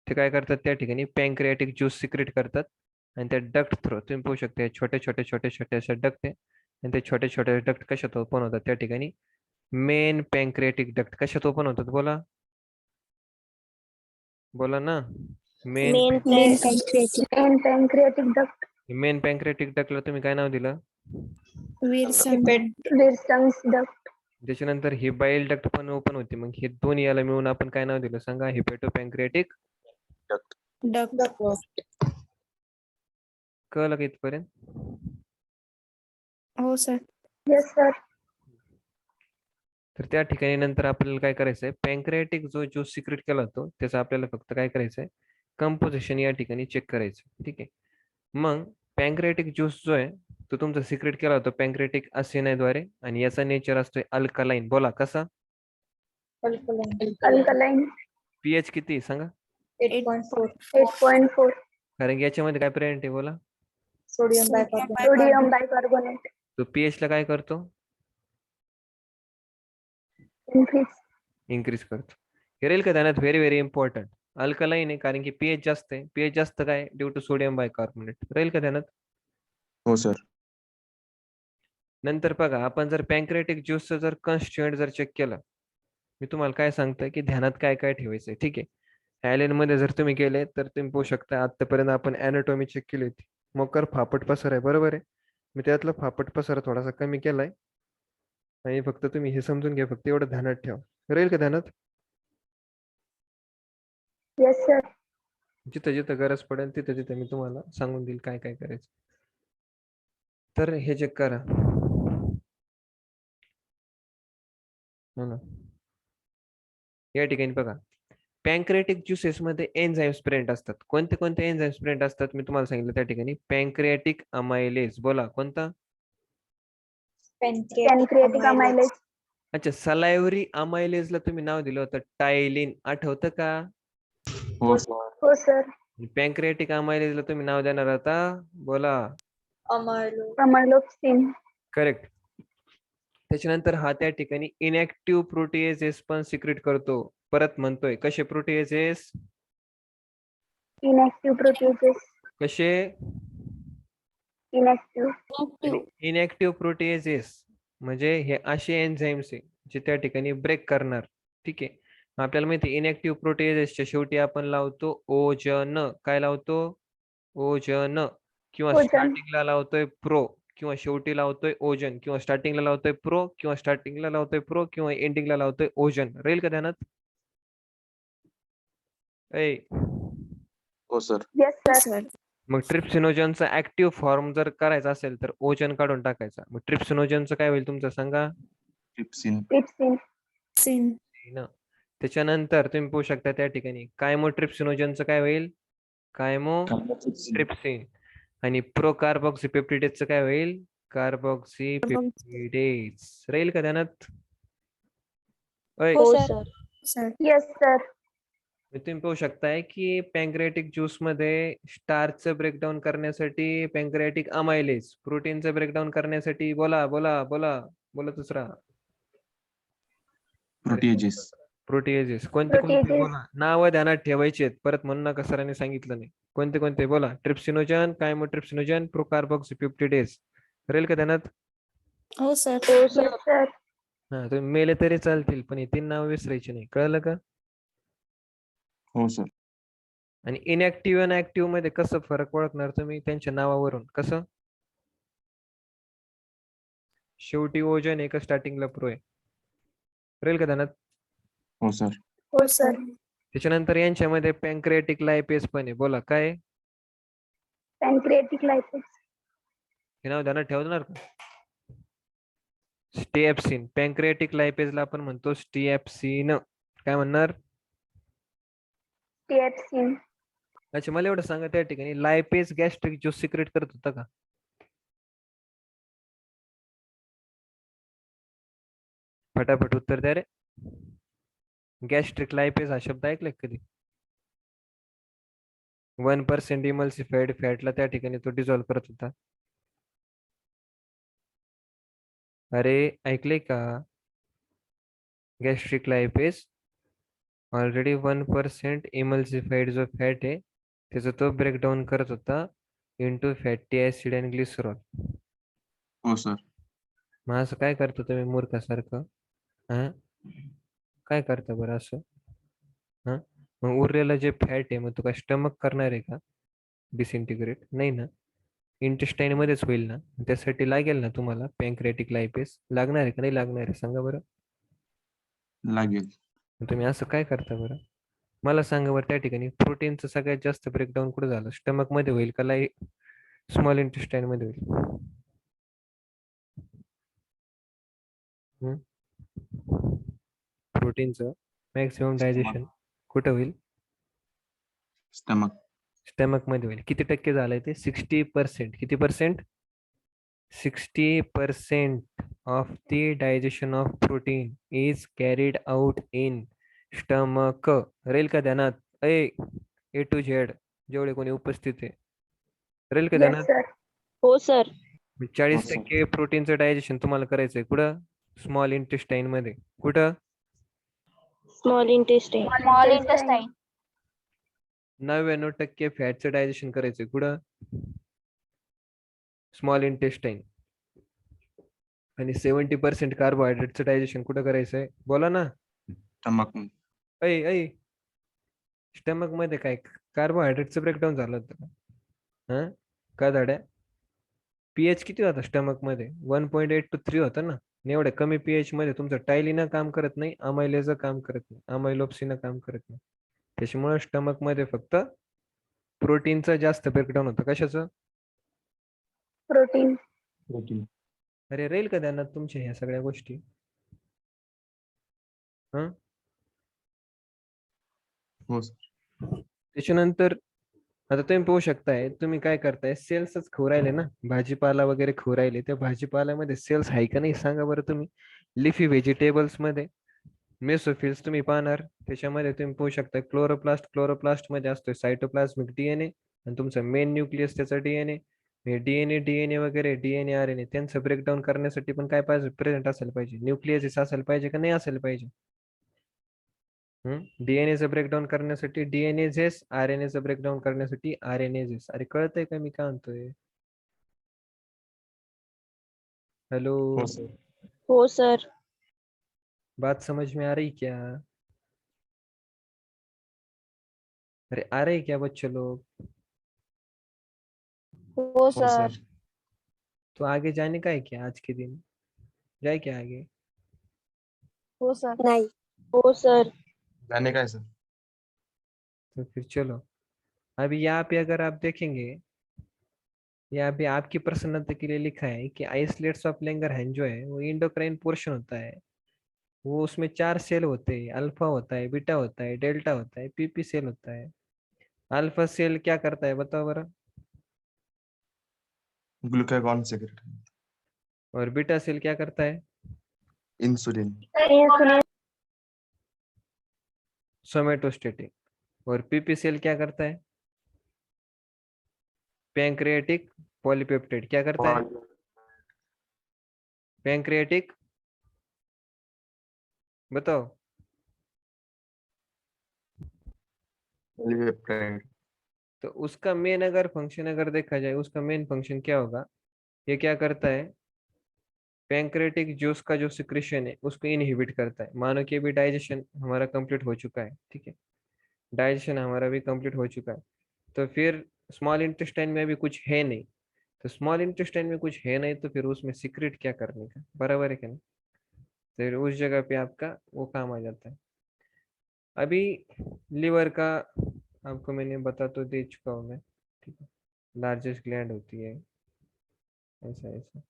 ते काय करतात त्या ठिकाणी पॅन्क्रियाटिक ज्यूस सिक्रेट करतात आणि त्या डक्ट थ्रू तुम्ही पाहू शकता छोटे छोटे असे डक्ट आहे आणि ते छोटे डक्ट कशात ओपन होतात त्या ठिकाणी मेन पॅन्क्रियाटिक डक्ट. कशात ओपन होतात बोला? बोला ना. Main Main pancreatic. And pancreatic duct. Main pancreatic डक्टला तुम्ही काय नाव दिलं? विरसंग. Wirsang's duct. त्याच्यानंतर ही बाईल डक्ट पण ओपन होती. मग हे दोन्ही याला मिळून आपण काय नाव दिलं सांगा? हेपॅटो पॅन्क्रियाटिक. डक्ट. Duct of. कळलं का इथपर्यंत? हो सर. Yes, sir. तर त्या ठिकाणी नंतर आपल्याला काय करायचंय? पॅन्क्रियाटिक जो ज्यूस सिक्रेट केला होतो त्याचं आपल्याला फक्त काय करायचंय? कंपोजिशन या ठिकाणी चेक करायचं. ठीक आहे. मग पॅन्क्रियाटिक ज्यूस जो आहे तो तुमचा सिक्रेट केला होता पॅन्क्रियाटिक असिनायद्वारे आणि याचा नेचर असतोय अल्कलाइन. बोला कसा? Alkaline. Alkaline. पीएच किती सांगा? 8.4. 8.4. कारण की याच्यामध्ये काय प्रेझेंट आहे बोला? Sodium bicarbonate. Sodium bicarbonate. तो पीएच ला काय करतो? Increase. इन्क्रीज करतो. हे राहील का ध्यानात? Very important. अल्कलाइन आहे कारण की पीएच जास्त आहे. पीएच जास्त काय? Due to sodium bicarbonate. राहील का ध्यानात? हो सर. नंतर बघा आपण जर पॅन्क्रियाटिक ज्यूसचं जर कन्स्टिट्युएंट जर चेक केलं, मी तुम्हाला काय सांगतोय की ध्यानात काय काय ठेवायचंय. ठीक आहे. ॲलेन मध्ये जर तुम्ही गेले तर तुम्ही पाहू शकता आतापर्यंत आपण अॅनाटॉमी चेक केली होती. मोकर फापट पसर आहे बरोबर आहे. मी त्यातला फापट पसर थोडासा कमी केलाय आणि फक्त तुम्ही हे समजून घ्या, फक्त एवढं ध्यानात ठेवा. राहील का ध्यानात? Yes, sir. जिथं जिथं गरज पडेल तिथं मी तुम्हाला सांगून देईल काय काय करायचं. तर हे चेक करा. हो ना. या ठिकाणी बघा पॅन्क्रियाटिक ज्युसेस मध्ये एन्झाईम्स प्रेझेंट असतात. कोणते कोणते एन्झाईम्स प्रेझेंट असतात मी तुम्हाला सांगितलं त्या ठिकाणी. पॅन्क्रियाटिक अमायलेज. बोला कोणता? Pancreatic amylase. अच्छा, सलायव्हरी अमायलेजला तुम्ही नाव दिलं होतं टायलिन. आठवतं का? हो सर. हो, sir. पॅन्क्रियाटिक अमायलेजला तुम्ही नाव देणार आता, बोला. अमायलो अमायलोप्सिन. करेक्ट. त्याच्यानंतर हा त्या ठिकाणी इनॅक्टिव्ह प्रोटीएजेस पण सिक्रेट करतो. परत म्हणतोय, कसे प्रोटीएजेस? Inactive proteases. कसे? इनॅक्टिव्ह. इनॅक्टिव्ह प्रोटीएजेस म्हणजे हे असे एन्झाईम्स आहे जे त्या ठिकाणी ब्रेक करणार. ठीक आहे. आपल्याला माहिती इनॅक्टिव्ह प्रोटीएजेसच्या शेवटी आपण लावतो ओजन. काय लावतो? ओजन. किंवा ओजन. स्टार्टिंगला लावतोय प्रो, किंवा शेवटी लावतोय ओजन, किंवा स्टार्टिंगला लावतोय प्रो, किंवा स्टार्टिंगला लावतोय प्रो, किंवा एंडिंगला लावतोय ओजन. राहील का ध्यानात? ऐ हो सर. येस हो सर. सर. मग ट्रिप्सिनोजनचा ऍक्टिव्ह फॉर्म जर करायचा असेल तर ओजन काढून टाकायचा. मग ट्रिप्सिनोजनचं काय होईल तुमचं सांगा? ट्रिप्सिन. ट्रिप्सिन. सिन. ना. त्याच्यानंतर तुम्ही पाहू शकता त्या ठिकाणी कायमोट्रिप्सिनोजनचं काय होईल? कायमोट्रिप्सिन. आणि प्रोकार्बॉक्सिपेप्टिडेजचं काय होईल? कार्बॉक्सिपेप्टिडेज. राहील का ध्यानात? ओय, हो हो sir. Sir. Sir. Yes sir. तुम्ही पाहू शकताय की पॅन्क्रियाटिक ज्यूस मध्ये स्टार्चचं ब्रेकडाऊन करण्यासाठी पॅन्क्रियाटिक अमायलेज, प्रोटीनचं ब्रेकडाऊन करण्यासाठी बोला बोला बोला बोला दुसरा प्रोटीएजेस. प्रोटीएजेस. कोणते कोणते Proteases. बोला, नाव ध्यानात ठेवायचे आहेत. परत म्हणू नका सरांनी सांगितलं नाही. कोणते कोणते बोला? ट्रिप्सिनोजन, कायमोट्रिप्सिनोजन, प्रोकार्बॉक्सिपेप्टिडेज. राहील का ध्यानात? हो सर. हो येस सर. सर. हा, तुम्ही मेले तरी चालतील पण हे 3 नाव विसरायची नाही. कळलं का? हो सर. आणि इनॅक्टिव्ह आणि ऍक्टिव्ह मध्ये कसं फरक ओळखणार तुम्ही? त्यांच्या नावावरून. कसं? शेवटी ओजन आहे का स्टार्टिंगला प्रो आहे? राहील का ध्यानात? हो सर. हो सर. त्याच्यानंतर यांच्यामध्ये पॅन्क्रियाटिक लायपेज पण आहे. बोला काय? पॅन्क्रियाटिक लायपेज. हे नाव ध्यानात ठेवणार का? स्टीएप्सिन. पॅन्क्रियाटिक लायपेजला आपण म्हणतो स्टीएप्सिन. काय म्हणणार? टिएप्सिन. अच्छा, मला एवढं सांगा त्या ठिकाणी लायपेज गॅस्ट्रिक ज्यूस सिक्रेट करत होता का? फटाफट उत्तर द्या रे. गॅस्ट्रिक लायपेज हा शब्द ऐकलाय का कधी? 1% इमल्सिफाईड फॅटला त्या ठिकाणी तो डिझॉल्व्ह करत होता. अरे ऐकले का? गॅस्ट्रिक लायपेज ऑलरेडी 1% इमल्सिफाईड जो फॅट आहे त्याचा तो ब्रेकडाऊन करत होता into fatty acid and glycerol. हो सर. मग असं काय करता तुम्ही मूर्खासारखं? हा, काय करता बरं असं? हा, मग उरलेलं जे फॅट आहे मग तू काय स्टमक करणार आहे का डिसइंटिग्रेट? नाही ना, इंटेस्टाईन मध्येच होईल ना. त्यासाठी लागेल ना तुम्हाला पॅन्क्रियाटिक लायपेज. लागणार आहे का नाही लागणार आहे सांगा बरं? लागेल. मग तुम्ही असं काय करता बरं? मला सांगा बरं त्या ठिकाणी प्रोटीनचं सगळ्यात जास्त ब्रेकडाऊन कुठं झालं? स्टमक मध्ये होईल का स्मॉल इंटेस्टाईन मध्ये होईल? प्रोटीनचं मॅक्सिमम डायजेशन कुठं होईल? स्टमक. स्टमक मध्ये होईल. किती टक्के झालंय ते? 60%. किती percent? 60% of the digestion of protein is carried out in stomach. राहील का ध्यानात? ए टू झेड जेवढे कोणी उपस्थित आहे, राहील का येस ध्यानात? सर. हो सर. 40% प्रोटीनचं डायजेशन तुम्हाला करायचंय कुठं? स्मॉल इंटेस्टाईन मध्ये. कुठं? Small intestine. Small intestine. 99% फॅटचं डायजेशन करायचंय कुठं? Small intestine. आणि 70% कार्बोहायड्रेटचं डायजेशन कुठं करायचंय? बोला ना. स्टमक. ऐ स्टमक मध्ये काय कार्बोहायड्रेटचं ब्रेकडाऊन झालं होतं का? हा, का दाड्या? पीएच किती होता स्टमक मध्ये? 1.8 to 3 होता ना. आणि एवढ्या कमी पीएच मध्ये तुमचं टायलिना काम करत नाही, अमायलेज काम करत नाही, अमायलोप्सिन काम करत नाही. त्याच्यामुळे स्टमक मध्ये फक्त प्रोटीनचं जास्त ब्रेकडाऊन होतं. कशाचं? प्रोटीन. प्रोटीन. अरे राहील का त्यांना तुमच्या ह्या सगळ्या गोष्टी? हा, हो सर. त्याच्यानंतर आता तुम्ही पाहू शकताय, तुम्ही काय करताय? सेल्सच खाऊ राहिले ना, भाजीपाला वगैरे खाऊ राहिले. त्या भाजीपाल्यामध्ये सेल्स आहे का नाही सांगा बरं तुम्ही? लिफी व्हेजिटेबल्स मध्ये मेसोफिल्स तुम्ही पाहणार, त्याच्यामध्ये तुम्ही पाहू शकता क्लोरोप्लास्ट मध्ये असतोय सायटोप्लाझमिक डीएनए आणि तुमचं मेन न्यूक्लियस त्याचा डीएनए. डीएनए वगैरे डीएनए आरएनए त्यांचं ब्रेकडाऊन करण्यासाठी पण काय पाहिजे, प्रेझेंट असायला पाहिजे, न्यूक्लियस असायला पाहिजे का नाही असायला पाहिजे. डीएनएचं ब्रेकडाऊन करण्यासाठी डीएनएझेस, आरएनएचं ब्रेकडाऊन करण्यासाठी आरएनएझेस. अरे कळतंय का मी काय म्हणतोय? हेलो, हो सर. हो सर. बात समझ में आ रही क्या? अरे आ रही क्या बच्चे लोग? हो हो सर. सर. तो आगे जाने का है क्या आज के दिन? जाए क्या आगे? हो सर. नाही. हो सर. जाने का है सर. तो फिर चलो. अभी यहाँ पे अगर आप देखेंगे, यहाँ पे आपकी प्रसन्नता के लिए लिखा है कि आइसलेट्स ऑफ लैंगरहैंस जो है वो इंडोक्राइन पोर्शन होता है. वो उसमें 4 सेल होते हैं, अल्फा होता है, बीटा होता है, डेल्टा होता है, पीपी सेल होता है. अल्फा सेल क्या करता है बताओ बरा? Glucagon cigarette. और बीटा सेल क्या करता है? इंसुलिन. इंसुलिन. सोमेटोस्टेटिक. और पीपी सेल क्या करता है? Pancreatic polypeptide. क्या करता है? पैंक्रियाटिक, बताओ. पॉलीपेप्टाइड. तो उसका मेन अगर फंक्शन अगर देखा जाए, उसका मेन फंक्शन क्या होगा? ये क्या करता है? पैंक्रेटिक जूस का जो सिक्रेशन है उसको इनहिबिट करता है. मानो कि अभी डाइजेशन हमारा कंप्लीट हो चुका है, ठीक है, डाइजेशन हमारा भी कंप्लीट हो चुका है. तो फिर स्मॉल इंटेस्टाइन में अभी कुछ है नहीं. तो स्मॉल इंटेस्टाइन में कुछ है नहीं तो फिर उसमें सीक्रेट क्या करने का, बराबर है क्या नहीं? फिर उस जगह पे आपका वो काम आ जाता है. अभी लिवर का आपको मैंने बता तो दे चुका हूँ मैं, ठीक है, लार्जेस्ट ग्लैंड होती है, ऐसा ऐसा.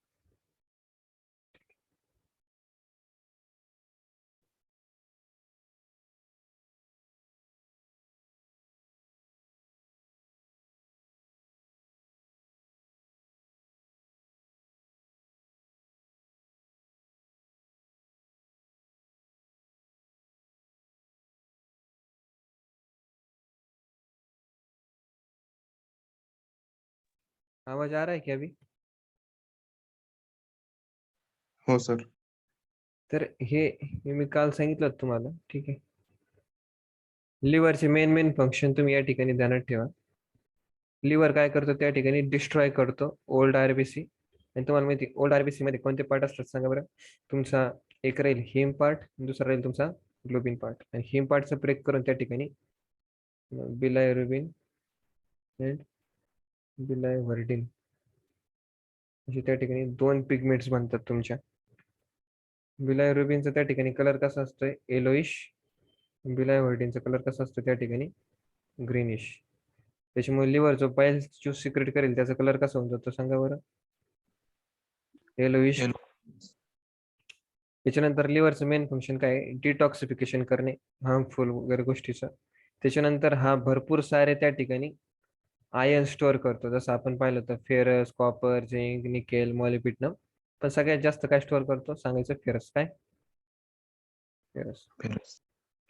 आवाज आ रहा है क्या अभी? हो सर. तर हे मी काल सांगितलं होतं तुम्हाला, ठीक आहे. लिव्हरचे मेन फंक्शन तुम्ही या ठिकाणी ध्यानात ठेवा. लिव्हर काय करतो त्या ठिकाणी? डिस्ट्रॉय करतो ओल्ड आरबीसी. आणि तुम्हाला माहिती ओल्ड आरबीसी मध्ये कोणते पार्ट असतात सांगा बरं? तुमचा एक राहील हिम पार्ट, दुसरा राहील तुमचा ग्लोबिन पार्ट. आणि हिम पार्टचं ब्रेक करून त्या ठिकाणी बिलायरुबिन अँड बिलायव्हर्डिन असे त्या ठिकाणी 2 पिगमेंट्स बनतात तुमच्या. बिलायरुबिनचा त्या ठिकाणी कलर कसा असतोय? येलोइश. बिलायव्हर्डिनचा कलर कसा असतो त्या ठिकाणी? ग्रीनिश. त्याच्यामुळे लिव्हर जो पाईल ज्यूस सिक्रेट करेल त्याचा कलर कसा होऊन जातो सांगा बरं? येलोइश. Yellow. त्याच्यानंतर लिव्हरचं मेन फंक्शन काय आहे? डिटॉक्सिफिकेशन करणे हार्मफुल वगैरे गोष्टीचं. त्याच्यानंतर हा भरपूर सारे त्या ठिकाणी आयर्न स्टोअर करतो, जसं आपण पाहिलं होतं ferrous, copper, zinc, nickel, molybdenum. पण सगळ्यात जास्त काय स्टोअर करतो सांगायचं? फेरस. काय? फेरस. Ferrous.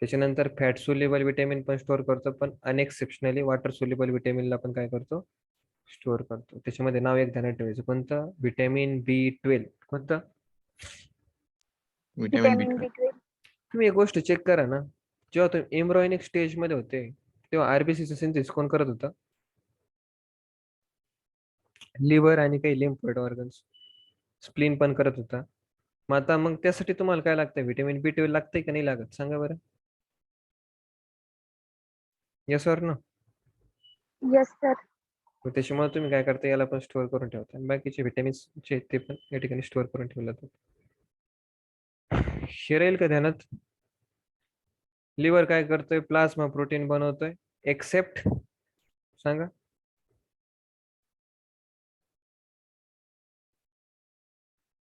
त्याच्यानंतर फॅट सोल्युबल विटॅमिन पण स्टोअर करतो, पण अनएक्सेप्शनली वॉटर सोल्युबल विटॅमिनला पण काय करतो? स्टोअर करतो. त्याच्यामध्ये नाव एक ध्यानात ठेवायचं, कोणतं? Vitamin B12. कोणतं? Vitamin vitamin B12. B12. तुम्ही एक गोष्ट चेक करा ना, जेव्हा तुम्ही एम्ब्रॉयनिक स्टेज मध्ये होते तेव्हा आरबीसीचं सिंथेसिस कोण करत होता? लिव्हर आणि काही लिम्फोइड ऑर्गन्स. स्प्लीन पण करत होता. मग त्यासाठी तुम्हाला काय लागतं? विटॅमिन B12 लागतंय का नाही लागत सांगा बरं? Yes or no? Yes sir. त्याच्यामुळे तुम्ही काय करता? याला पण स्टोअर करून ठेवता आणि बाकीचे विटॅमिन्स जे ते पण या ठिकाणी स्टोअर करून ठेवले जातात. हे राहील का ध्यानात? लिव्हर काय करतोय? प्लाझ्मा प्रोटीन बनवतोय, एक्सेप्ट सांगा.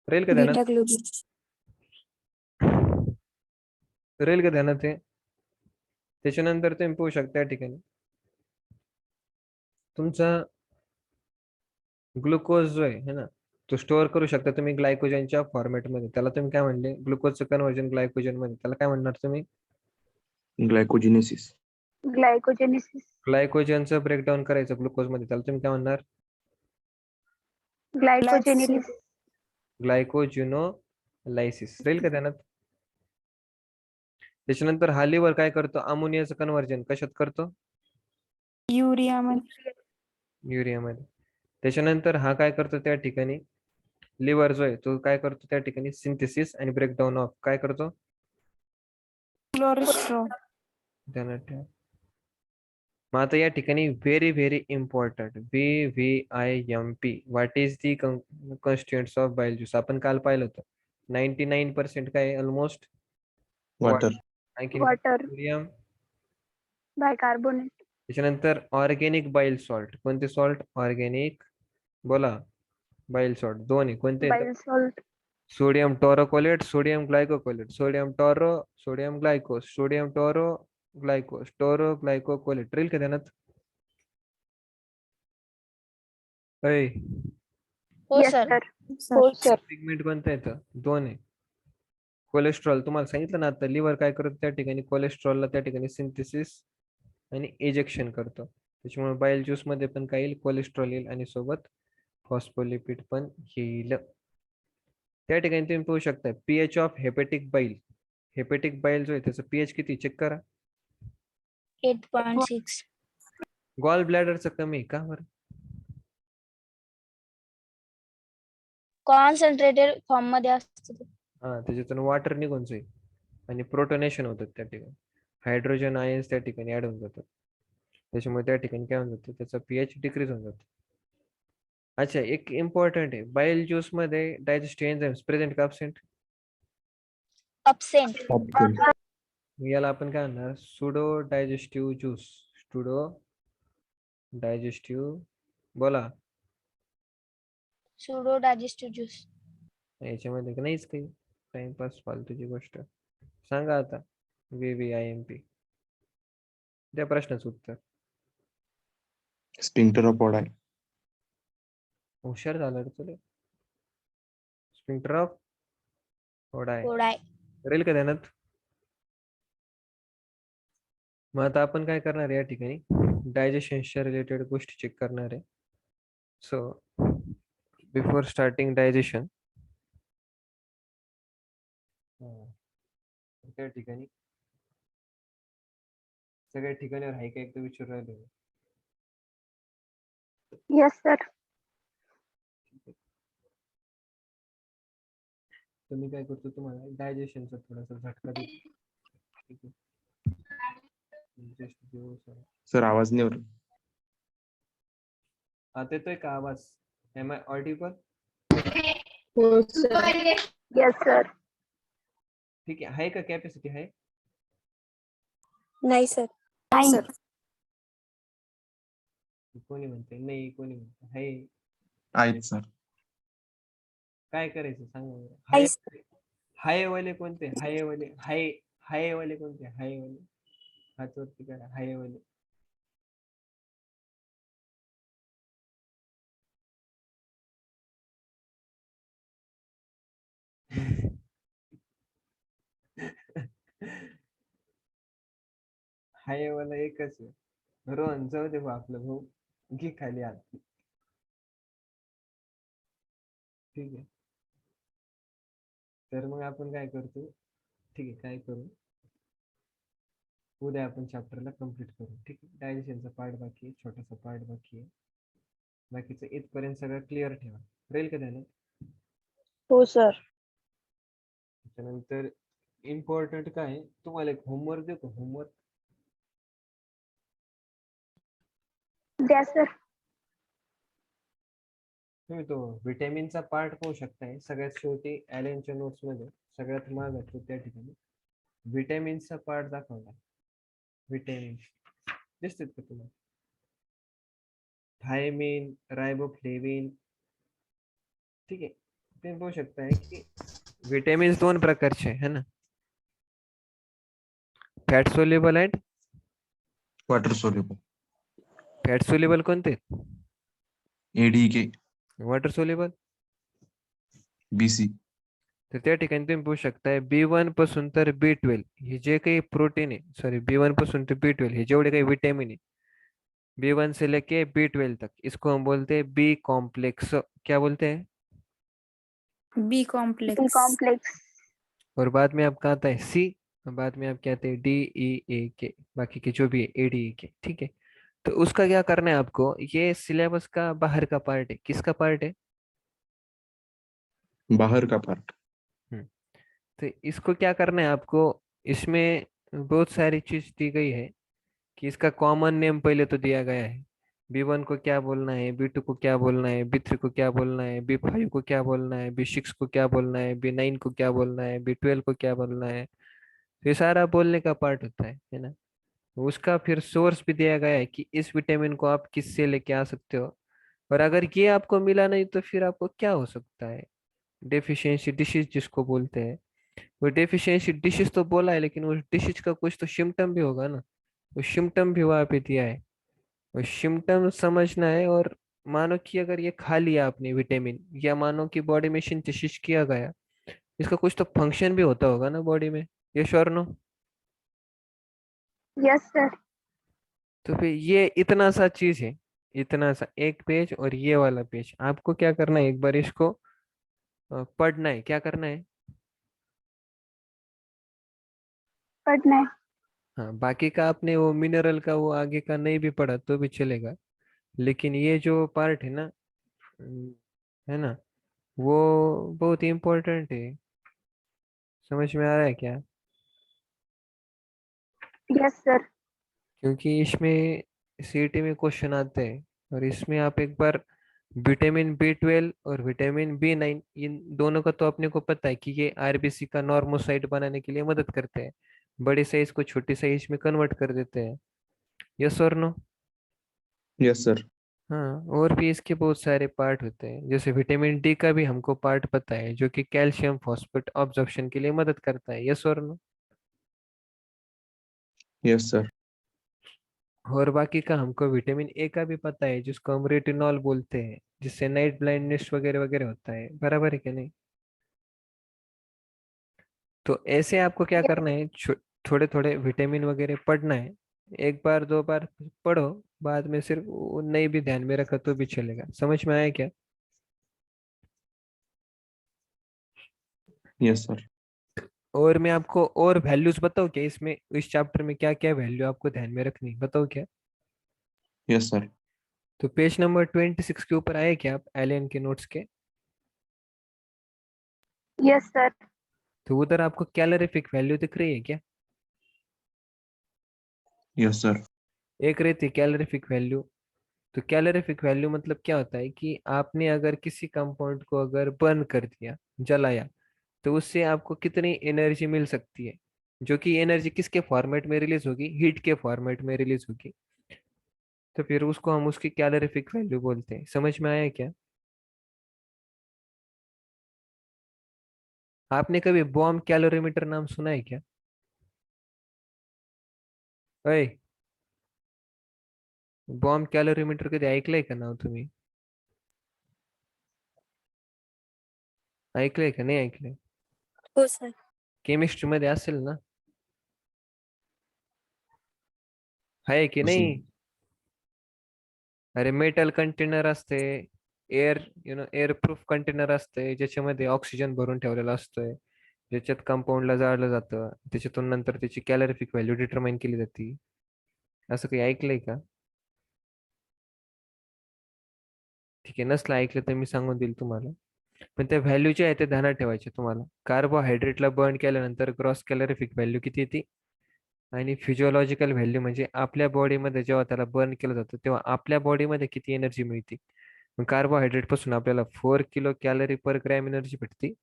राहील का ध्यानात? Beta globin. राहील का ध्यानात हे? त्याच्यानंतर तुम्ही पाहू शकता या ठिकाणी तुमचा ग्लुकोज जो आहे है ना, तो स्टोअर करू शकता तुम्ही ग्लायकोजनच्या फॉर्मॅटमध्ये. त्याला तुम्ही काय म्हणले, ग्लुकोजचं कन्व्हर्जन ग्लायकोजन मध्ये, त्याला काय म्हणणार तुम्ही? ग्लायकोजिनेसिस. ग्लायकोजेनेसिस. ग्लायकोजनचं ब्रेकडाऊन करायचं ग्लुकोज मध्ये, त्याला तुम्ही काय म्हणणार? ग्लायकोजेनेसिस. ग्लायकोजिनोलायसिस. राहील का ध्यानात? त्याच्यानंतर हा लिव्हर काय करतो, अमोनियाचं कन्व्हर्जन कशात करतो? युरिया मध्ये. युरियामध्ये. त्याच्यानंतर हा काय करतो त्या ठिकाणी, लिव्हर जो आहे तो काय करतो त्या ठिकाणी, सिंथेसिस आणि ब्रेकडाऊन ऑफ काय करतो? कोलेस्ट्रॉल. ध्यानात ठेवा. मग आता या ठिकाणी very very important, VVIMP, what is the constituents of bile juice. आपण काल पाहिलं होतं 99% काय ऑलमोस्ट वॉटर. आणखी वॉटर. सोडियम. बायकार्बोनेट. त्याच्यानंतर ऑर्गेनिक बाईल सॉल्ट. कोणते सॉल्ट? ऑर्गेनिक, बोला, बाईल सॉल्ट. दोन आहे कोणते? Bile salt. Sodium taurocholate, sodium glycocholate, sodium tauro, sodium glycos, sodium tauro glycos, tauro glycocholate. राहील का ध्यानात? ऐ, हो Yes, सर. sir. हो सर. पिगमेंट कोणतं येतं? दोन आहे. कोलेस्ट्रॉल तुम्हाला सांगितलं ना आता, लिव्हर काय करतो त्या ठिकाणी, कोलेस्ट्रॉलला त्या ठिकाणी सिंथेसिस आणि इजेक्शन करतो. त्याच्यामुळे बाईल ज्यूस मध्ये पण काय येईल, कोलेस्ट्रॉल येईल आणि सोबत फॉस्फोलिपिड पण येईल. त्या ठिकाणी तुम्ही पाहू शकता पीएच ऑफ हेपॅटिक बाईल. हेपॅटिक बाईल जो आहे त्याचं पीएच किती चेक करा. 8.6. गॉल ब्लॅडरचं कमी आहे का बरं? कॉन्सन्ट्रेटेड फॉर्म मध्ये असतो ते. हा, त्याच्यातून वॉटर निघून जाईल आणि प्रोटोनेशन होतात त्या ठिकाणी, हायड्रोजन आयन्स त्या ठिकाणी ऍड होऊन जातात. त्याच्यामुळे त्या ठिकाणी काय होऊन जातं, त्याचा पीएच डिक्रीज होऊन जातो. अच्छा, एक इम्पॉर्टंट आहे, बाईल ज्यूस मध्ये डायजेस्टिव्ह एन्झाइम्स प्रेझेंट का अब्सेंट? अब्सेंट. याला आपण काय म्हणणार, pseudo digestive juice. Pseudo digestive, बोला. Pseudo digestive juice. याच्यामध्ये नाहीच काही, टाइमपास फालतूची गोष्ट. सांगा आता VVIMP, त्या प्रश्नाचं उत्तर. Sphincter of Oddi. हुशार झाला रे तुला. Sphincter of Oddi. कोडाय. राहील का ध्यानात? मग आता आपण काय करणार आहे या ठिकाणी, डायजेशनच्या रिलेटेड गोष्टी चेक करणार आहे. सो बिफोर स्टार्टिंग डायजेशन, त्या ठिकाणी सगळ्या ठिकाणीवर आहे का एकदा विचारू राहिले. Yes, sir. तर मी काय करतो, तुम्हाला डायजेशनचा थोडासा झटका देतो. ठीक आहे. Just give some- सर आवाज नाही येत. आता येतोय का आवाज? Am I audible? हो सर. Yes, sir. ठीक आहे का, कॅपॅसिटी आहे? नाही सर. नाही. सर. कोणी म्हणते नाही, कोणी म्हणते आहे. आहेत सर. काय करायचं सांगा बरं. आहे हायवाले कोणते? हायवाले हायवाले कोणते? हायवाले हात वरती करा. हायवाले हायवाला एकच आहे. रोहन जाऊ दे भाऊ, आपलं भाऊ घे खाली आत. ठीक आहे. तर मग आपण काय करतो, ठीक आहे, काय करू, उद्या आपण चॅप्टरला कम्प्लीट करू. ठीक आहे. डायजेशनचा पार्ट बाकी आहे, छोटासा पार्ट बाकी आहे. बाकीचं इथपर्यंत सगळं क्लिअर ठेवा. राहील का त्याने? हो सर. त्याच्यानंतर इम्पॉर्टंट काय आहे, तुम्हाला एक होमवर्क देतो. होमवर्क द्या सर. तुम्ही तो विटॅमिनचा पार्ट पाहू शकताय सगळ्यात शेवटी ॲलेनच्या नोट्स मध्ये सगळ्यात मागे त्या ठिकाणी विटॅमिनचा पार्ट दाखवला. विटॅमिन दिसतात का तुम्हाला? Thiamine, riboflavin. ठीक आहे. तुम्ही पाहू शकताय की विटॅमिन्स दोन प्रकारचे आहे ना, fat soluble and water soluble. Fat soluble कोणते? ADK. Water soluble BC. तर त्या ठिकाणी तुम्ही पाहू शकताय B1 पासून तर B12 हे जे काही प्रोटीन आहे, सॉरी B1 पासून ते B12 हे जेवढे काही विटामिन आहे, B1 से लेके B12 तक, इसको हम बोलते हैं बी कॉम्प्लेक्स. क्या बोलते हैं? बी बी कॉम्प्लेक्स. कॉम्प्लेक्स. और बाद में आपका आता है सी, और बाद में आप कहते हैं DEA के, बाकी के जो भी है ADE के. ठीक है, तो उसका क्या करना है आपको, ये सिलेबस का बाहर का पार्ट है. किसका पार्ट है? बाहर का पार्ट. हम्म, तो इसको क्या करना है आपको, इसमें बहुत सारी चीज दी गई है कि इसका कॉमन नेम पहले तो दिया गया है. B1 को क्या बोलना है, B2 को क्या बोलना है, B3 को क्या बोलना है, B5 को क्या बोलना है, B6 को क्या बोलना है, B9 को क्या बोलना है, B12 को क्या बोलना है. तो ये सारा बोलने का पार्ट होता है ना. उसका फिर सोर्स भी दिया गया है कि इस विटामिन को आप किससे लेके आ सकते हो, और अगर ये आपको मिला नहीं तो फिर आपको क्या हो सकता है, डेफिशिएंसी डिसीज जिसको बोलते हैं. वो डेफिशिएंसी डिसीज तो बोला है, लेकिन उस डिसीज का कुछ तो सिम्टम भी होगा ना. वो सिम्टम भी वहां पे दिया है, वो सिम्टम समझना है. और मानो कि अगर ये खा लिया आपने विटामिन, या मानो कि बॉडी में सिंथेसिस किया गया, इसका कुछ तो फंक्शन भी होता होगा ना बॉडी में. यस और नो? Yes sir. तो फिर ये इतना सा चीज है, इतना सा एक पेज और ये वाला पेज, आपको क्या करना है, एक बार इसको पढ़ना है. क्या करना है? पढ़ना है. हाँ, बाकी का आपने वो मिनरल का वो आगे का नहीं भी पढ़ा तो भी चलेगा, लेकिन ये जो पार्ट है ना, है ना, वो बहुत इम्पोर्टेंट है. समझ में आ रहा है क्या? Yes sir. क्योंकि इसमें सीटी में क्वेश्चन आते हैं, और इसमें आप एक बार विटामिन B12 और विटामिन B9, इन दोनों का तो अपने को पता है कि ये आरबीसी का नॉर्मोसाइट बनाने के लिए मदद करते हैं, बड़े साइज को छोटी साइज में कन्वर्ट कर देते हैं. यस और नो? Yes, sir. हाँ, और भी इसके बहुत सारे पार्ट होते हैं, जैसे विटामिन डी का भी हमको पार्ट पता है, जो कि कैल्शियम फॉस्फेट ऑब्जॉर्प्शन के लिए मदद करता है. यस और नो? Yes, sir. और बाकी का हमको विटामिन ए का भी पता है, जिसको हम रेटिनॉल बोलते हैं, जिससे नाइट ब्लाइंडनेस वगैरह वगैरह होता है. बराबर है क्या नहीं? तो ऐसे आपको क्या यस. करना है, थोड़े थोड़े विटामिन वगैरह पढ़ना है. एक बार दो बार पढ़ो, बाद में सिर्फ वो नहीं भी ध्यान में रखा तो भी चलेगा. समझ में आया क्या? Yes, sir. और मैं आपको और वैल्यूज बताऊँ क्या, इसमें इस चैप्टर में क्या क्या वैल्यू आपको ध्यान में रखनी, बताओ क्या? Yes, sir. तो पेज नंबर 26 के ऊपर आए क्या आप, एलियन के नोट्स के? Yes sir. तो उधर आपको कैलोरीफिक वैल्यू दिख रही है क्या? Yes, sir. एक रहती कैलोरीफिक वैल्यू. तो कैलोरीफिक वैल्यू मतलब क्या होता है कि आपने अगर किसी कंपाउंड को अगर बर्न कर दिया, जलाया, तो उससे आपको कितनी एनर्जी मिल सकती है, जो कि एनर्जी किसके फॉर्मेट में रिलीज होगी, हीट के फॉर्मेट में रिलीज होगी. तो फिर उसको हम उसकी कैलोरीफिक वैल्यू बोलते हैं. समझ में आया क्या? आपने कभी बॉम्ब कैलोरीमीटर नाम सुना है क्या? अय, बॉम्ब कॅलोरीमीटर कधी ऐकलंय का नाव तुम्ही? ऐकलंय का नाही ऐकलंय? हो सर. केमिस्ट्री मध्ये असेल ना, आहे की नाही? अरे मेटल कंटेनर असते, एअर एअर प्रूफ कंटेनर असते, ज्याच्यामध्ये ऑक्सिजन भरून ठेवलेला असतोय, ज्याच्यात कंपाऊंडला जाळलं जातं, त्याच्यातून नंतर त्याची कॅलोरीफिक व्हॅल्यू डिटरमाइन केली जाते. असं काही ऐकलंय का? ठीक आहे, नसलं ऐकलं तर मी सांगून देईल तुम्हाला. पण त्या व्हॅल्यू जे आहे ते ध्यानात ठेवायचे तुम्हाला. कार्बोहायड्रेटला बर्न केल्यानंतर ग्रॉस कॅलोरीफिक व्हॅल्यू किती येते, आणि फिजिओलॉजिकल व्हॅल्यू म्हणजे आपल्या बॉडीमध्ये जेव्हा त्याला बर्न केलं जातं तेव्हा आपल्या बॉडीमध्ये किती एनर्जी मिळते. कार्बोहायड्रेट पासून आपल्याला 4 किलो कॅलरी पर ग्रॅम एनर्जी भेटते,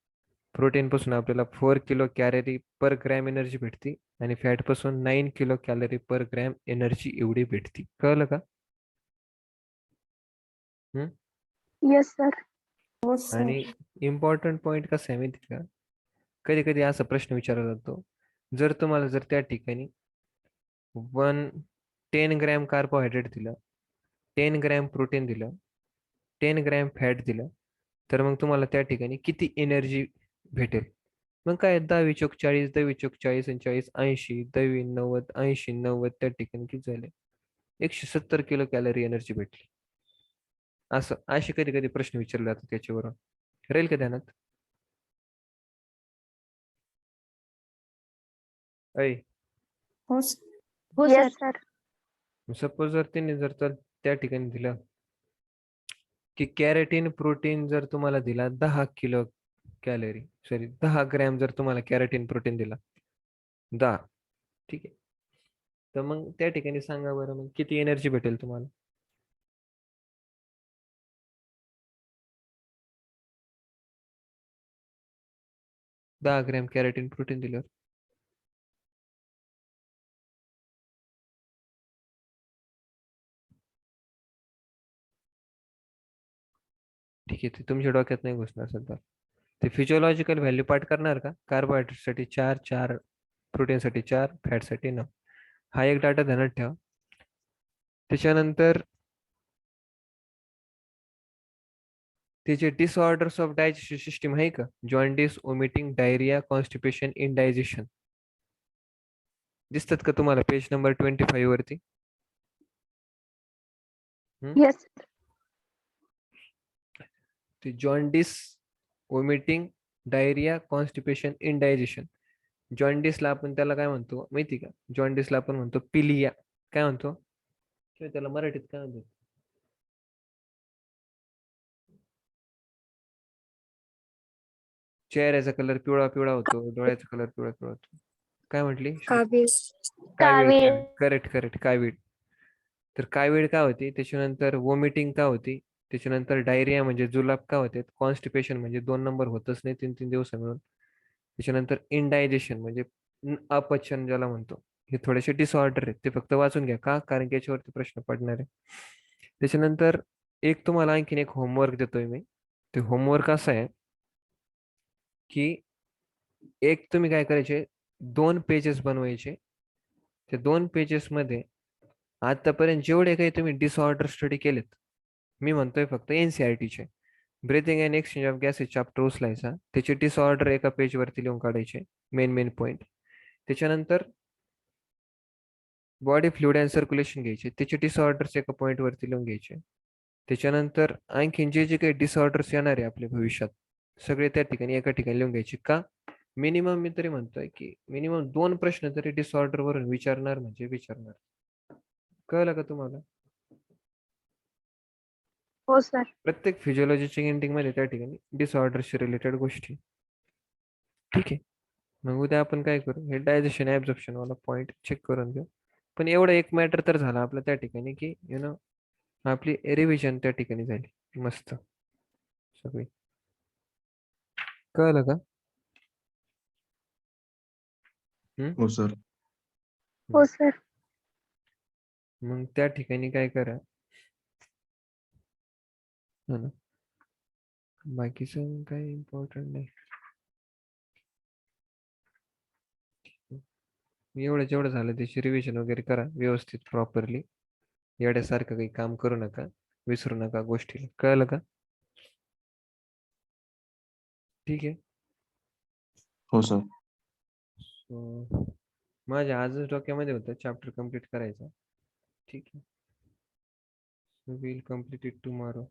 प्रोटीन पासून आपल्याला 4 किलो कॅलरी पर ग्रॅम एनर्जी भेटते, आणि फॅट पासून 9 किलो कॅलरी पर ग्रॅम एनर्जी एवढी भेटते. कळलं का? हम्म. Yes sir. हो सर. आणि इम्पॉर्टंट पॉइंट कसा आहे माहिती का, कधी कधी असा प्रश्न विचारला जातो, जर त्या ठिकाणी 10 ग्रॅम कार्बोहायड्रेट दिलं, 10 ग्रॅम प्रोटीन दिलं, 10 ग्रॅम फॅट दिलं, तर मग तुम्हाला त्या ठिकाणी किती एनर्जी भेटेल. मग काय 10 चोक 40, 10 चोक 40 आणि 40 80, 10 90, 80 90 त्या ठिकाणी किती झाले? 170 किलो कॅलरी एनर्जी भेटली. असं असे कधी कधी प्रश्न विचारले जातात त्याच्यावरून. राहील का ध्यानात? ऐ हो सर. हो Yes, सर. sir. सपोज जर त्याने जर त्या ठिकाणी दिलं की कॅरेटीन प्रोटीन जर तुम्हाला दिला 10 किलो कॅलरी, सॉरी 10 ग्रॅम जर तुम्हाला कॅरेटीन प्रोटीन दिला 10, ठीक आहे. तर मग त्या ठिकाणी सांगा बरं मग किती एनर्जी भेटेल तुम्हाला? दहा ग्रॅम कॅरेटीन प्रोटीन दिल्यावर ठीक आहे, ते तुमच्या डोक्यात नाही घुसणार सध्या. ते फिजिओलॉजिकल व्हॅल्यू पाठ करणार का? कार्बोहायड्रेटसाठी 4, 4 प्रोटीनसाठी 4, फॅटसाठी 9. हा एक डाटा ध्यानात ठेवा. त्याच्यानंतर त्याचे डिसऑर्डर्स ऑफ डायजेस्टिव्ह सिस्टीम आहे का? Jaundice, vomiting, diarrhoea, constipation, indigestion दिसतात का तुम्हाला पेज नंबर 25 वरती? Yes, sir. ते jaundice, vomiting, diarrhoea, constipation, indigestion. जॉन्डिसला आपण त्याला काय म्हणतो माहिती का? जॉन्डिसला आपण म्हणतो पिलिया. काय म्हणतो किंवा त्याला मराठीत काय म्हणतो? चेहऱ्याचा कलर पिवळा पिवळा होतो, डोळ्याचा कलर पिवळा पिवळा होतो. काय म्हटली? कावीळ. कावीळ. करेक्ट करेक्ट, कावीळ. तर कावीळ का होती? त्याच्यानंतर वॉमिटिंग का होती? त्याच्यानंतर डायरिया म्हणजे जुलाब का होते? कॉन्स्टिपेशन म्हणजे 2 नंबर होतच नाही 3-3 दिवस मिळून. त्याच्यानंतर इनडायजेशन म्हणजे अपचन ज्याला म्हणतो. हे थोडेसे डिसऑर्डर आहेत, ते फक्त वाचून घ्या. का? कारण की याच्यावरती प्रश्न पडणार आहे. त्याच्यानंतर एक तुम्हाला आणखीन एक होमवर्क देतोय मी. ते होमवर्क असं आहे की एक तुम्ही काय करायचे, 2 पेजेस बनवायचे. त्या 2 पेजेस मध्ये आतापर्यंत जेवढे काही तुम्ही डिसऑर्डर स्टडी केलेत, मी म्हणतोय फक्त एनसीआरटीचे, breathing and exchange of gases chapter उचलायचा, त्याचे डिसऑर्डर एका पेज वरती लिहून काढायचे, मेन पॉइंट. त्याच्यानंतर बॉडी फ्लुइड अँड सर्क्युलेशन घ्यायचे, त्याचे डिसऑर्डर्स एका पॉइंट वरती लिहून घ्यायचे. त्याच्यानंतर आणखीन जे जे काही डिसऑर्डर्स येणार आहे आपल्या भविष्यात, सगळे त्या ठिकाणी एका ठिकाणी लिहून घ्यायचे. का? मिनिमम मी तरी म्हणतोय की मिनिमम 2 प्रश्न तरी डिसऑर्डर वरून विचारणार म्हणजे विचारणार. कळलं का तुम्हाला? हो, sir. प्रत्येक फिजिओलॉजीच्या एंडिंग मध्ये त्या ठिकाणी डिसऑर्डरशी रिलेटेड गोष्टी. ठीक आहे, मग उद्या आपण काय करू, हे डायजेशन ऍब्झॉर्प्शन वाला पॉइंट चेक करून घेऊ. पण एवढं एक मॅटर तर झाला आपलं त्या ठिकाणी की आपली रिव्हिजन त्या ठिकाणी झाली मस्त सगळी. कळलं का? हो सर. हो, sir. मग त्या ठिकाणी काय करा, हो ना, बाकीचं काही इम्पॉर्टंट नाही. एवढं जेवढं झालं त्याची रिव्हिजन वगैरे करा व्यवस्थित प्रॉपरली. येड्यासारखं काही काम करू नका, विसरू नका गोष्टी. कळलं का? ठीक आहे. हो सर. So, माझ्या आजच डोक्यामध्ये होतं चॅप्टर कम्प्लीट करायचा. ठीक आहे, विल कम्प्लीट इट टुमॉरो.